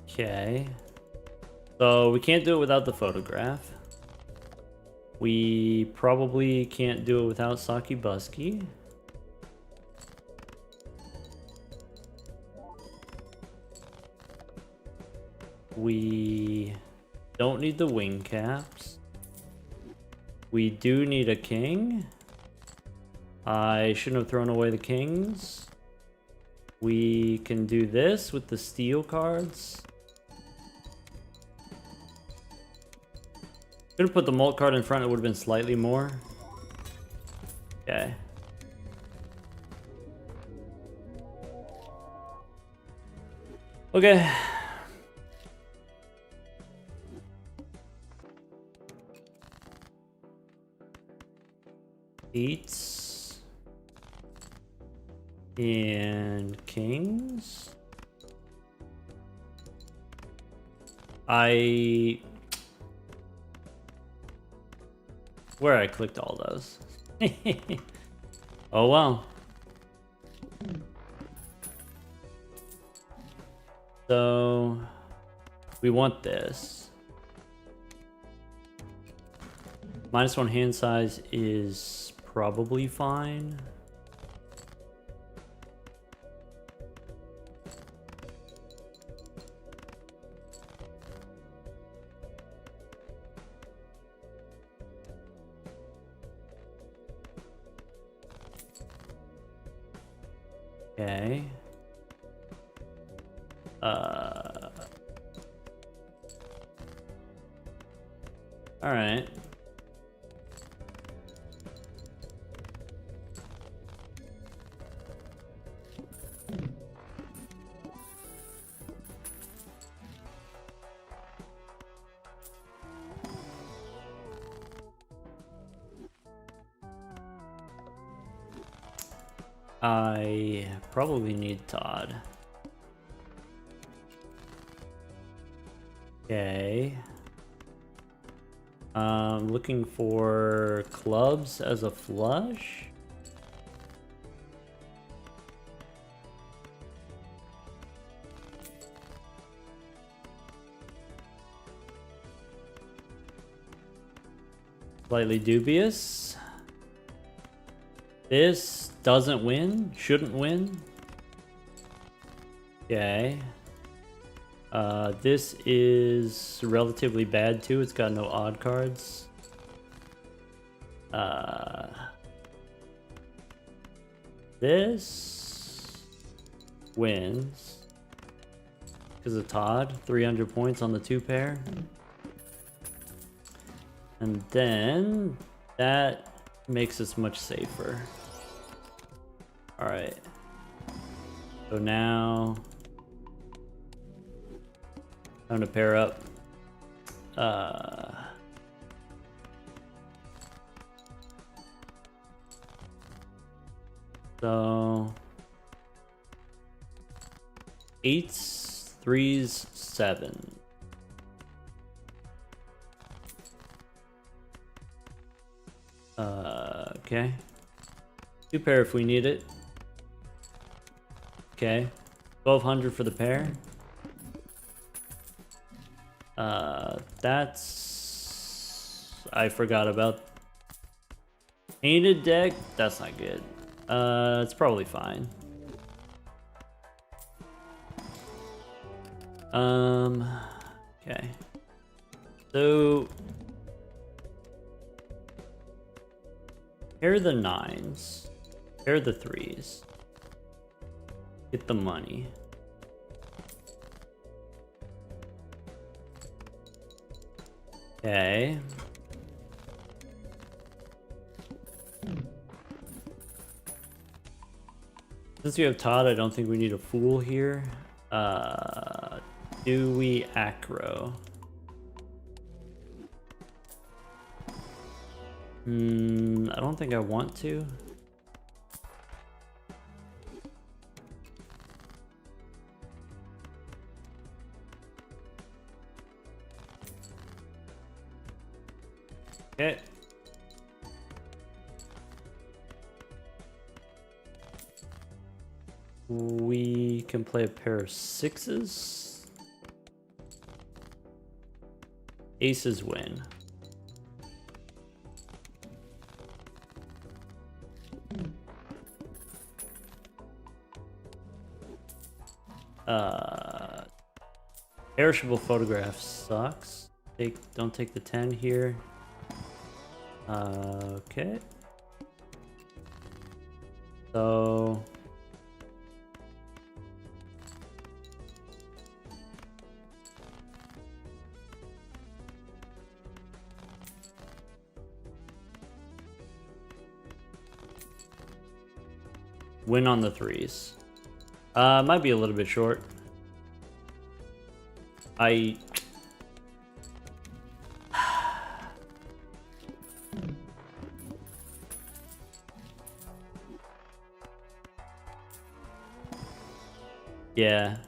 Okay. So we can't do it without the photograph. We probably can't do it without Saki Busky. We don't need the wing caps. We do need a king. I shouldn't have thrown away the kings. We can do this with the steel cards. Could have put the mult card in front, it would have been slightly more. Okay. Okay. Eights and kings. Where I clicked all those. Oh well. So we want this. -1 hand size is probably fine. Okay. All right. I probably need Todd. Okay. Looking for clubs as a flush. Slightly dubious. This doesn't win, shouldn't win. Okay. This is relatively bad too. It's got no odd cards. This wins because of Todd. 300 points on the 2 pair. And then that makes us much safer. All right. So now time to pair up. So 8s, 3s, 7. Okay. 2 pair if we need it. Okay. 1200 for the pair. I forgot about painted deck. That's not good. It's probably fine. Okay. So pair the 9s, pair the 3s, get the money. Okay. Since we have Todd, I don't think we need a fool here. Do we acro? I don't think I want to. Okay. We can play a pair of 6s. Aces win. Perishable photograph sucks. Don't take the 10 here. Okay. So win on the 3s. Might be a little bit short. Yeah.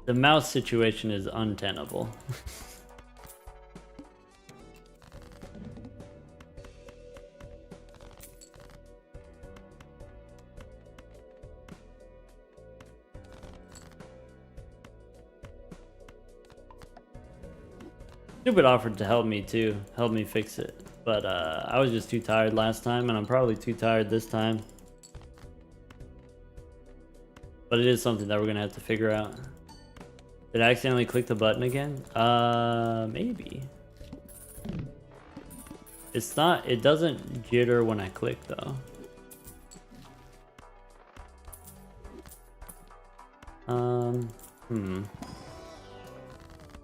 The mouse situation is untenable. Stupid offered to help me too, help me fix it. But I was just too tired last time, and I'm probably too tired this time. But it is something that we're gonna have to figure out. Did I accidentally click the button again? Maybe. It's not, it doesn't jitter when I click though.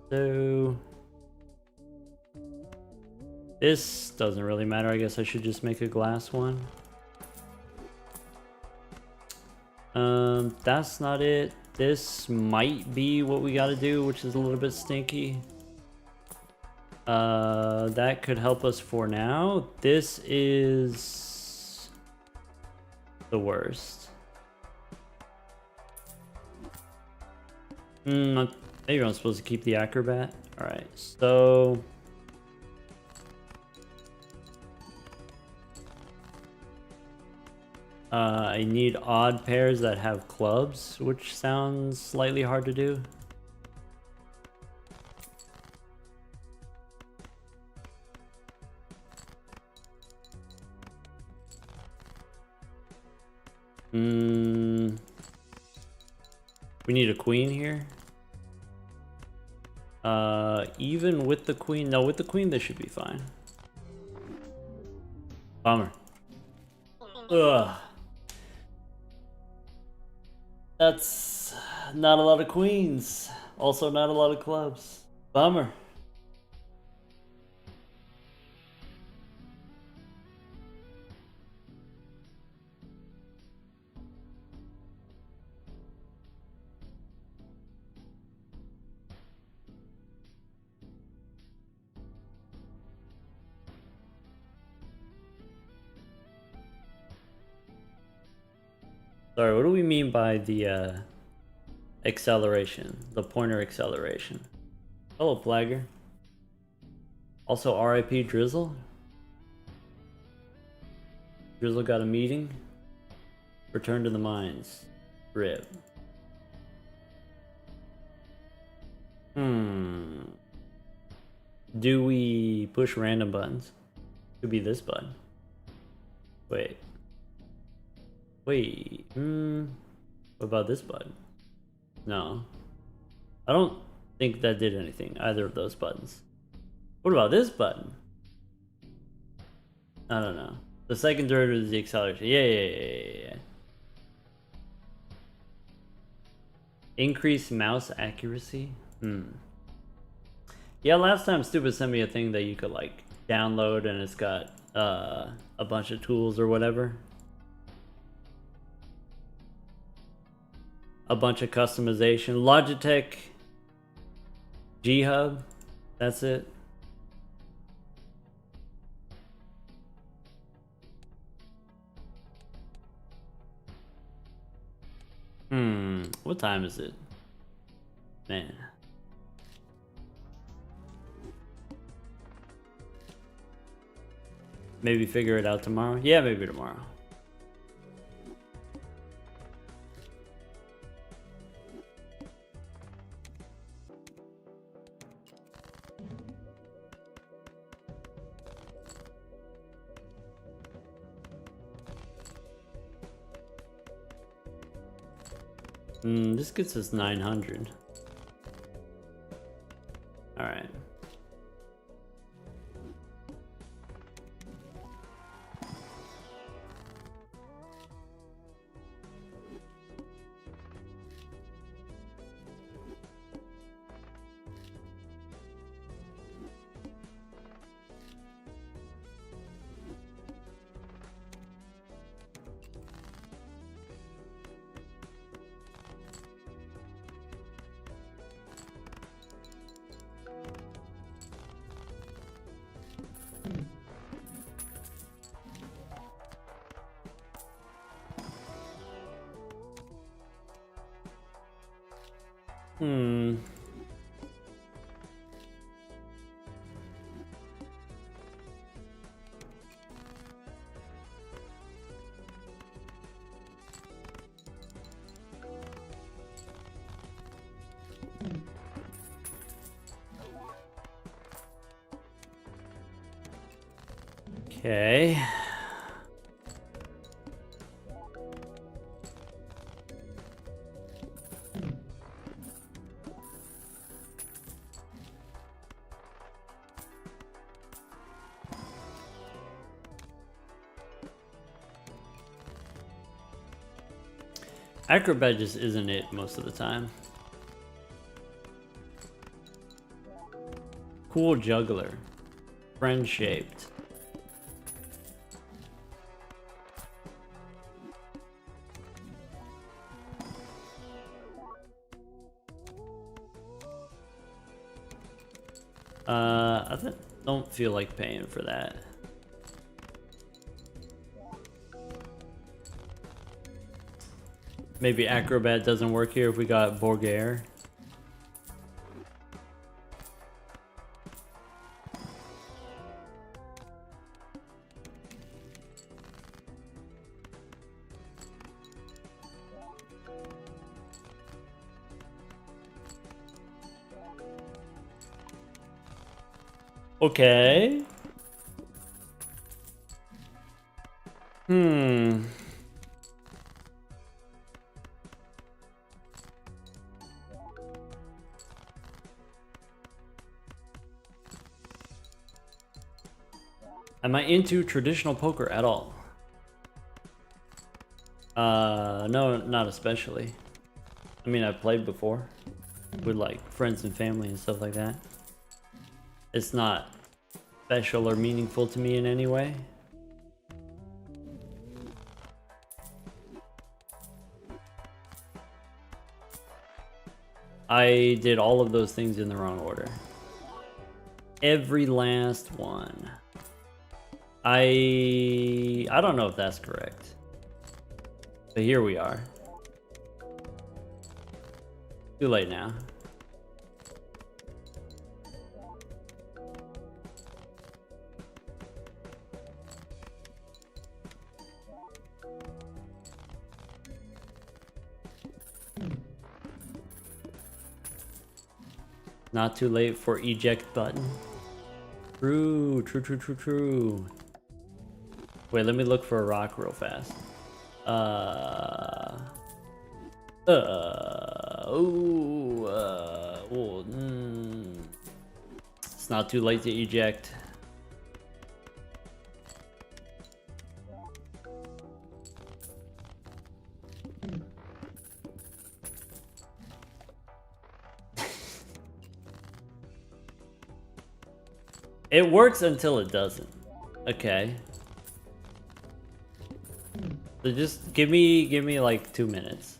So this doesn't really matter. I guess I should just make a glass one. That's not it. This might be what we gotta do, which is a little bit stinky. That could help us for now. This is the worst. Maybe I'm supposed to keep the acrobat. All right, so I need odd pairs that have clubs, which sounds slightly hard to do. We need a queen here. Even with the queen. No, with the queen, this should be fine. Bummer. Ugh. That's not a lot of queens. Also, not a lot of clubs. Bummer. Sorry, what do we mean by the acceleration? The pointer acceleration. Hello, Flagger. Also, RIP Drizzle. Drizzle got a meeting. Return to the mines. RIP. Do we push random buttons? Could be this button. Wait. What about this button? No. I don't think that did anything, either of those buttons. What about this button? I don't know. The second derivative is the acceleration. Yeah. Increase mouse accuracy? Yeah, last time Stupid sent me a thing that you could like download and it's got a bunch of tools or whatever. A bunch of customization. Logitech G-Hub. That's it. What time is it? Man. Maybe figure it out tomorrow? Yeah, maybe tomorrow. This gets us 900. All right. Okay. Acrobat just isn't it most of the time. Cool juggler. Friend shaped. I don't feel like paying for that. Maybe Acrobat doesn't work here if we got Borgare. Okay. Am I into traditional poker at all? No, not especially. I mean, I've played before with like friends and family and stuff like that. It's not special or meaningful to me in any way. I did all of those things in the wrong order. Every last one. I don't know if that's correct. But here we are. Too late now. Not too late for eject button. True, true, true, true, true. Wait, let me look for a rock real fast. It's not too late to eject. It works until it doesn't. Okay. So just give me like 2 minutes.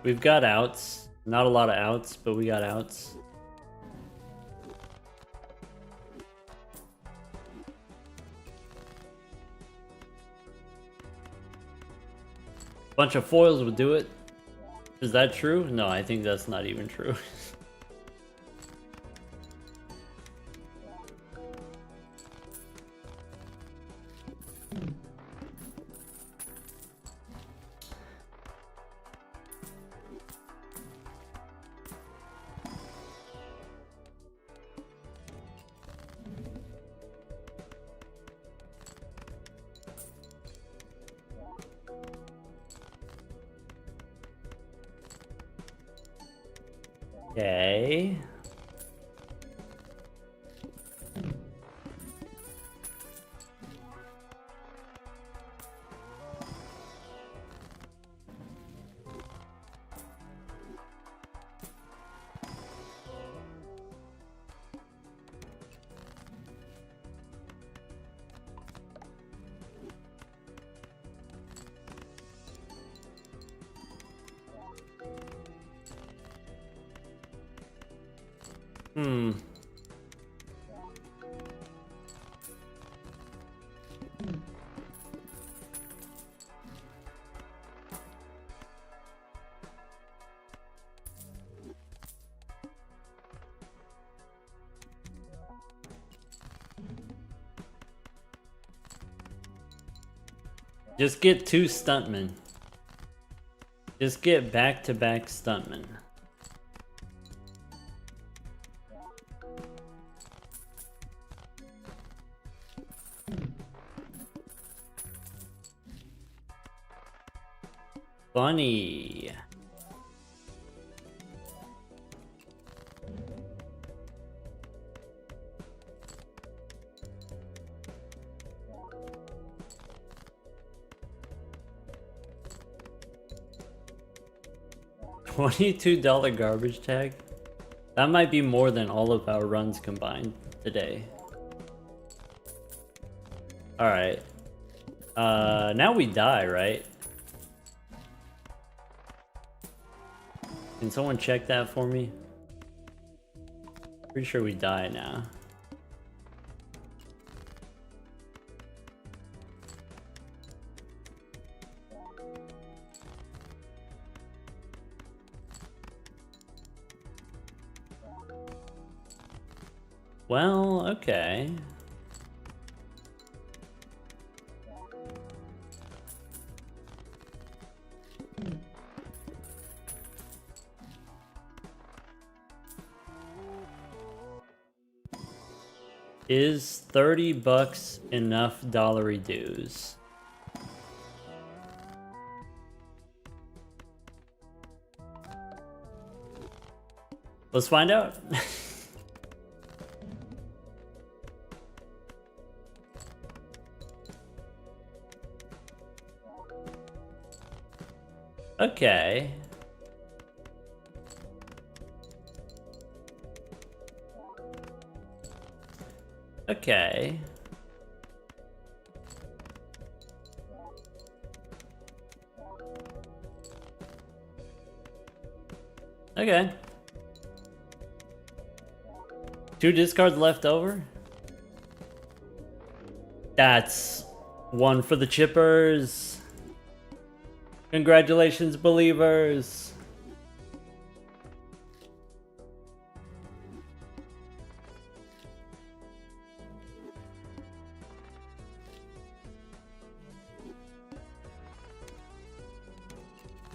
We've got outs. Not a lot of outs, but we got outs. Bunch of foils would do it. Is that true? No, I think that's not even true. Okay. Just get 2 stuntmen. Just get back-to-back stuntmen. Funny. $22 garbage tag? That might be more than all of our runs combined today. Alright. Now we die, right? Can someone check that for me? Pretty sure we die now. Well, okay. Is $30 enough dollary dues? Let's find out. Okay. Okay. Okay. 2 discards left over? That's 1 for the chippers. Congratulations, believers.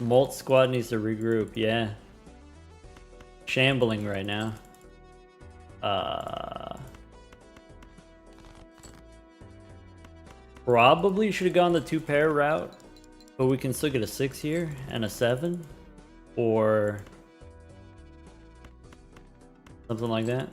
Molt squad needs to regroup, yeah. Shambling right now. Probably should have gone the 2-pair route, but we can still get a 6 here and a 7, or something like that.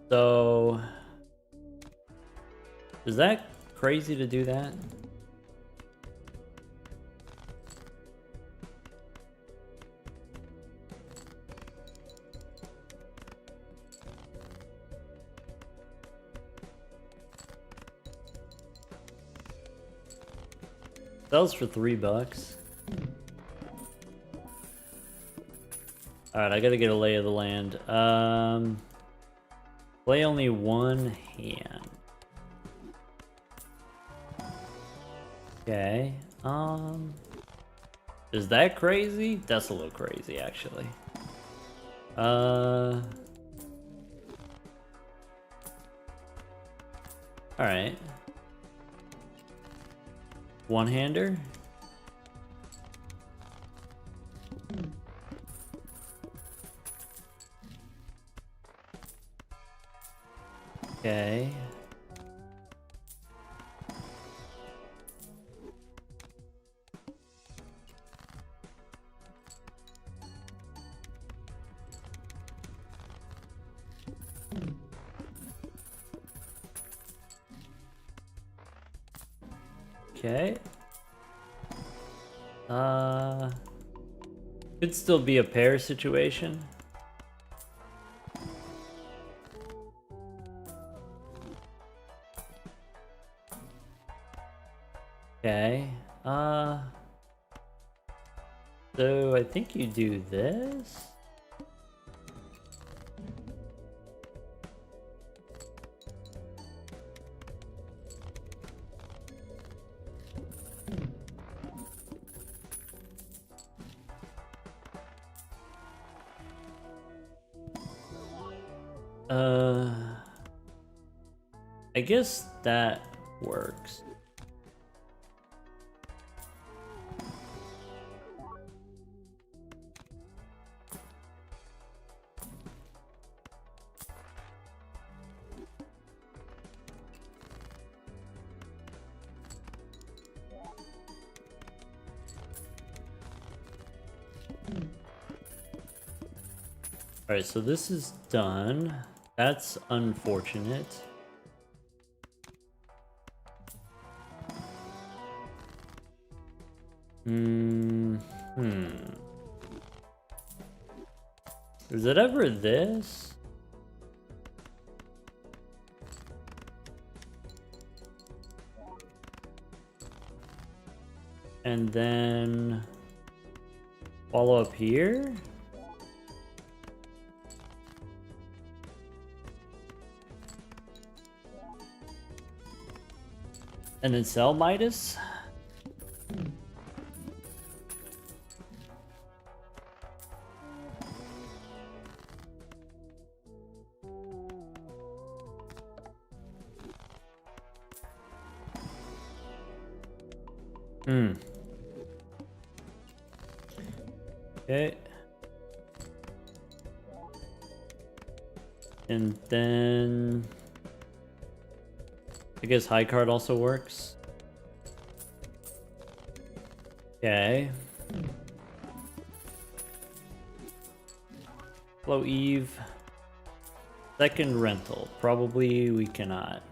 So, is that crazy to do that? Sells for $3. Alright, I gotta get a lay of the land. Play only 1 hand. Okay. Is that crazy? That's a little crazy, actually. Alright. 1-hander? Okay. Okay. Could still be a pair situation. Okay. So I think you do this. I guess that works. Alright, so this is done. That's unfortunate. Is it ever this? And then follow up here? And then sell Midas? Okay. And then I guess high card also works. Okay. Hello, Eve. Second rental. Probably we cannot.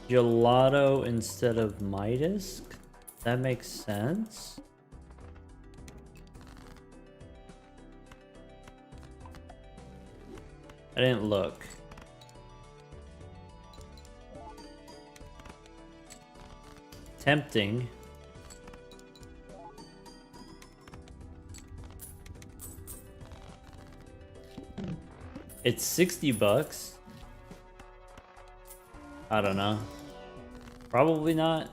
Gelato instead of Midas? That makes sense. I didn't look. Tempting. It's 60 bucks. I don't know. Probably not.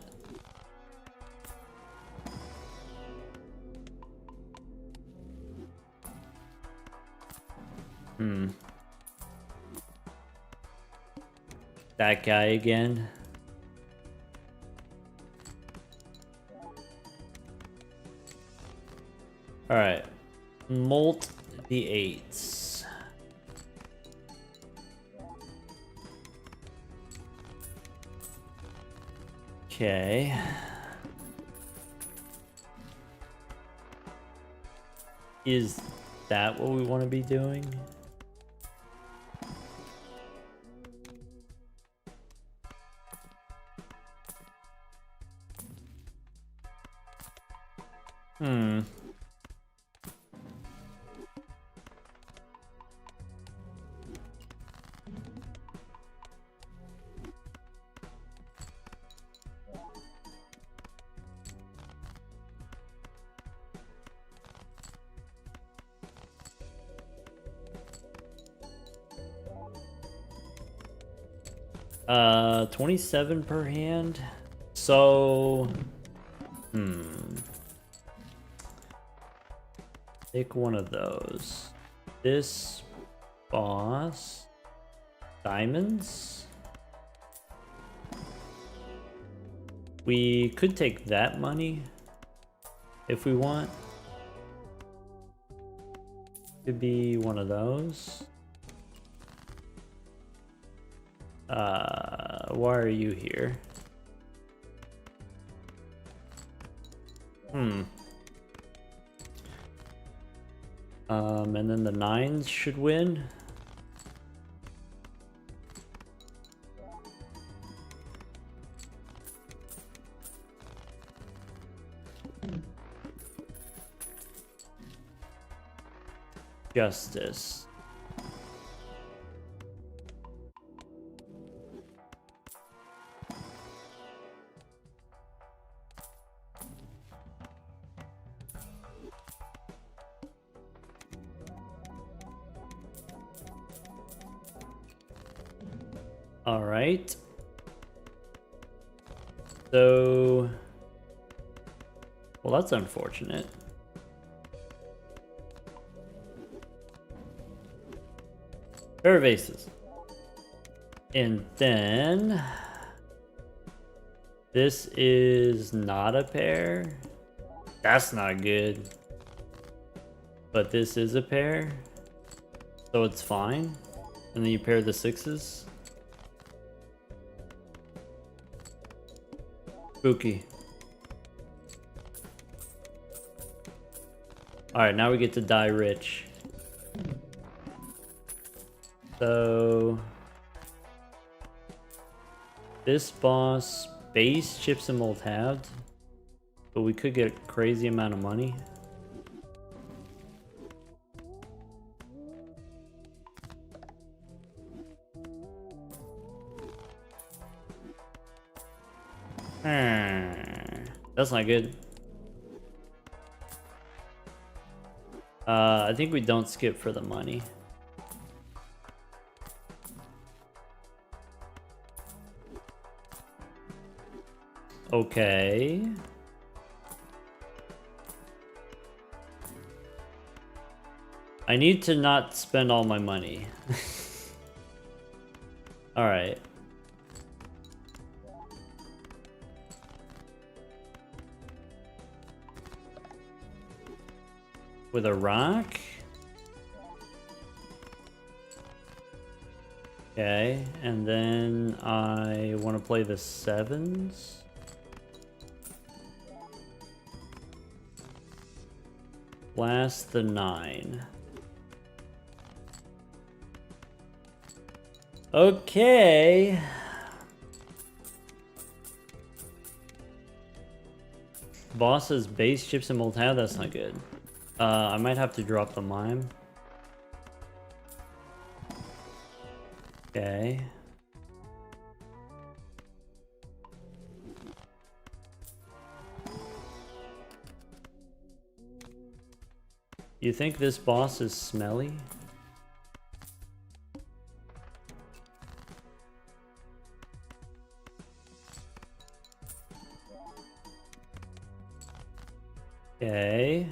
That guy again. All right. Molt the 8s. Okay. Is that what we want to be doing? Hmm. Uh, 27 per hand. So, Take one of those. This boss. Diamonds. We could take that money if we want. Could be one of those. Why are you here? And then the 9s should win. Justice. All right. So, well, that's unfortunate. Pair of aces. And then this is not a pair. That's not good. But this is a pair. So it's fine. And then you pair the 6s. Spooky. Alright, now we get to die rich. So this boss base chips and mold halved, but we could get a crazy amount of money. That's not good. I think we don't skip for the money. Okay. I need to not spend all my money. Alright. With a rock? Okay, and then I want to play the 7s. Blast the 9. Okay. Bosses, base chips and molten. That's not good. I might have to drop the mime. Okay. You think this boss is smelly? Okay.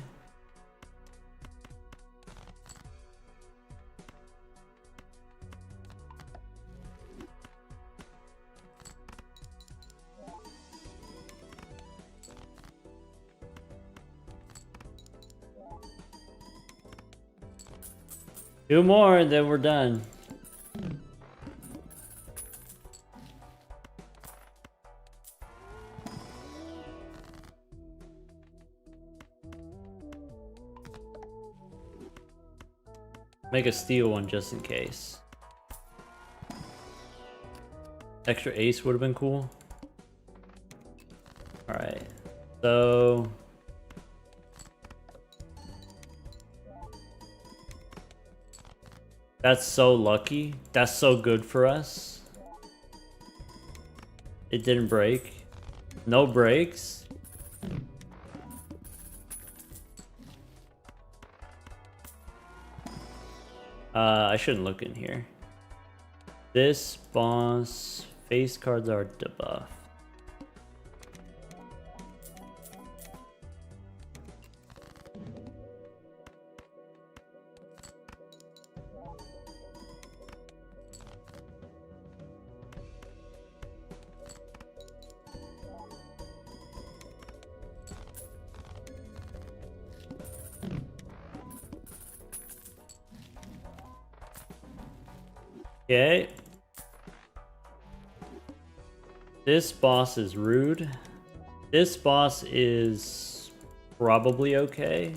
Two more and then we're done. Make a steel one just in case. Extra ace would have been cool. Alright. So that's so lucky. That's so good for us. It didn't break. No breaks. I shouldn't look in here. This boss face cards are debuffed. Okay. This boss is rude. This boss is probably okay.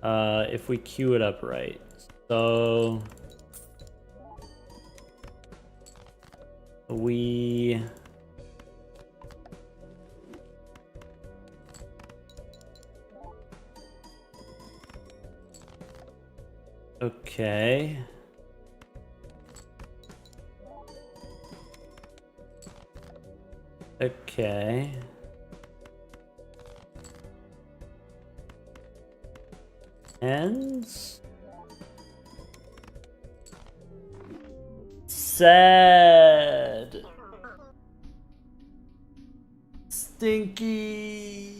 If we queue it up right. So we okay. Okay. Ends. Sad. Stinky.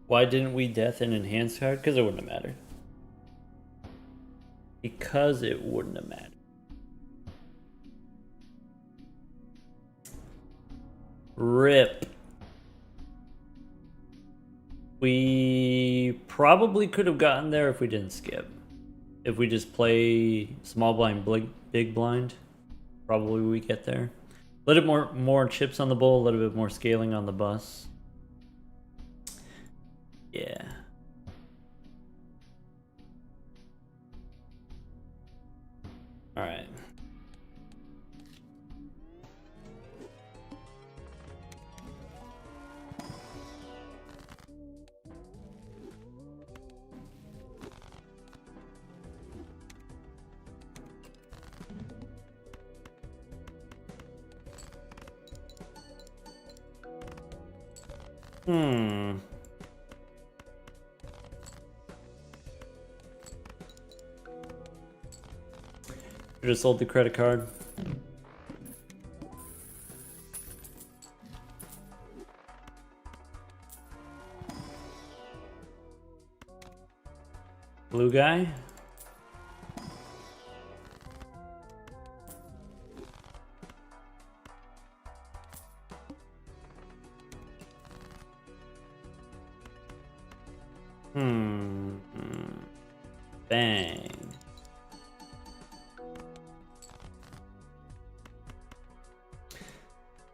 Why didn't we death an enhanced card? Because it wouldn't have mattered. Because it wouldn't have mattered. RIP. We probably could have gotten there if we didn't skip. If we just play small blind, big blind, probably we get there. A little bit more chips on the bowl, a little bit more scaling on the bus. Yeah. All right. Hmm. You just sold the credit card. Blue guy. Bang.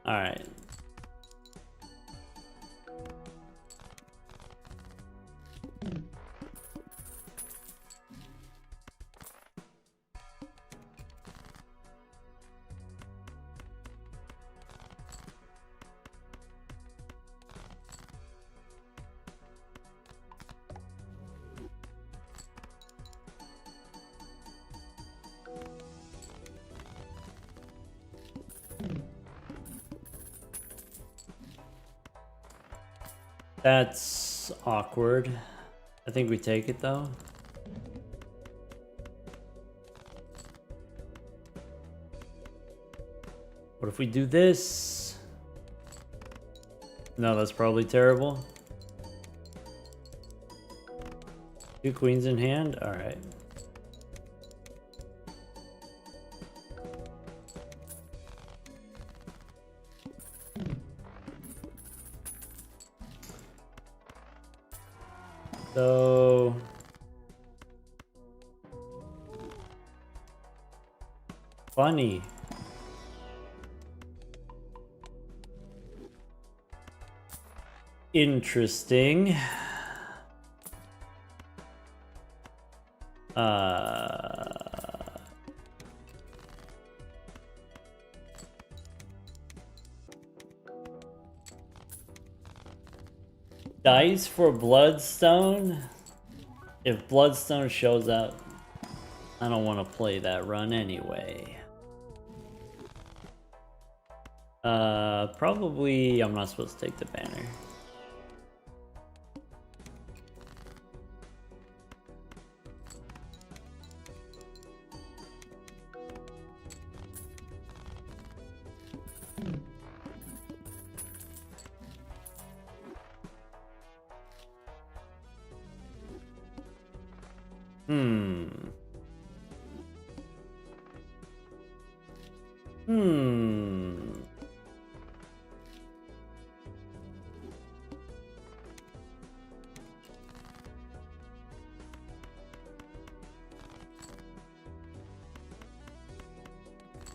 All right. That's awkward. I think we take it though. What if we do this? No, that's probably terrible. 2 queens in hand? Alright. So... funny. Interesting. Dice for Bloodstone? If Bloodstone shows up, I don't want to play that run anyway. Probably I'm not supposed to take the banner.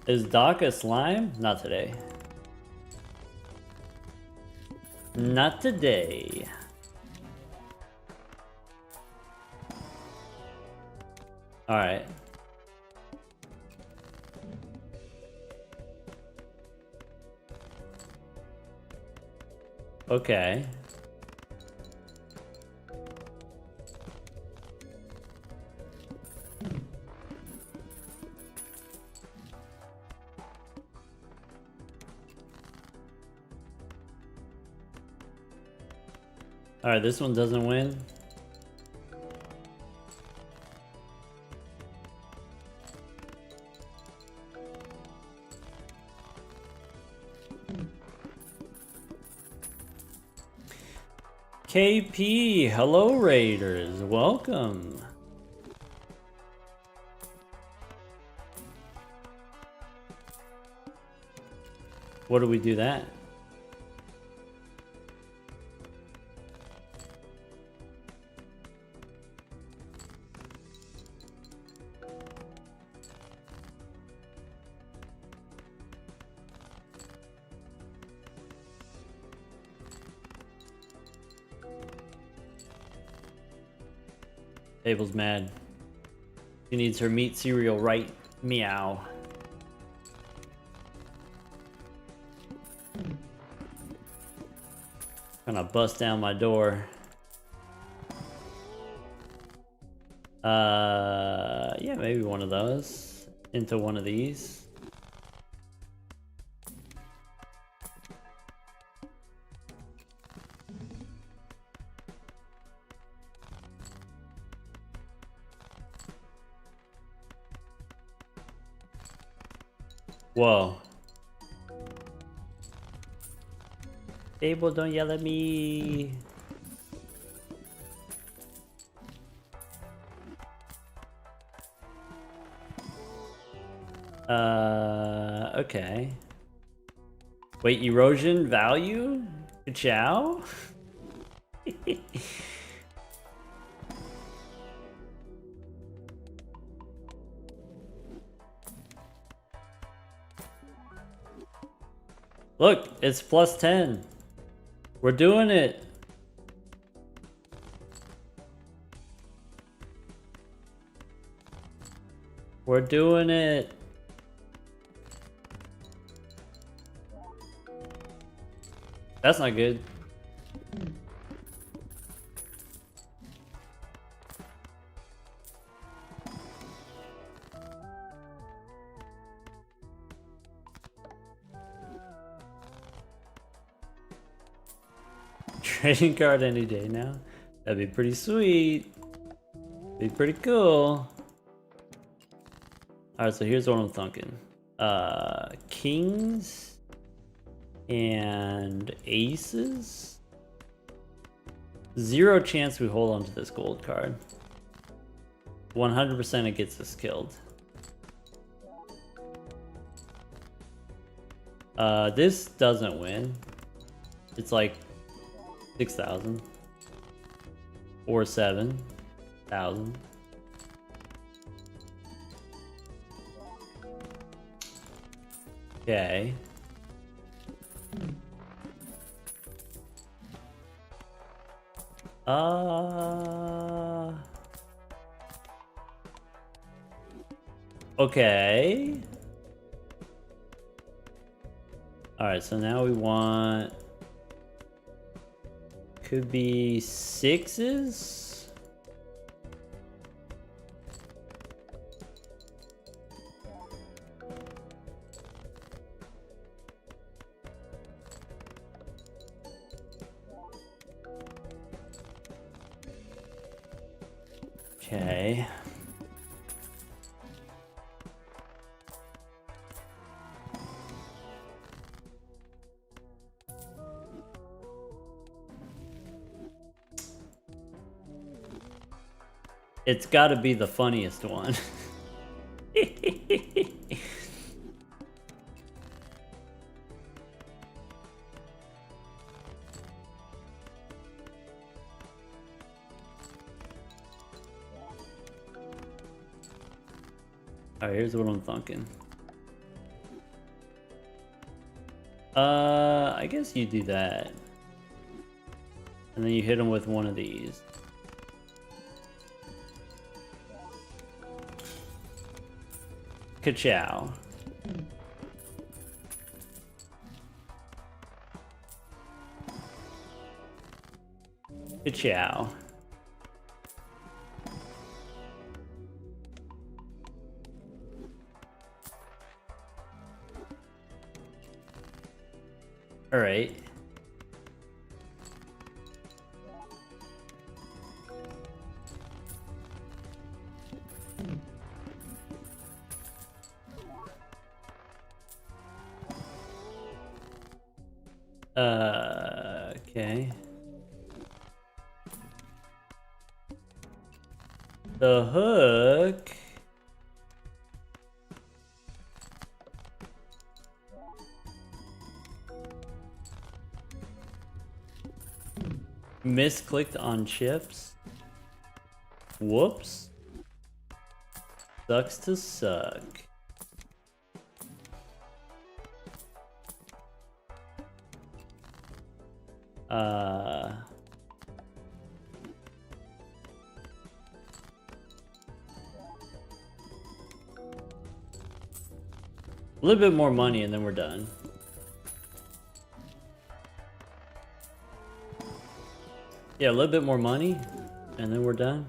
Is Doc a slime? Not today. Not today. Alright. Okay. Alright, this one doesn't win. KP, hello Raiders, welcome. What do we do that? Abel's mad. She needs her meat cereal right. Meow. Gonna bust down my door. Yeah, maybe one of those. Into one of these. Whoa. Abel, don't yell at me. Okay. Wait, erosion value? Ciao? Look, it's plus 10. We're doing it. We're doing it. That's not good. Trading card any day now. That'd be pretty sweet. Be pretty cool. Alright, so here's what I'm thinking. Kings and aces. 0 chance we hold on to this gold card. 100% it gets us killed. This doesn't win. It's like 6,000 or 7,000. Okay. Okay. All right, so now we want, could be 6s. Okay. It's got to be the funniest one. Alright, here's what I'm thinking. I guess you do that. And then you hit him with one of these. Ka-chow. Ka-chow. All right. Okay. The hook. Misclicked on chips. Whoops. Sucks to suck. A little bit more money and then we're done. Yeah, a little bit more money and then we're done.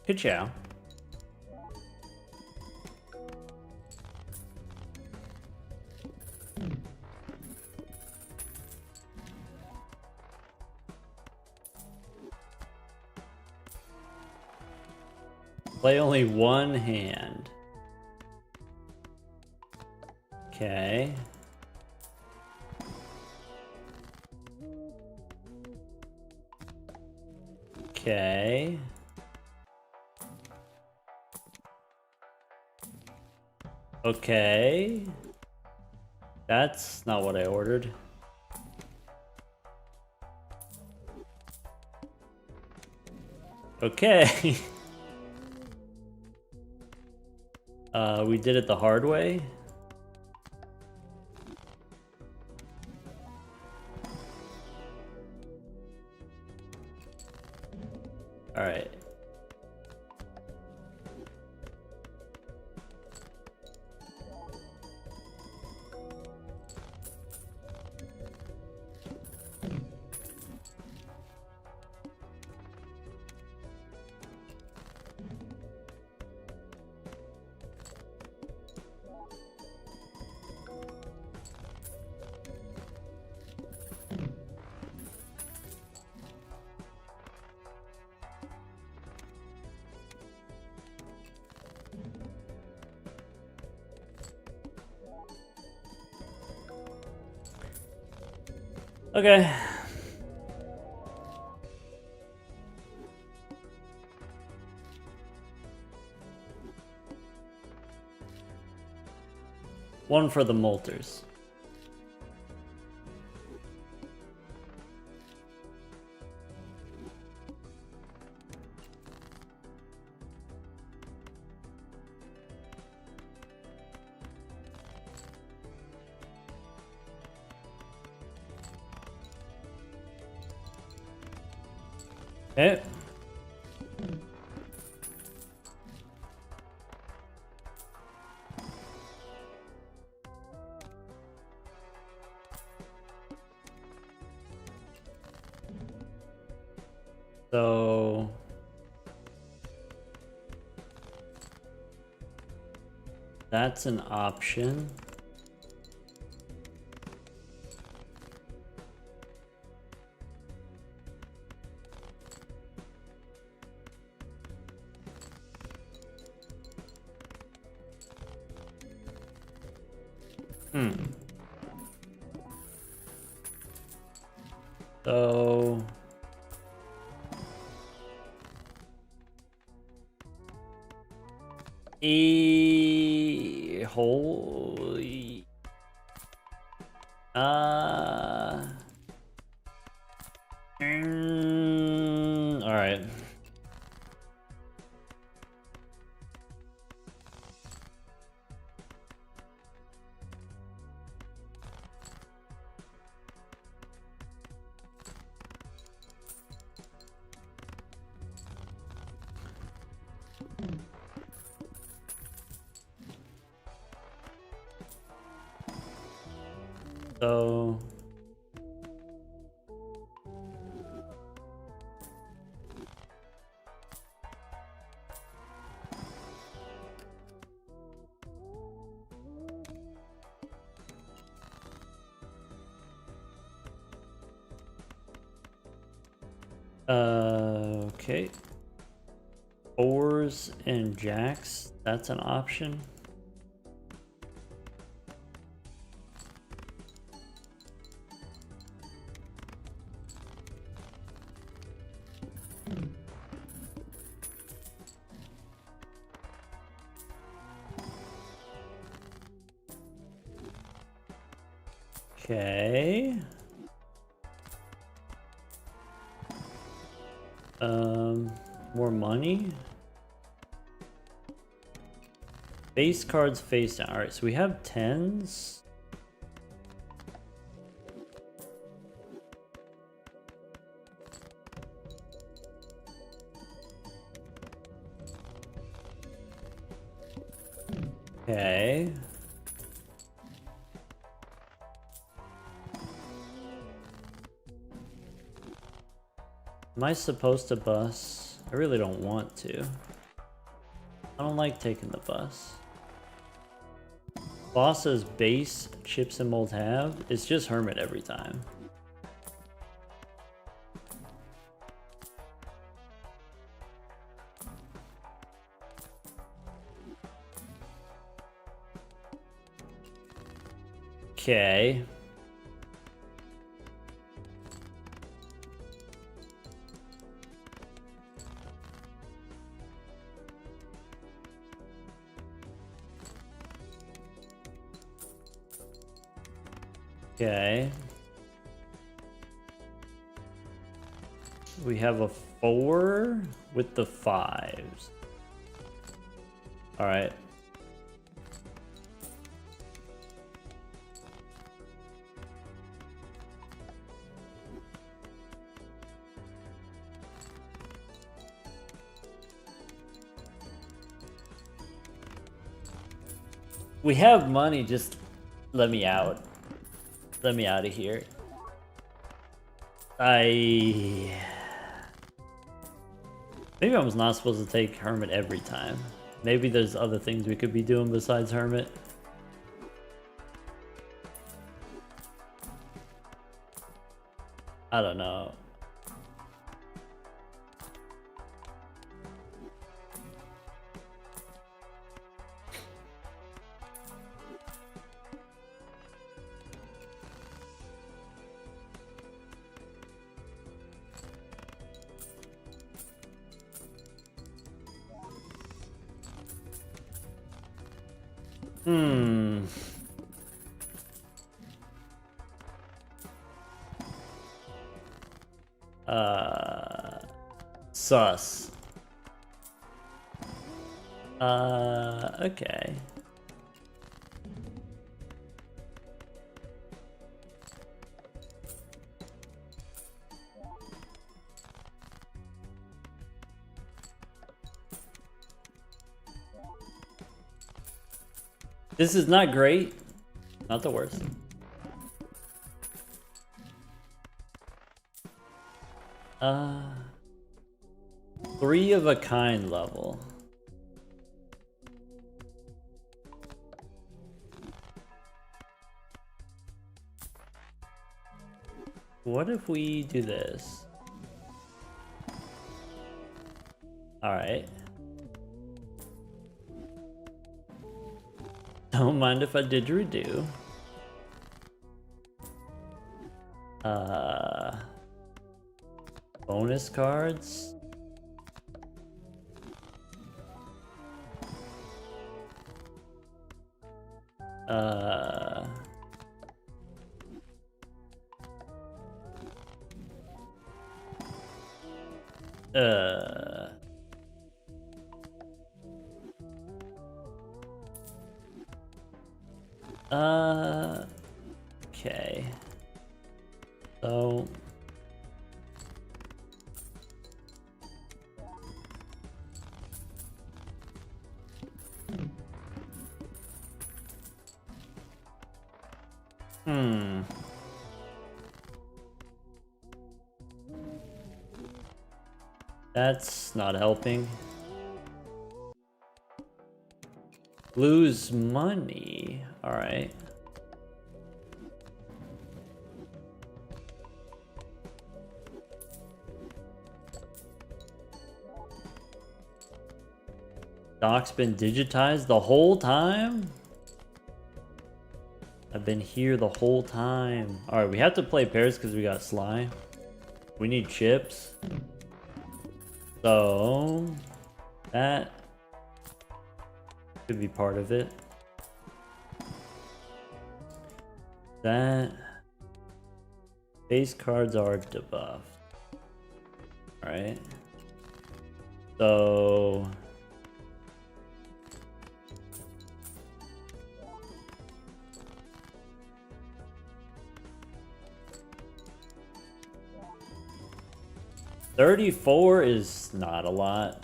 Good chow. Play only one hand. Okay. Okay. Okay. That's not what I ordered. Okay. We did it the hard way. All right. Okay. One for the molters. Okay. So that's an option. So holy all right. So okay. Fours and jacks, that's an option. Okay. More money. Base cards face down. All right, so we have tens. Okay. Am I supposed to bus? I really don't want to. I don't like taking the bus. Boss's base chips and mold have. It's just Hermit every time. Okay. Okay. We have a 4 with the 5s. All right. We have money, just let me out. Let me out of here. Maybe I was not supposed to take Hermit every time. Maybe there's other things we could be doing besides Hermit. I don't know. Sus. Okay. This is not great. Not the worst. Three of a kind level. What if we do this? All right. Don't mind if I didgeridoo. Bonus cards. Okay. So that's not helping. Lose money. All right. Doc's been digitized the whole time? I've been here the whole time. Alright, we have to play pairs because we got Sly. We need chips. So that could be part of it. That base cards are debuffed. Alright. So $34 is not a lot.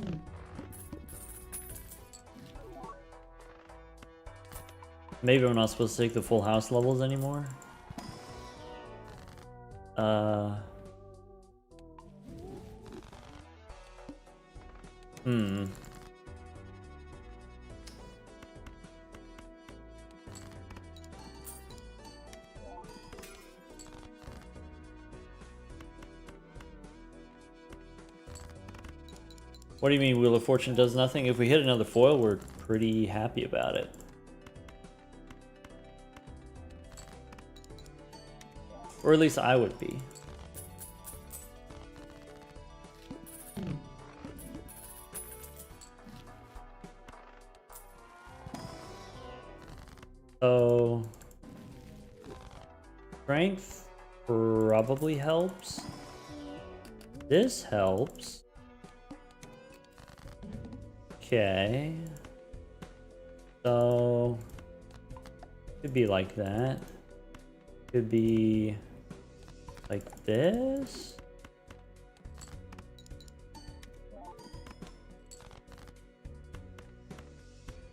Maybe I'm not supposed to take the full house levels anymore. What do you mean Wheel of Fortune does nothing? If we hit another foil, we're pretty happy about it. Or at least I would be. So strength probably helps. This helps. Okay. So could be like that. Could be like this.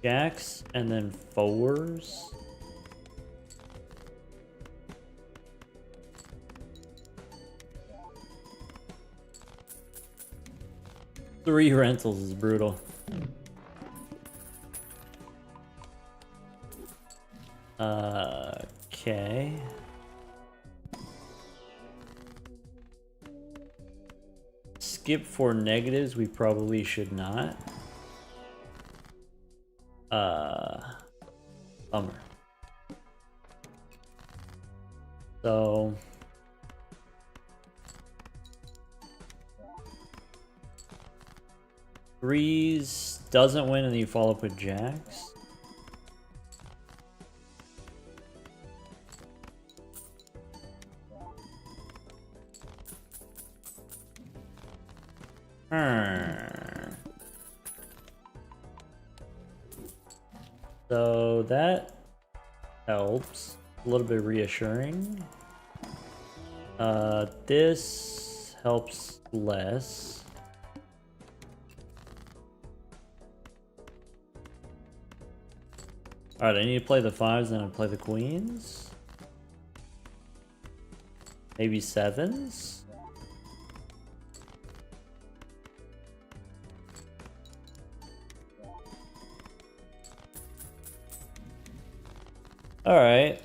Jacks and then fours. Three rentals is brutal. Okay. Skip for negatives, we probably should not. Bummer. So threes doesn't win and then you follow up with jacks. So that helps. A little bit reassuring. This helps less. Alright, I need to play the fives, then I play the queens. Maybe sevens. Alright.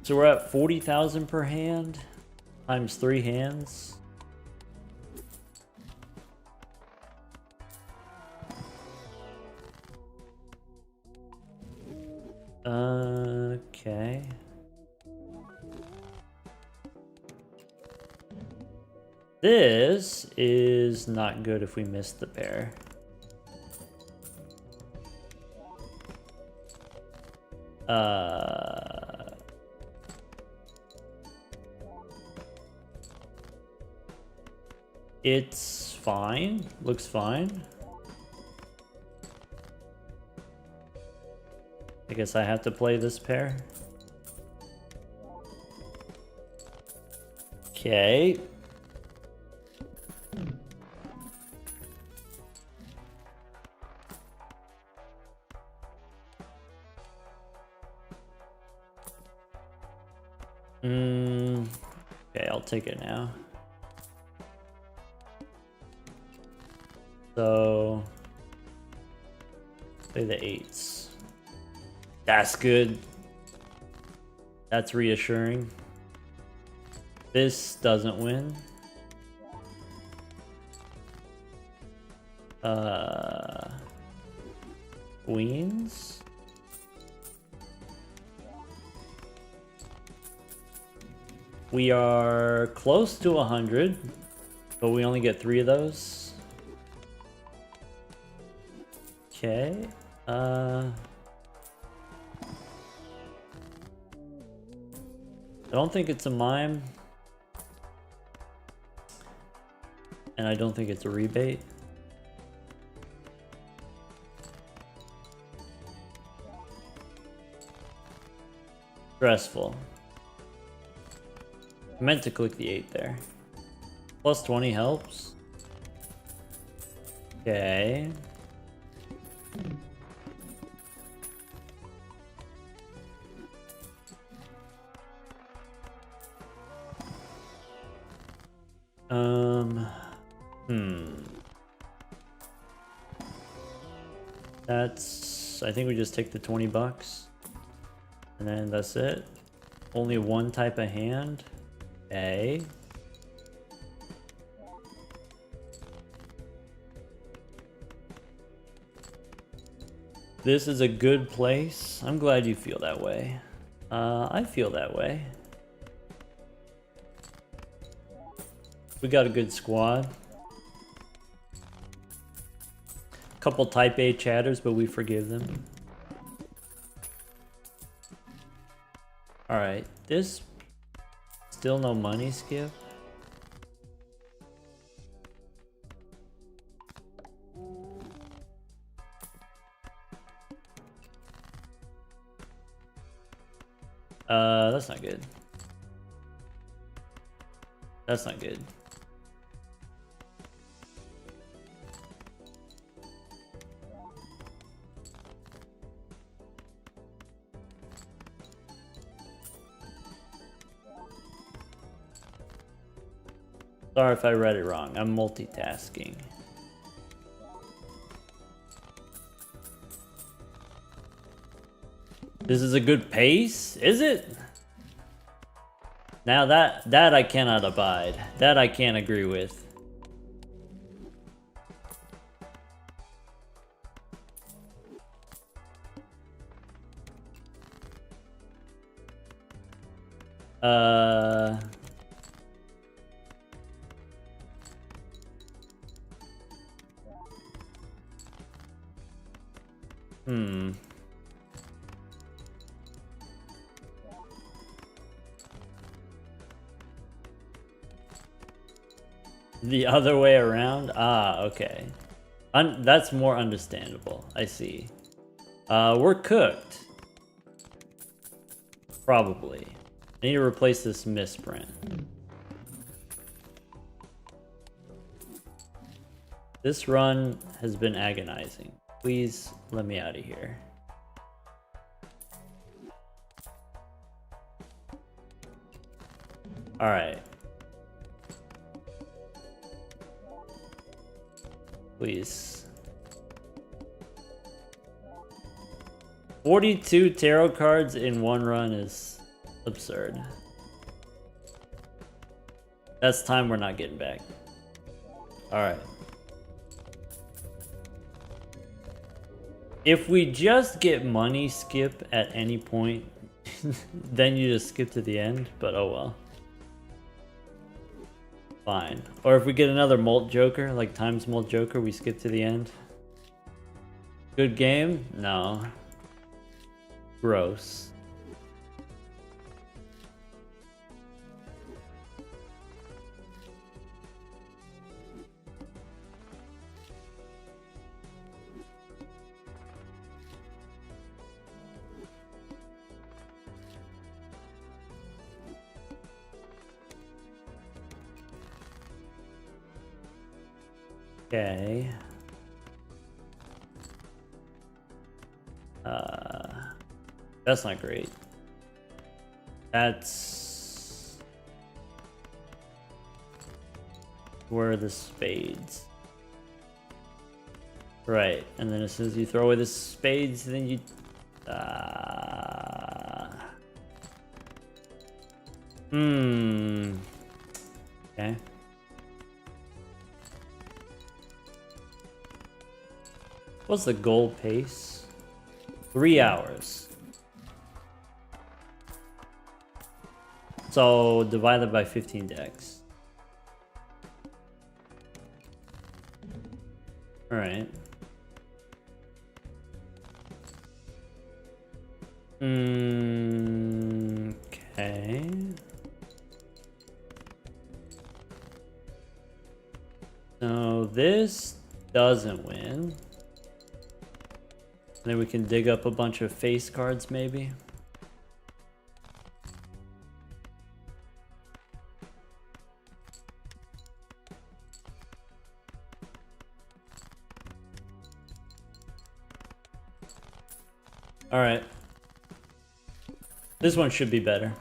So we're at 40,000 per hand times 3 hands. Okay. This is not good if we miss the pair. It's fine. Looks fine. I guess I have to play this pair. Okay. Okay, I'll take it now. So play the eights. That's good. That's reassuring. This doesn't win. Queens. We are close to 100, but we only get 3 of those. Okay. I don't think it's a mime. And I don't think it's a rebate. Stressful. I meant to click the 8 there. Plus 20 helps. Okay. That's, I think we just take the 20 bucks. And then that's it. Only one type of hand. Okay. This is a good place. I'm glad you feel that way. I feel that way. We got a good squad. Couple type A chatters, but we forgive them. Alright, this still no money skip. That's not good. That's not good. Sorry if I read it wrong. I'm multitasking. This is a good pace? Is it? Now that I cannot abide. That I can't agree with. The other way around? Ah, okay. That's more understandable. I see. We're cooked. Probably. I need to replace this misprint. This run has been agonizing. Please let me out of here. Alright. Please. 42 tarot cards in one run is absurd. That's time we're not getting back. Alright. If we just get money skip at any point, then you just skip to the end, but oh well. Fine. Or if we get another Molt Joker, like times Molt Joker, we skip to the end. Good game? No. Gross. Okay. That's not great. That's where are the spades? Right, and then as soon as you throw away the spades, then you okay. What's the goal pace? 3 hours. So divided by 15 decks. All right. Okay. So this doesn't win. Then we can dig up a bunch of face cards, maybe. All right. This one should be better.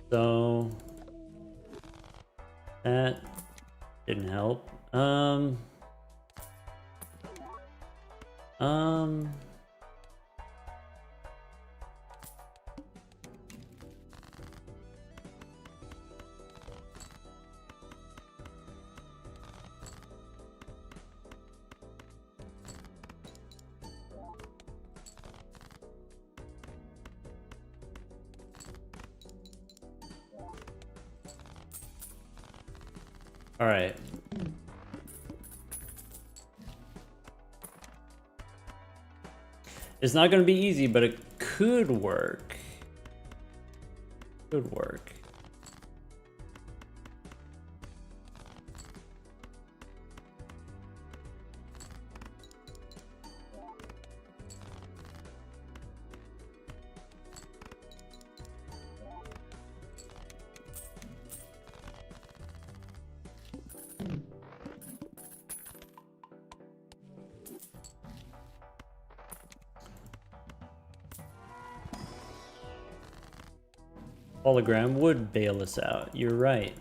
So that didn't help. All right. It's not going to be easy, but it could work. Could work. Hologram would bail us out. You're right.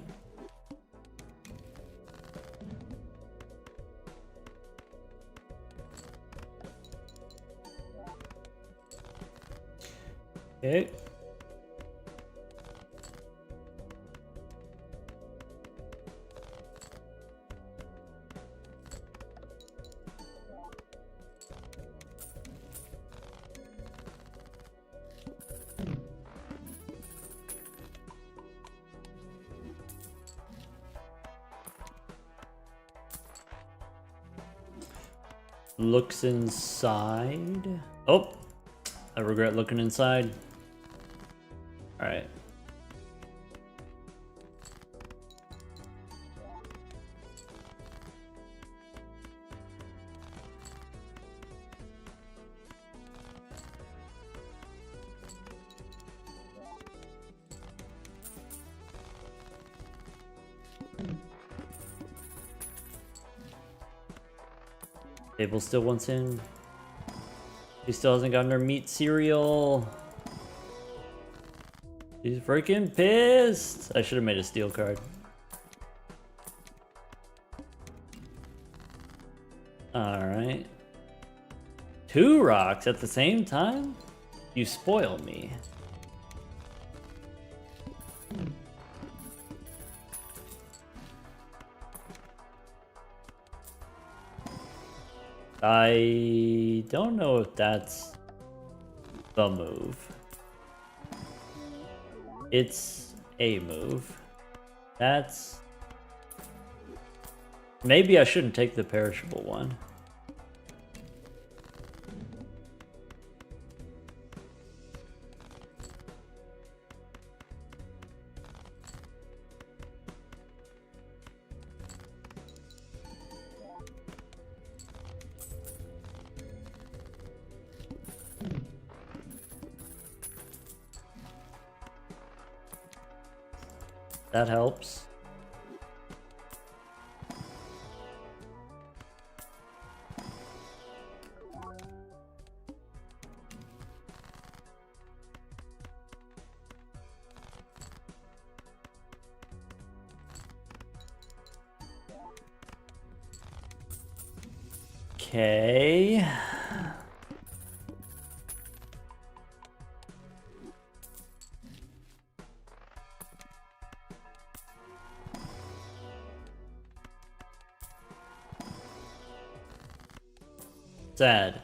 Okay. Looks inside. Oh, I regret looking inside. All right. Abel still wants in. He still hasn't gotten her meat cereal. He's freaking pissed. I should have made a steel card. Alright. 2 rocks at the same time? You spoil me. I don't know if that's the move. It's a move. That's... Maybe I shouldn't take the perishable one. That helps. Okay. Sad.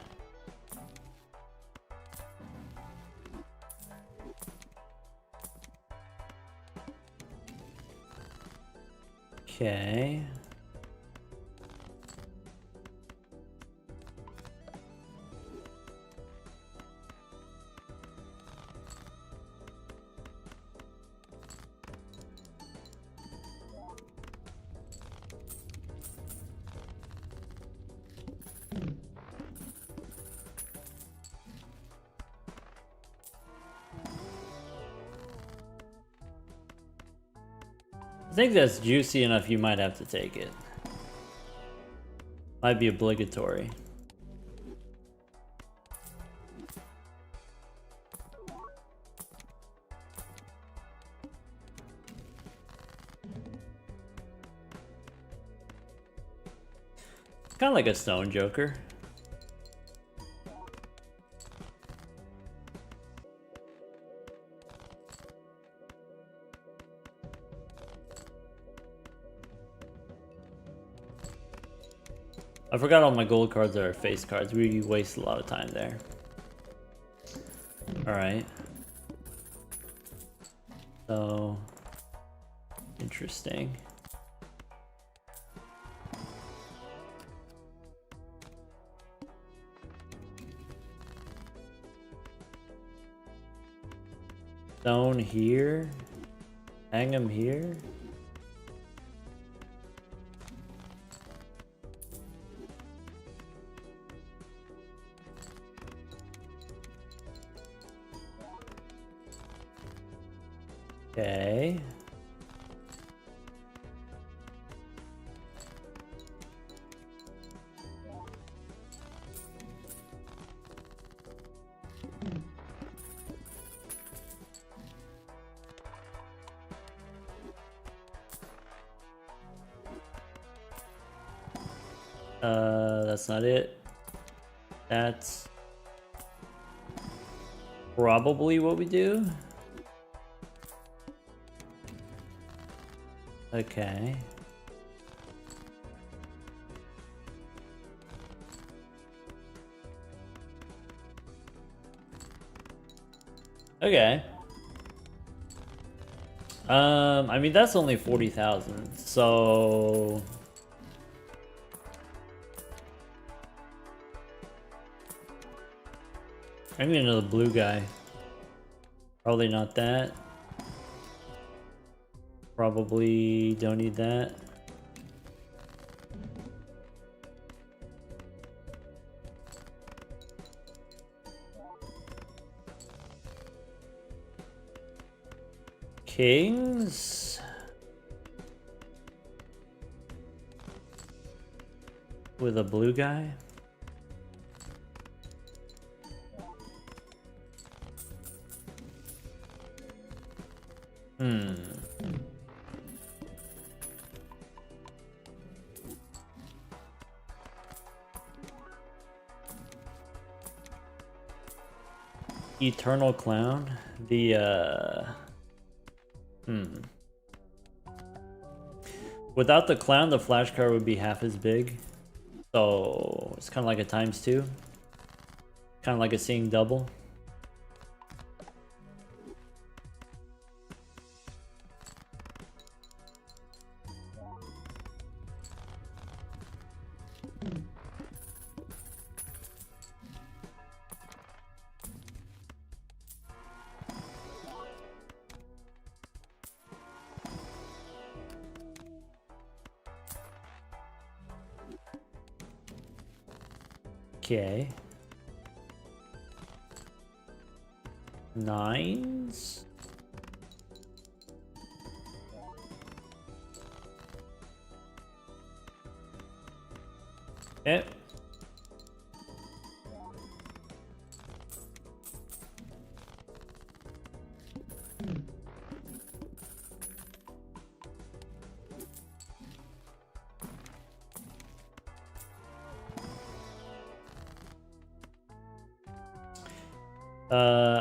Okay. I think that's juicy enough, you might have to take it. Might be obligatory. Kind of like a stone joker. I forgot all my gold cards are face cards. We waste a lot of time there. Alright. So... Interesting. Stone here. Hang him here. Okay. That's not it. That's probably what we do. Okay. Okay. I mean, that's only 40,000, so... I need another blue guy. Probably not that. Probably don't need that. Kings? With a blue guy? Eternal Clown? Without the clown, the flashcard would be half as big. So it's kind of like a ×2. Kind of like a seeing double. Okay. 9s. Okay.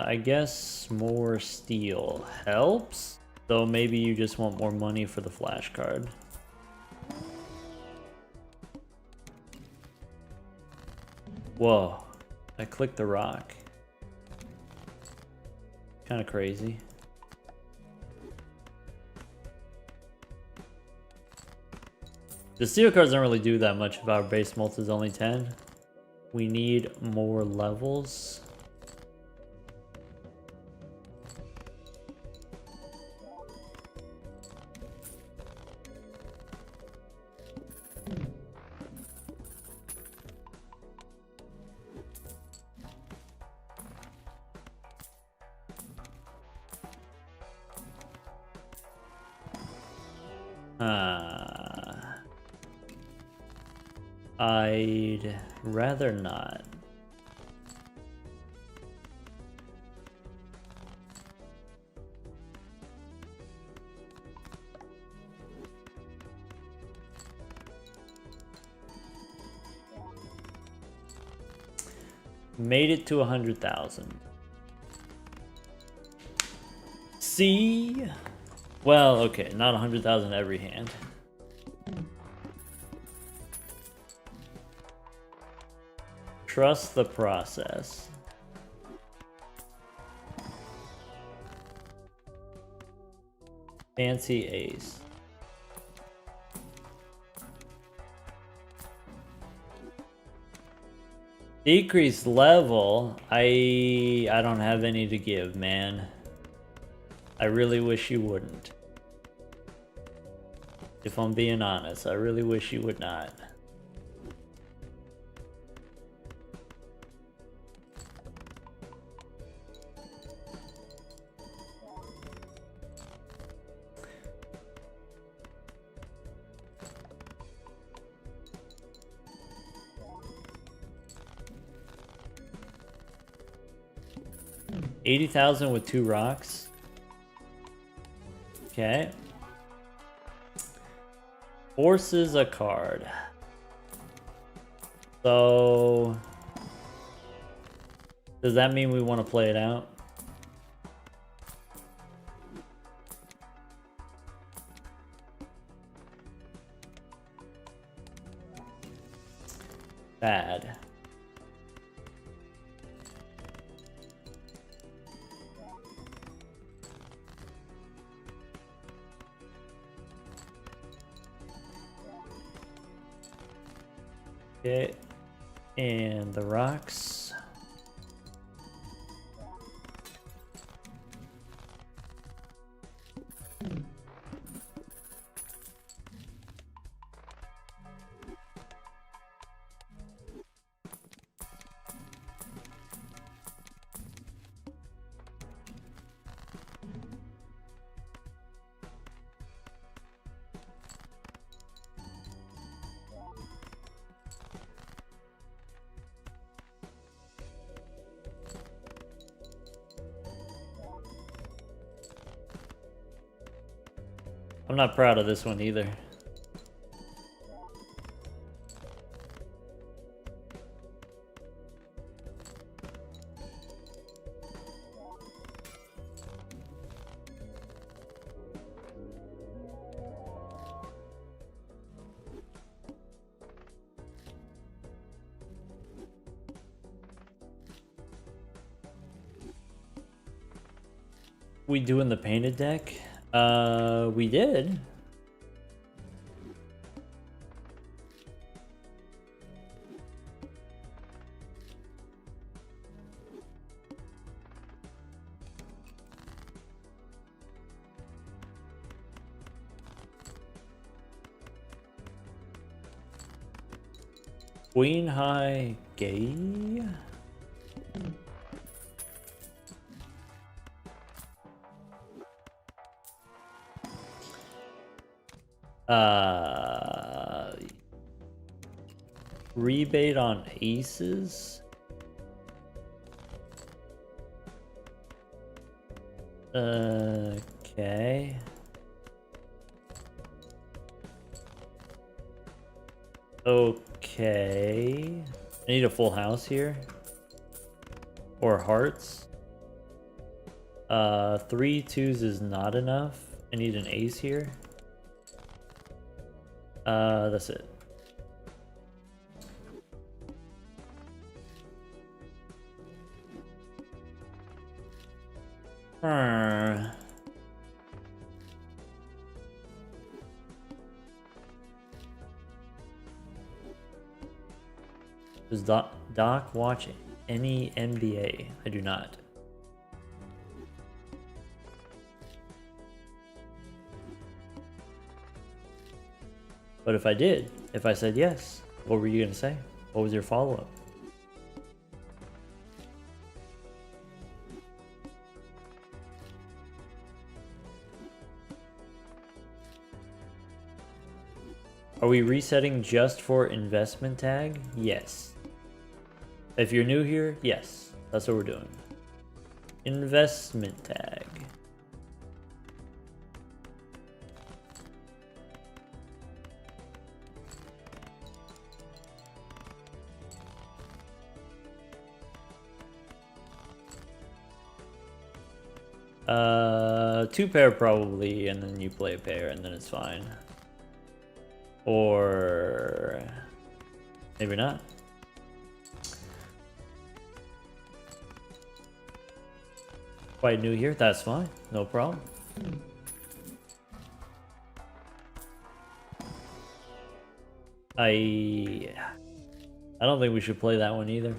I guess more steel helps, though maybe you just want more money for the flash card. Whoa, I clicked the rock. Kind of crazy. The steel cards don't really do that much if our base multi is only 10. We need more levels. I'd rather not. Made it to 100,000. See? Well, okay, not 100,000 every hand. Trust the process. Fancy ace. Decreased level. I don't have any to give, man. I really wish you wouldn't. If I'm being honest, I really wish you would not. $80,000 with 2 rocks. Okay. Forces a card. So does that mean we want to play it out? Bad. Okay, and the rocks. I'm not proud of this one either. We doing the painted deck? We did. Queen High Gay? Rebate on aces? Okay. Okay. I need a full house here. Or hearts. 3 2s is not enough. I need an ace here. That's it. Does Doc watch any NBA? I do not. But if I did, if I said yes, what were you gonna say? What was your follow-up? Are we resetting just for investment tag? Yes. If you're new here, yes. That's what we're doing. Investment tag. Two pair probably, and then you play a pair, and then it's fine. Or maybe not. Quite new here, that's fine, no problem. I don't think we should play that one either.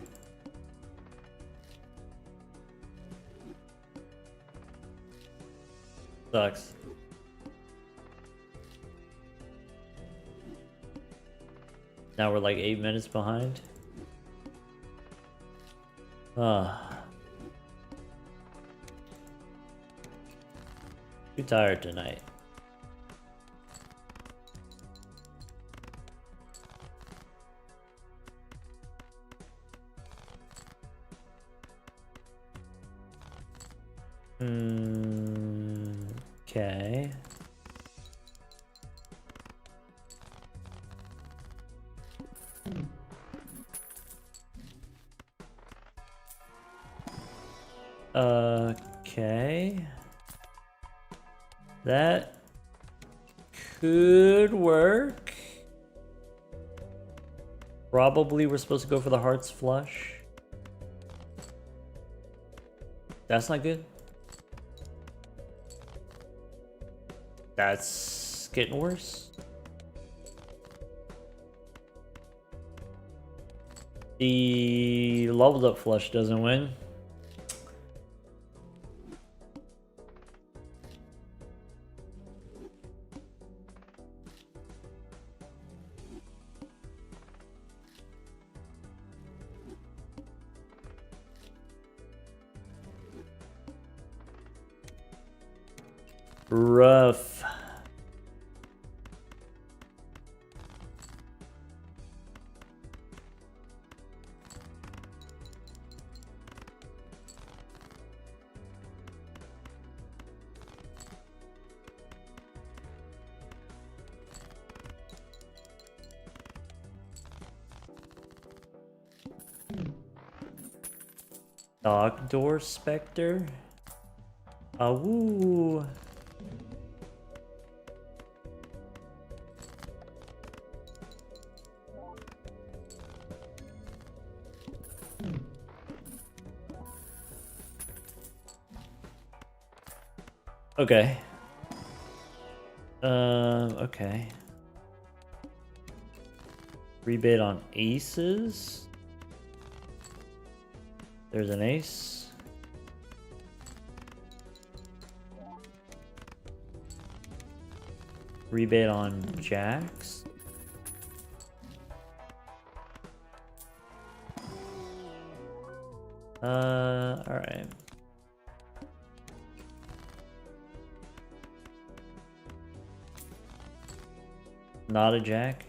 Sucks. Now we're like 8 minutes behind. Too tired tonight. Okay. Okay. That could work. Probably we're supposed to go for the hearts flush. That's not good. That's getting worse. The leveled up flush doesn't win. Rough. Dog door specter. Woo. Okay. Okay. Rebate on aces. There's an ace. Rebate on jacks. Alright. Not a jack.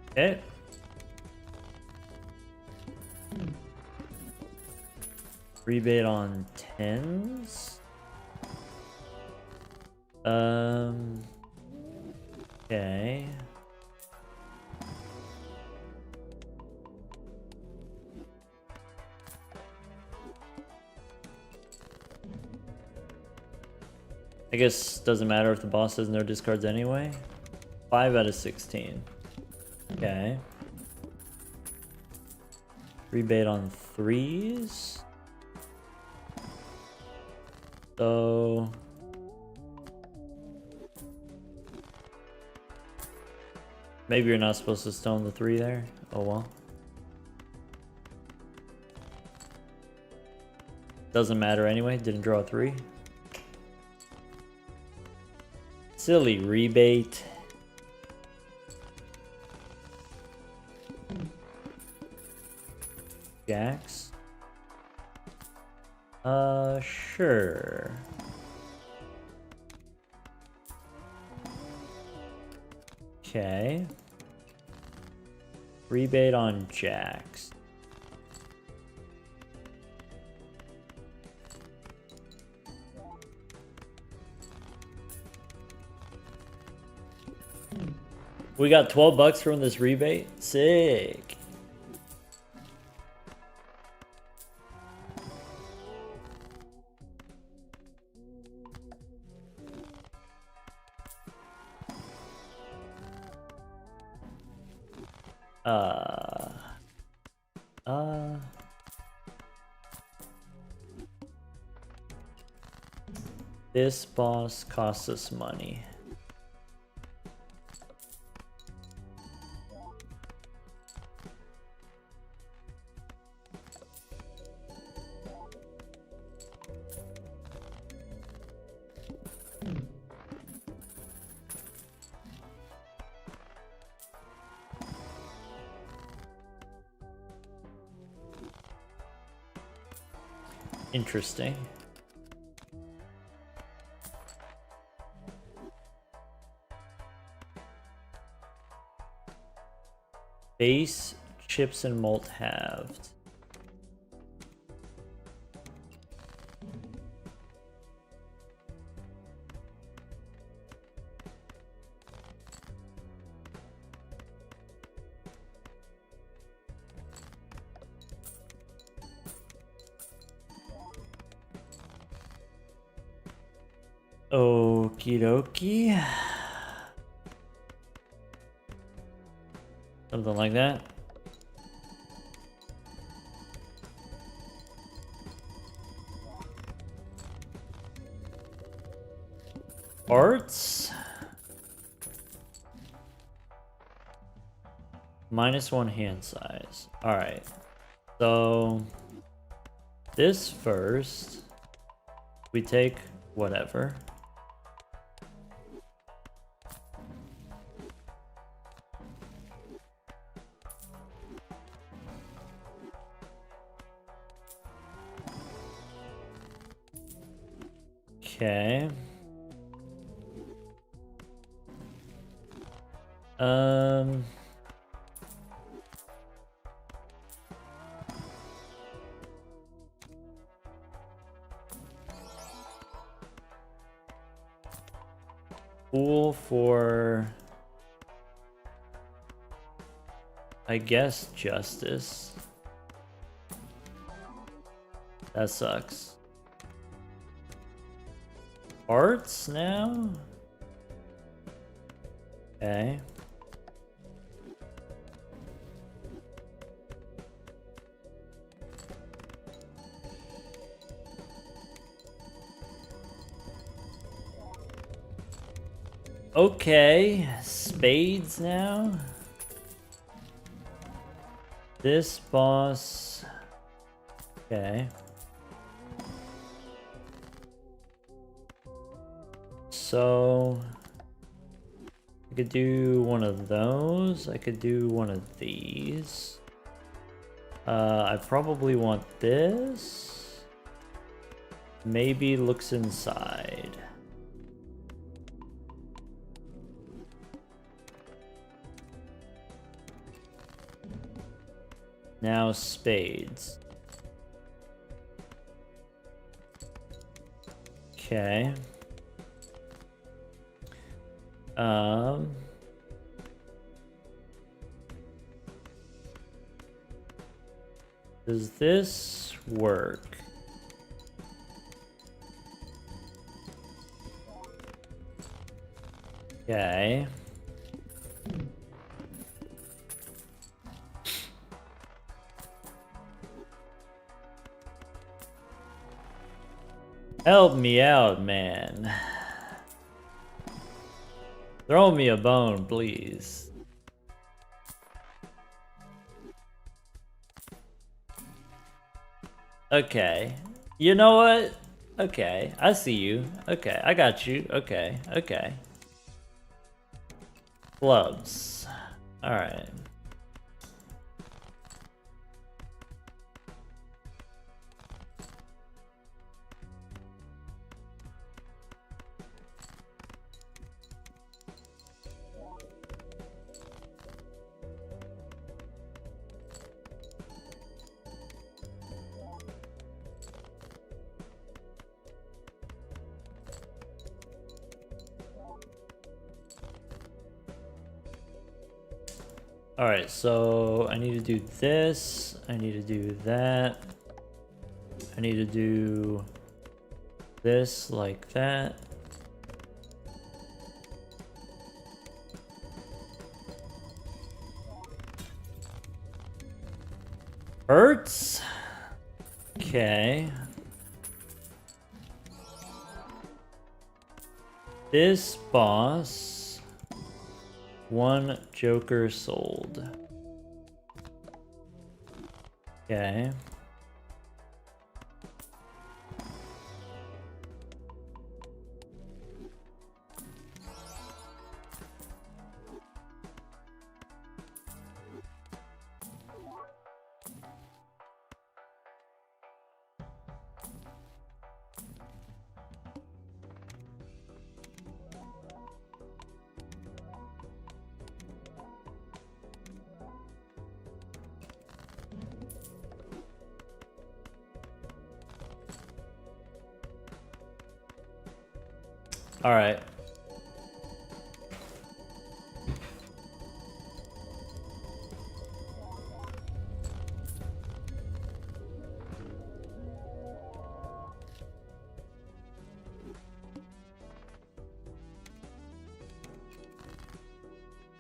Okay. Rebate on tens. Okay. I guess doesn't matter if the boss has no discards anyway. 5 out of 16. Okay. Rebate on threes. So maybe you're not supposed to stone the 3 there. Oh well. Doesn't matter anyway. Didn't draw a 3. Silly rebate. Jacks. Sure. Okay. Rebate on jacks. We got 12 bucks from this rebate. Sick. This boss costs us money. Interesting. Base, chips, and malt halved. Okie dokie. Something like that. Arts. -1 hand size. Alright. So this first. We take whatever. Okay. Pool for, I guess, justice. That sucks. Arts now? Okay. Okay, spades now. This boss. Okay. So I could do one of those. I could do one of these. I probably want this. Maybe looks inside. Now spades. Okay. Does this work? Okay. Help me out, man. Throw me a bone, please. Okay. You know what? Okay, I see you. Okay, I got you. Okay, okay. Gloves. Alright. Alright, so I need to do this. I need to do that. I need to do this like that. Hurts? Okay. This boss, 1 Joker sold. Okay. All right.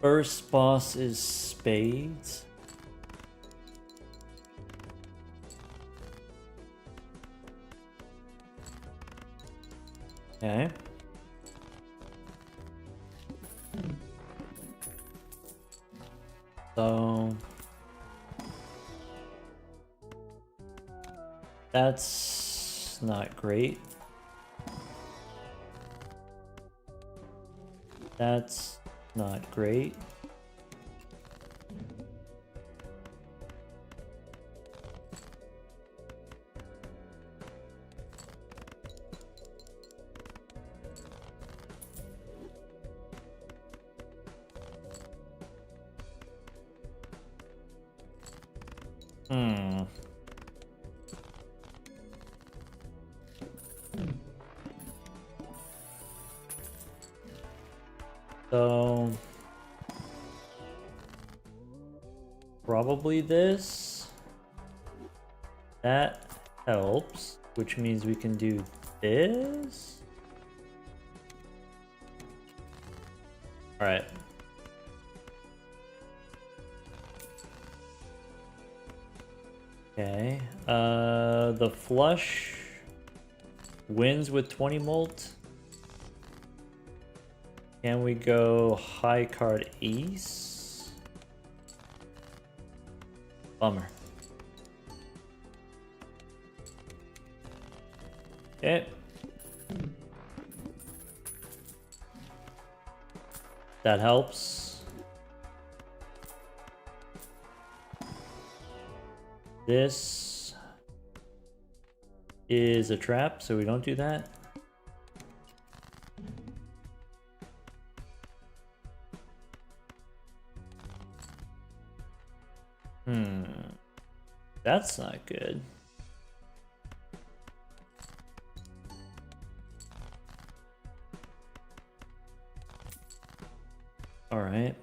First boss is spades. Okay. So that's not great. That's not great. So probably this. That helps, which means we can do this. All right. Okay. The flush wins with 20 molt. Can we go high card ace? Bummer. Okay. That helps. This is a trap, so we don't do that. That's not good. All right.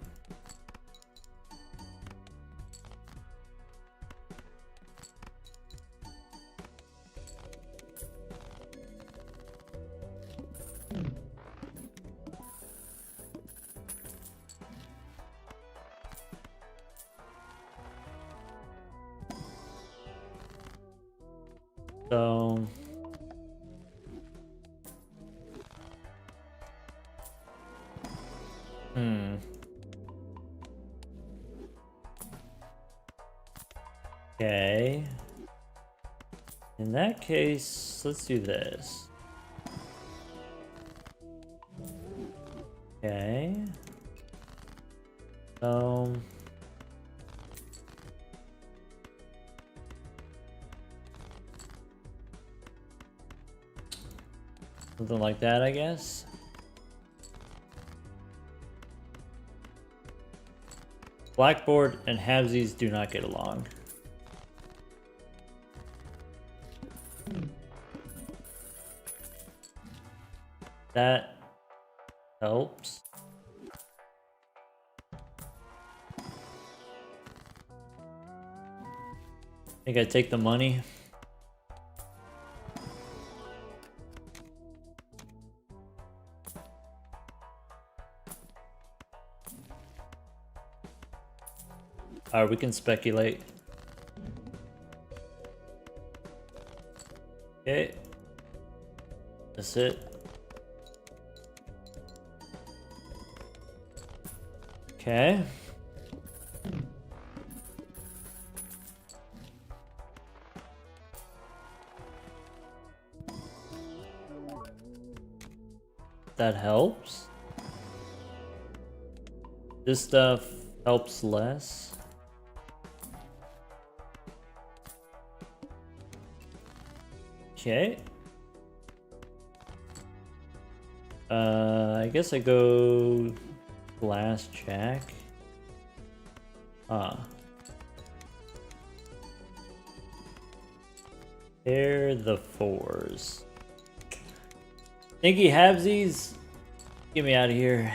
So okay. In that case, let's do this. Okay. Something like that, I guess. Blackboard and halvesies do not get along. That helps. I think I take the money. Alright, we can speculate. Okay. That's it. Okay. That helps. This stuff helps less. Okay. I guess I go glass jack. Pair the fours. Think he halvesies Get me out of here.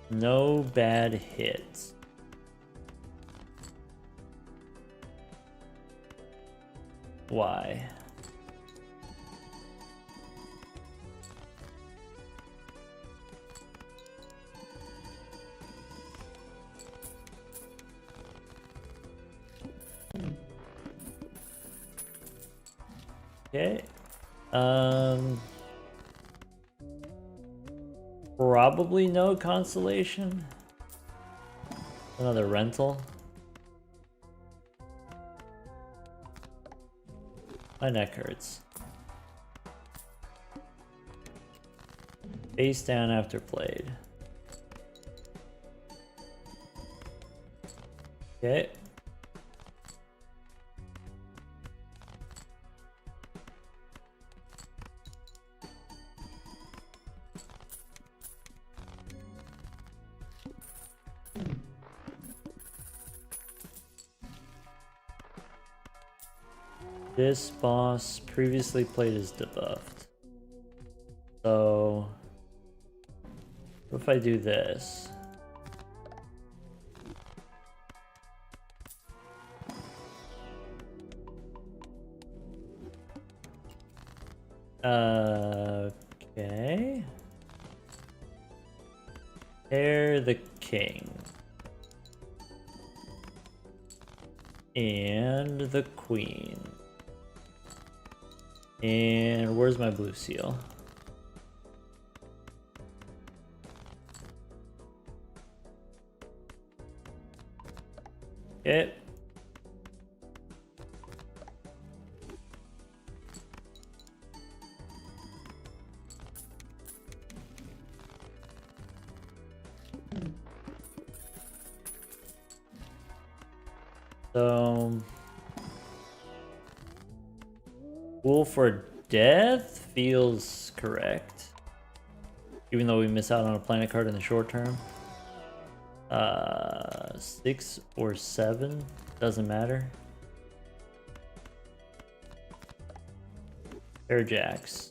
No bad hits. Why? Okay. Probably no consolation. Another rental. My neck hurts. Face down after played. Okay. This boss previously played as debuffed. So, what if I do this? Okay. Pair the king. And the queen. And where's my blue seal? Okay. So, Pool for Death feels correct. Even though we miss out on a planet card in the short term. 6 or 7, doesn't matter. Air jacks.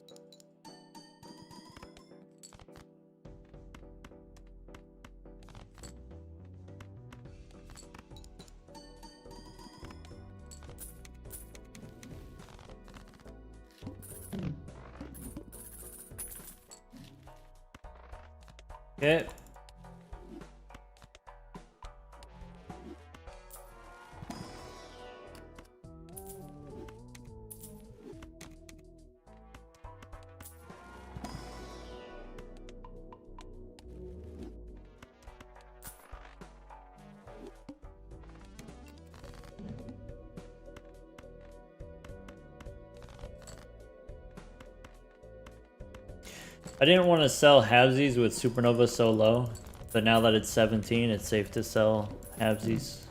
Okay. I didn't want to sell halvesies with Supernova so low, but now that it's 17, it's safe to sell halvesies.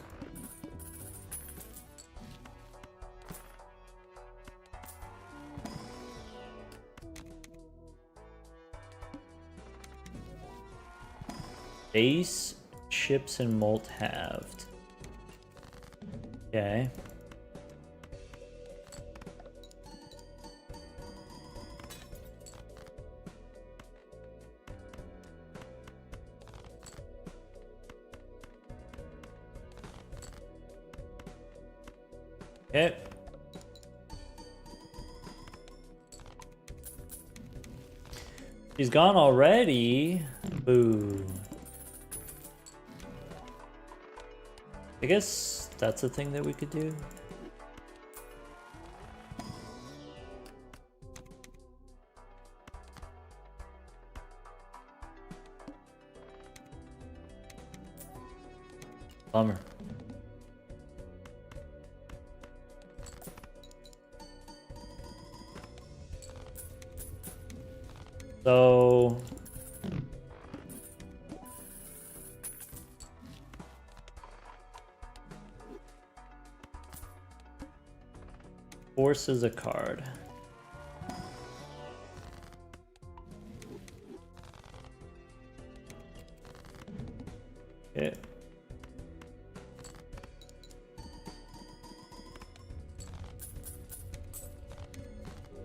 Base, chips, and molt halved. Okay. Okay. He's gone already. Boo. I guess that's a thing that we could do. Bummer. So Forces a card. Okay.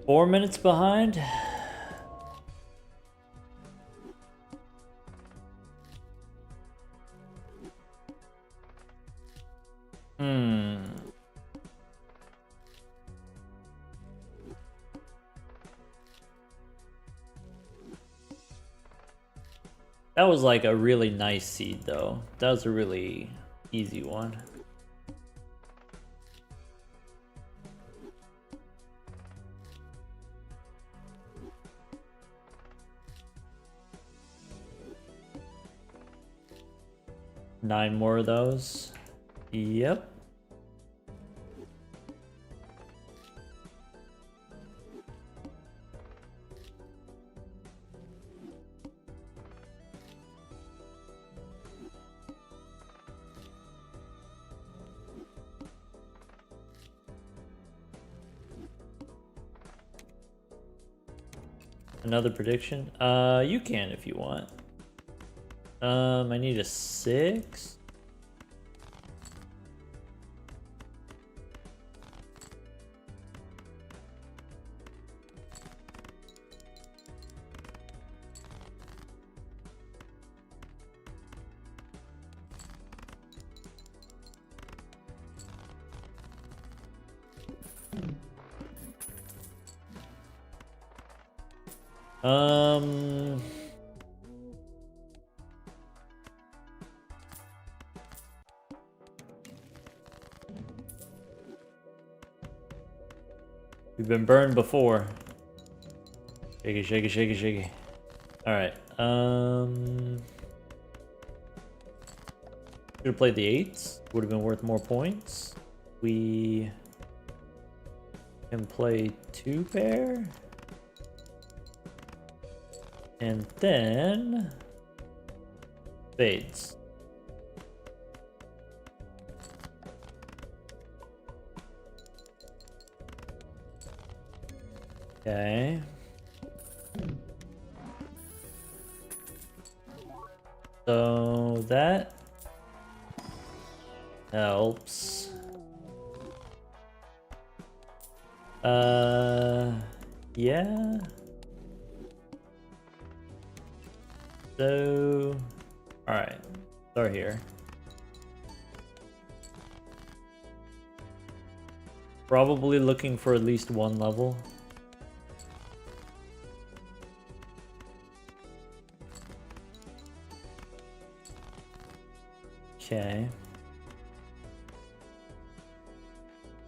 Four minutes behind. That was like a really nice seed though. That was a really easy one. Nine more of those. Yep. Another prediction? You can if you want. I need a 6. We've been burned before. Shake it, shake it, shake it, shake it. Alright, should have played the 8s. Would have been worth more points. We can play 2 pair. And then spades. Okay. So that helps. Yeah. So, all right, start here. Probably looking for at least one level. Okay.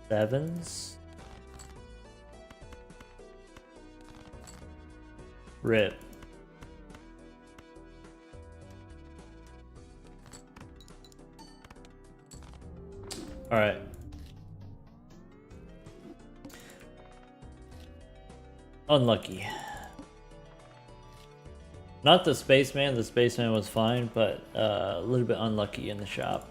7s. Rip. All right. Unlucky. Not the spaceman. The spaceman was fine, but a little bit unlucky in the shop.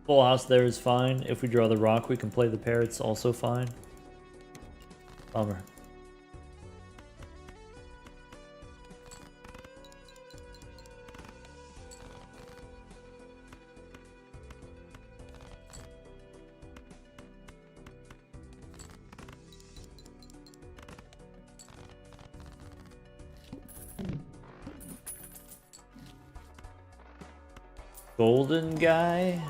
Full house there is fine. If we draw the rock, we can play the pair. It's also fine. Bummer. Golden guy.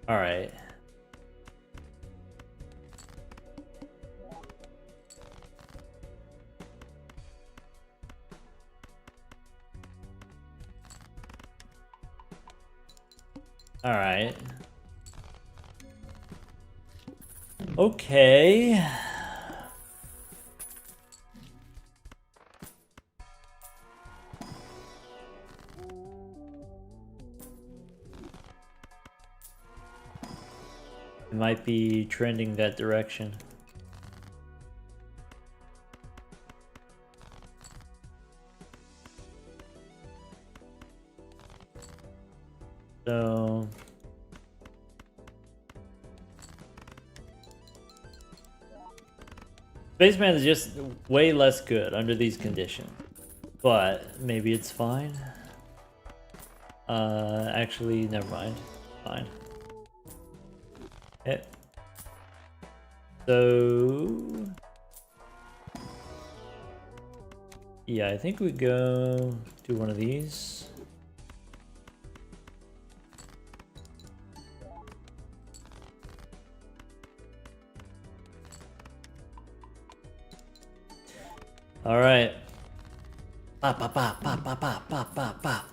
All right. All right. Okay. It might be trending that direction. So Spaceman is just way less good under these conditions. But maybe it's fine. Actually, never mind. Fine. Okay. So yeah, I think we go do one of these. All right. Pop, pop, pop, pop, pop, pop, pop, pop, pop.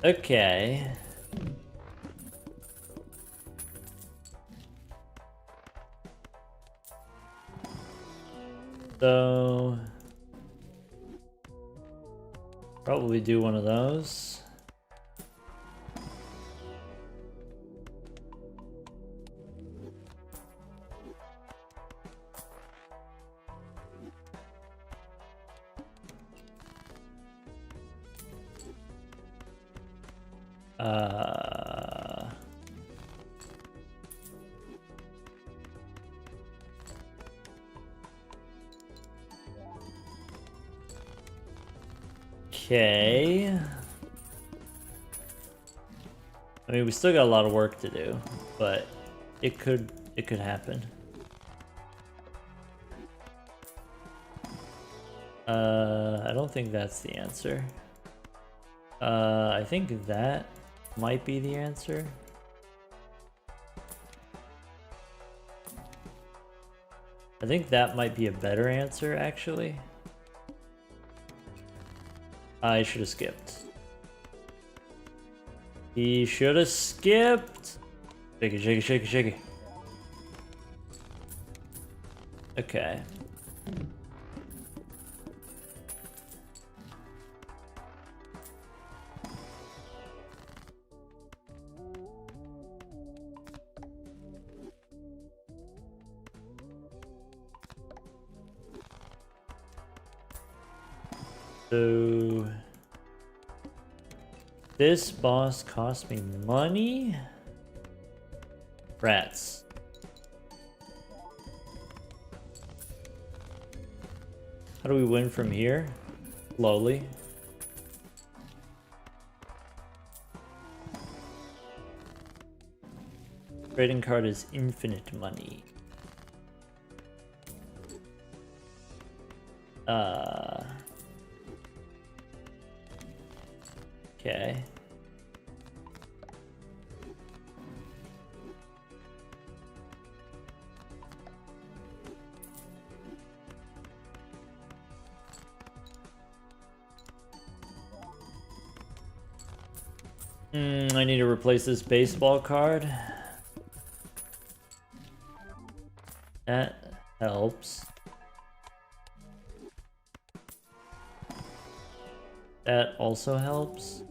Okay. So probably do one of those. Okay. I mean, we still got a lot of work to do, but it could happen. I don't think that's the answer. I think that might be the answer. I think that might be a better answer, actually. I should have skipped. He should have skipped. Shake it, shake it, shake it, shake it. Okay. So this boss cost me money? Rats. How do we win from here? Slowly. Trading card is infinite money. Okay. I need to replace this baseball card. That helps. That also helps.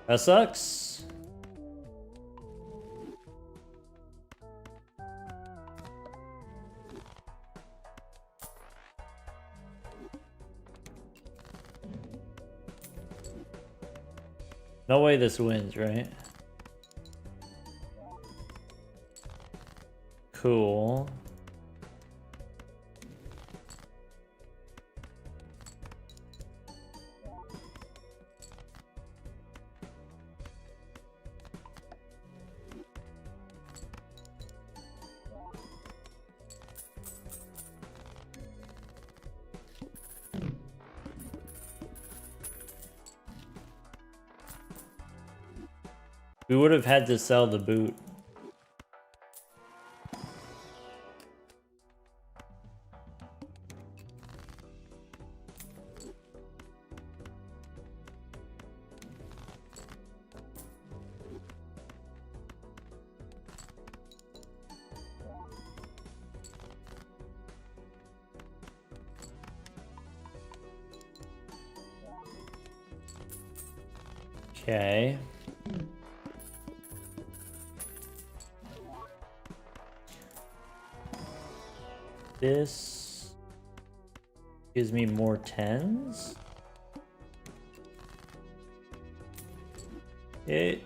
That sucks. No way this wins, right? Cool. We would have had to sell the boot. Okay. This gives me more 10s. Okay.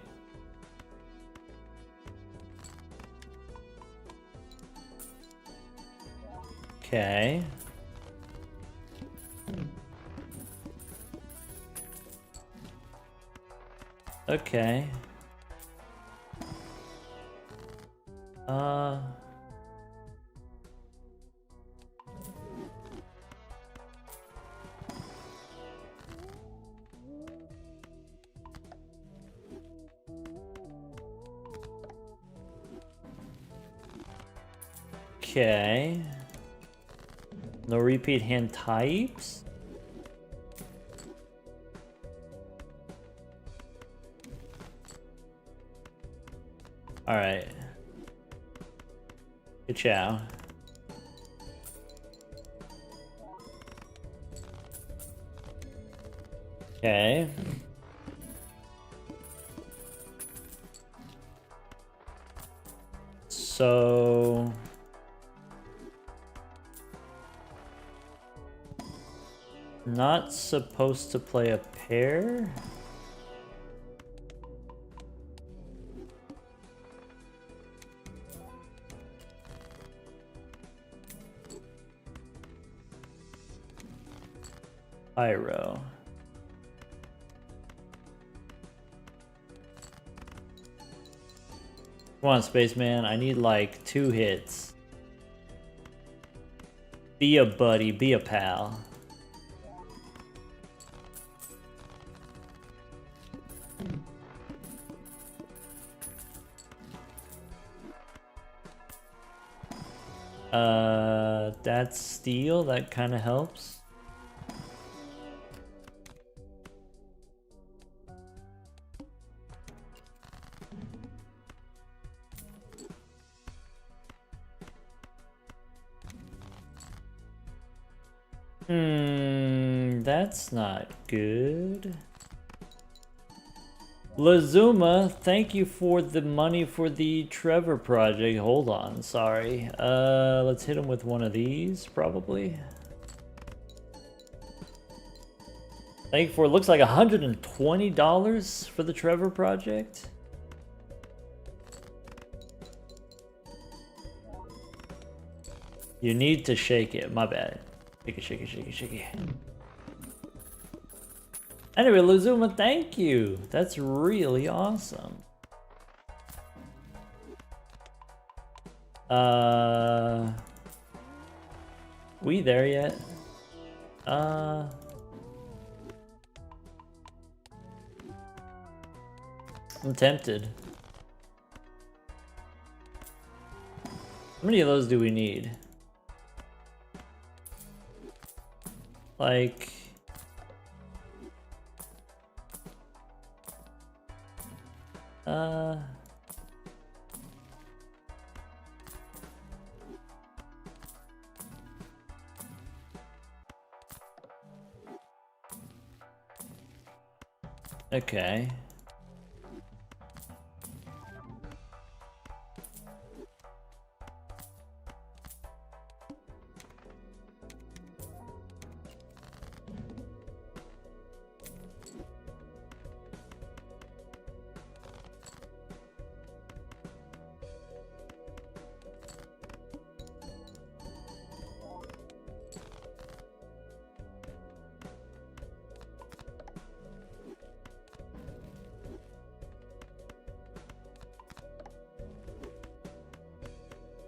Okay. Okay. Okay. No repeat hand types. All right. Good chow. Okay. So not supposed to play a pair? Pyro. Come on, Spaceman. I need like 2 hits. Be a buddy, be a pal. That's steel. That kind of helps. That's not good. Lazuma, thank you for the money for the Trevor project. Hold on, sorry. Let's hit him with one of these, probably. Thank you for, looks like $120 for the Trevor project. You need to shake it, my bad. Shake it, shake it, shake it, shake it. Anyway, Lazuma, thank you. That's really awesome. We there yet? I'm tempted. How many of those do we need? Like... Okay.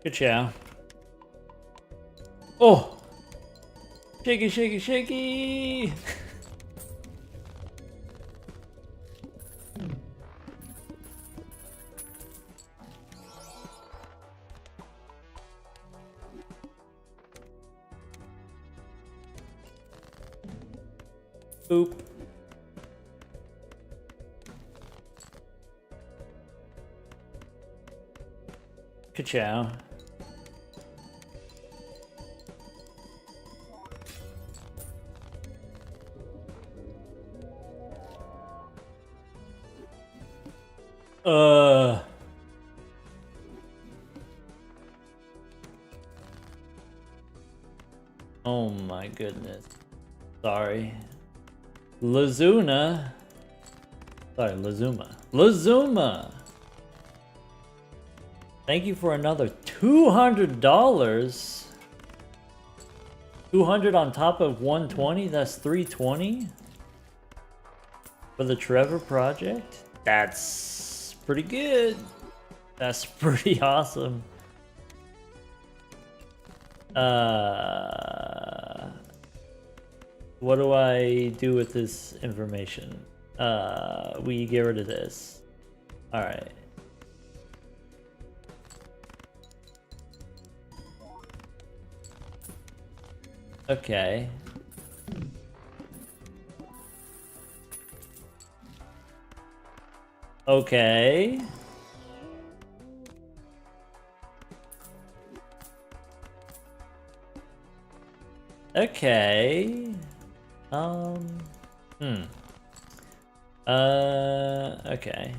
Good chow. Oh! Shaky, shaky, shaky! Boop. Ka-chow. Oh my goodness. Sorry. Lazuna. Sorry, Lazuma. Lazuma! Thank you for another $200. 200 on top of 120, that's 320 for the Trevor project. That's pretty good. That's pretty awesome. What do I do with this information? We get rid of this. All right. Okay. Okay. Okay. Okay.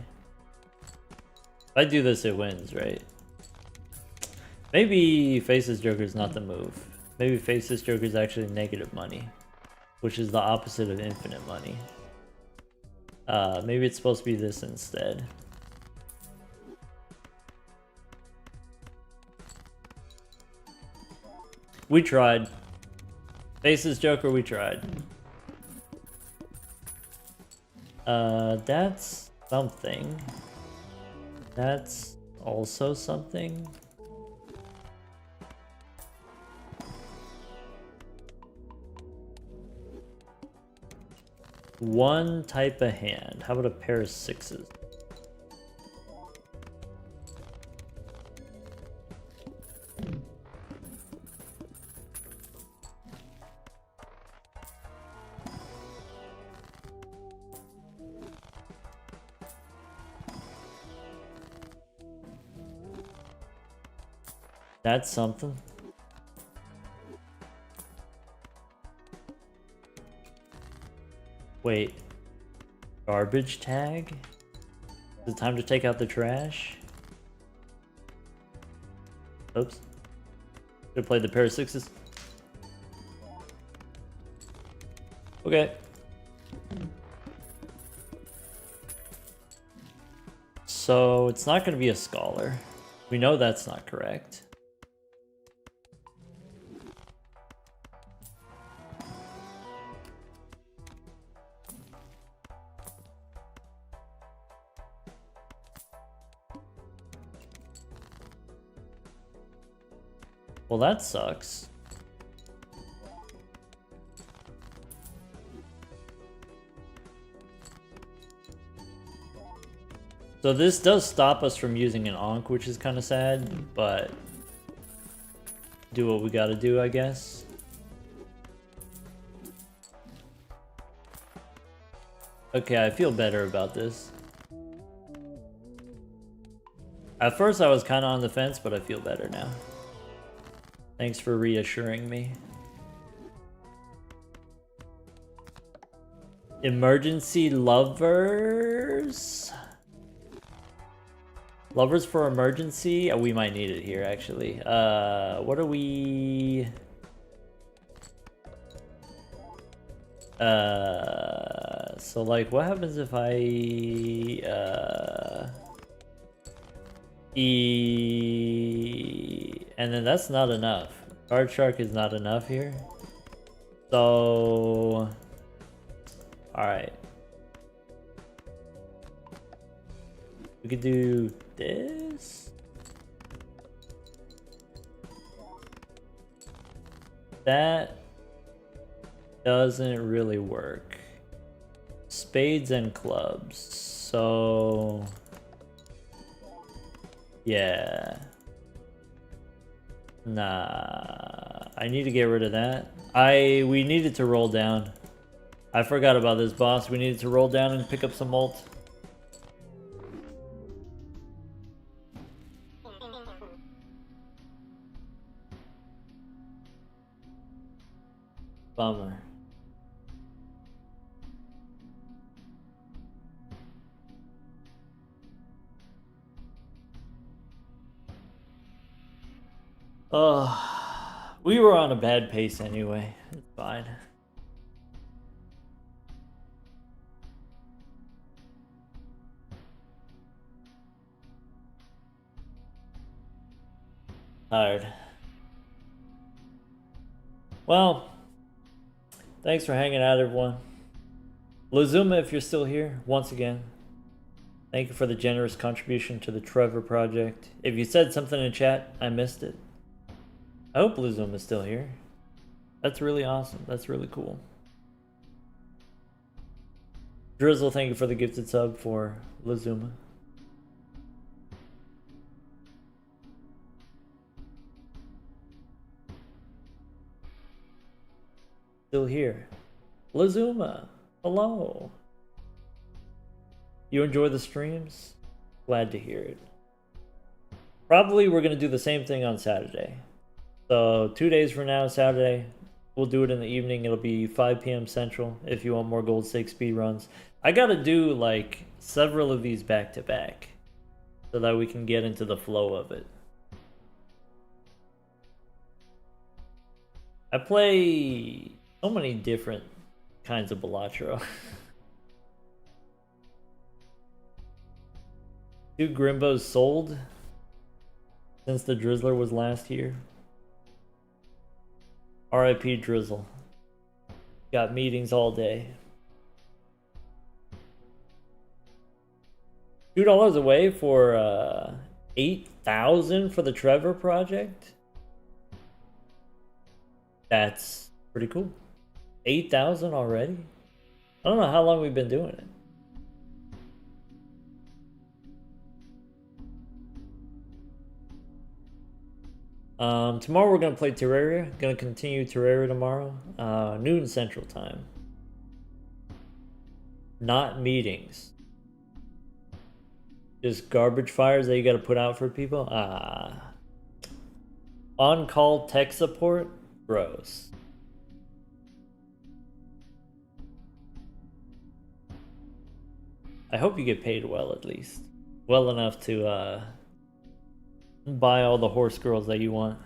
If I do this, it wins, right? Maybe Faceless Joker's not the move. Maybe Faceless Joker's actually negative money, which is the opposite of infinite money. Maybe it's supposed to be this instead. We tried. Faceless Joker, we tried. That's something. That's also something. One type of hand. How about a pair of sixes? That's something. Wait. Garbage tag? Is it time to take out the trash? Oops. Should have played the pair of sixes. Okay. So it's not going to be a scholar. We know that's not correct. Well, that sucks. So this does stop us from using an Ankh, which is kind of sad, but do what we gotta do, I guess. Okay, I feel better about this. At first I was kind of on the fence, but I feel better now. Thanks for reassuring me. Emergency lovers? Lovers for emergency? Oh, we might need it here, actually. What are we... So like, what happens if I, and then that's not enough. Card Shark is not enough here. So, alright. We could do this. That doesn't really work. Spades and clubs. So, yeah. Nah, I need to get rid of that. We needed to roll down. I forgot about this, boss. We needed to roll down and pick up some malt. Bummer. We were on a bad pace anyway. It's fine. Tired. Well, thanks for hanging out, everyone. Lazuma, if you're still here, once again, thank you for the generous contribution to the Trevor project. If you said something in chat, I missed it. I hope Lazuma is still here. That's really awesome. That's really cool. Drizzle, thank you for the gifted sub for Lazuma. Still here. Lazuma, hello. You enjoy the streams? Glad to hear it. Probably we're going to do the same thing on Saturday. So 2 days from now, Saturday, we'll do it in the evening. It'll be 5 p.m. Central if you want more Gold Stake speed runs. I got to do like several of these back to back so that we can get into the flow of it. I play so many different kinds of Balatro. 2 Grimbos sold since the Drizzler was last here. RIP Drizzle. Got meetings all day. $2 away for 8,000 for the Trevor project. That's pretty cool. 8,000 already? I don't know how long we've been doing it. Tomorrow we're going to play Terraria. Going to continue Terraria tomorrow. Noon Central Time. Not meetings. Just garbage fires that you got to put out for people. On-call tech support? Gross. I hope you get paid well, at least. Well enough to buy all the horse girls that you want.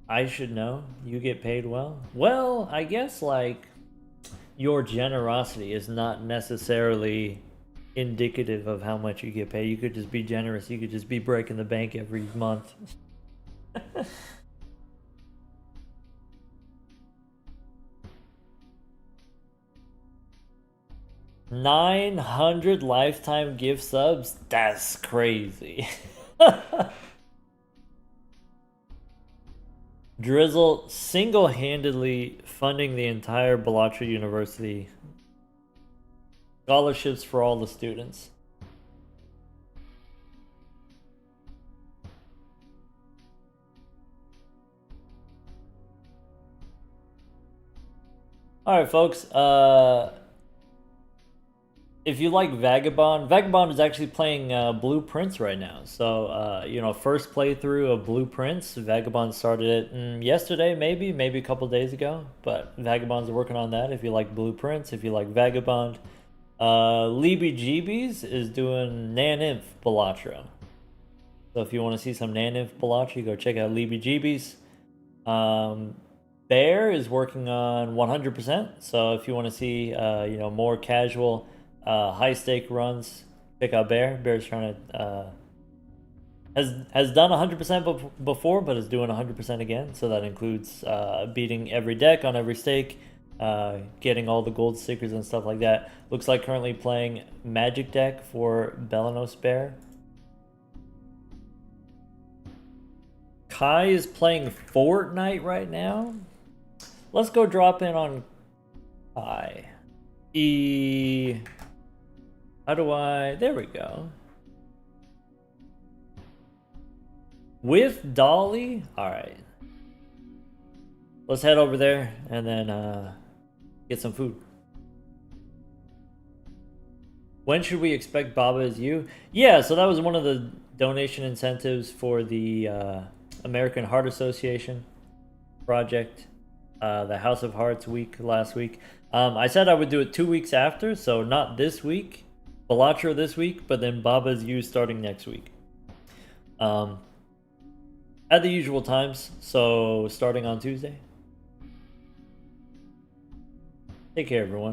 I should know. You get paid well? Well, I guess like your generosity is not necessarily indicative of how much you get paid. You could just be generous. You could just be breaking the bank every month. 900 lifetime gift subs? That's crazy. Drizzle single-handedly funding the entire Balatro University. Scholarships for all the students. Alright folks, if you like Vagabond, Vagabond is actually playing Blueprints right now. So, you know, first playthrough of Blueprints. Vagabond started it yesterday, maybe a couple days ago. But Vagabond's working on that if you like Blueprints, if you like Vagabond. Leeby Jeebies is doing Naninf Balatro. So if you want to see some Naninf Balatro, go check out Leeby Jeebies. Bear is working on 100%. So if you want to see, you know, more casual high stake runs, check out Bear. Bear's trying to has done 100% before, but is doing 100% again. So that includes beating every deck on every stake, getting all the gold stickers and stuff like that. Looks like currently playing Magic deck for Belanos Bear. Kai is playing Fortnite right now. let's go drop in on Kai. How do I? There we go. With Dolly? Alright. Let's head over there and then get some food. When should we expect Baba Is You? Yeah, so that was one of the donation incentives for the American Heart Association project. The House of Hearts week last week. I said I would do it 2 weeks after, so not this week. Balatro this week, but then Baba Is You starting next week. At the usual times, so starting on Tuesday. Take care, everyone.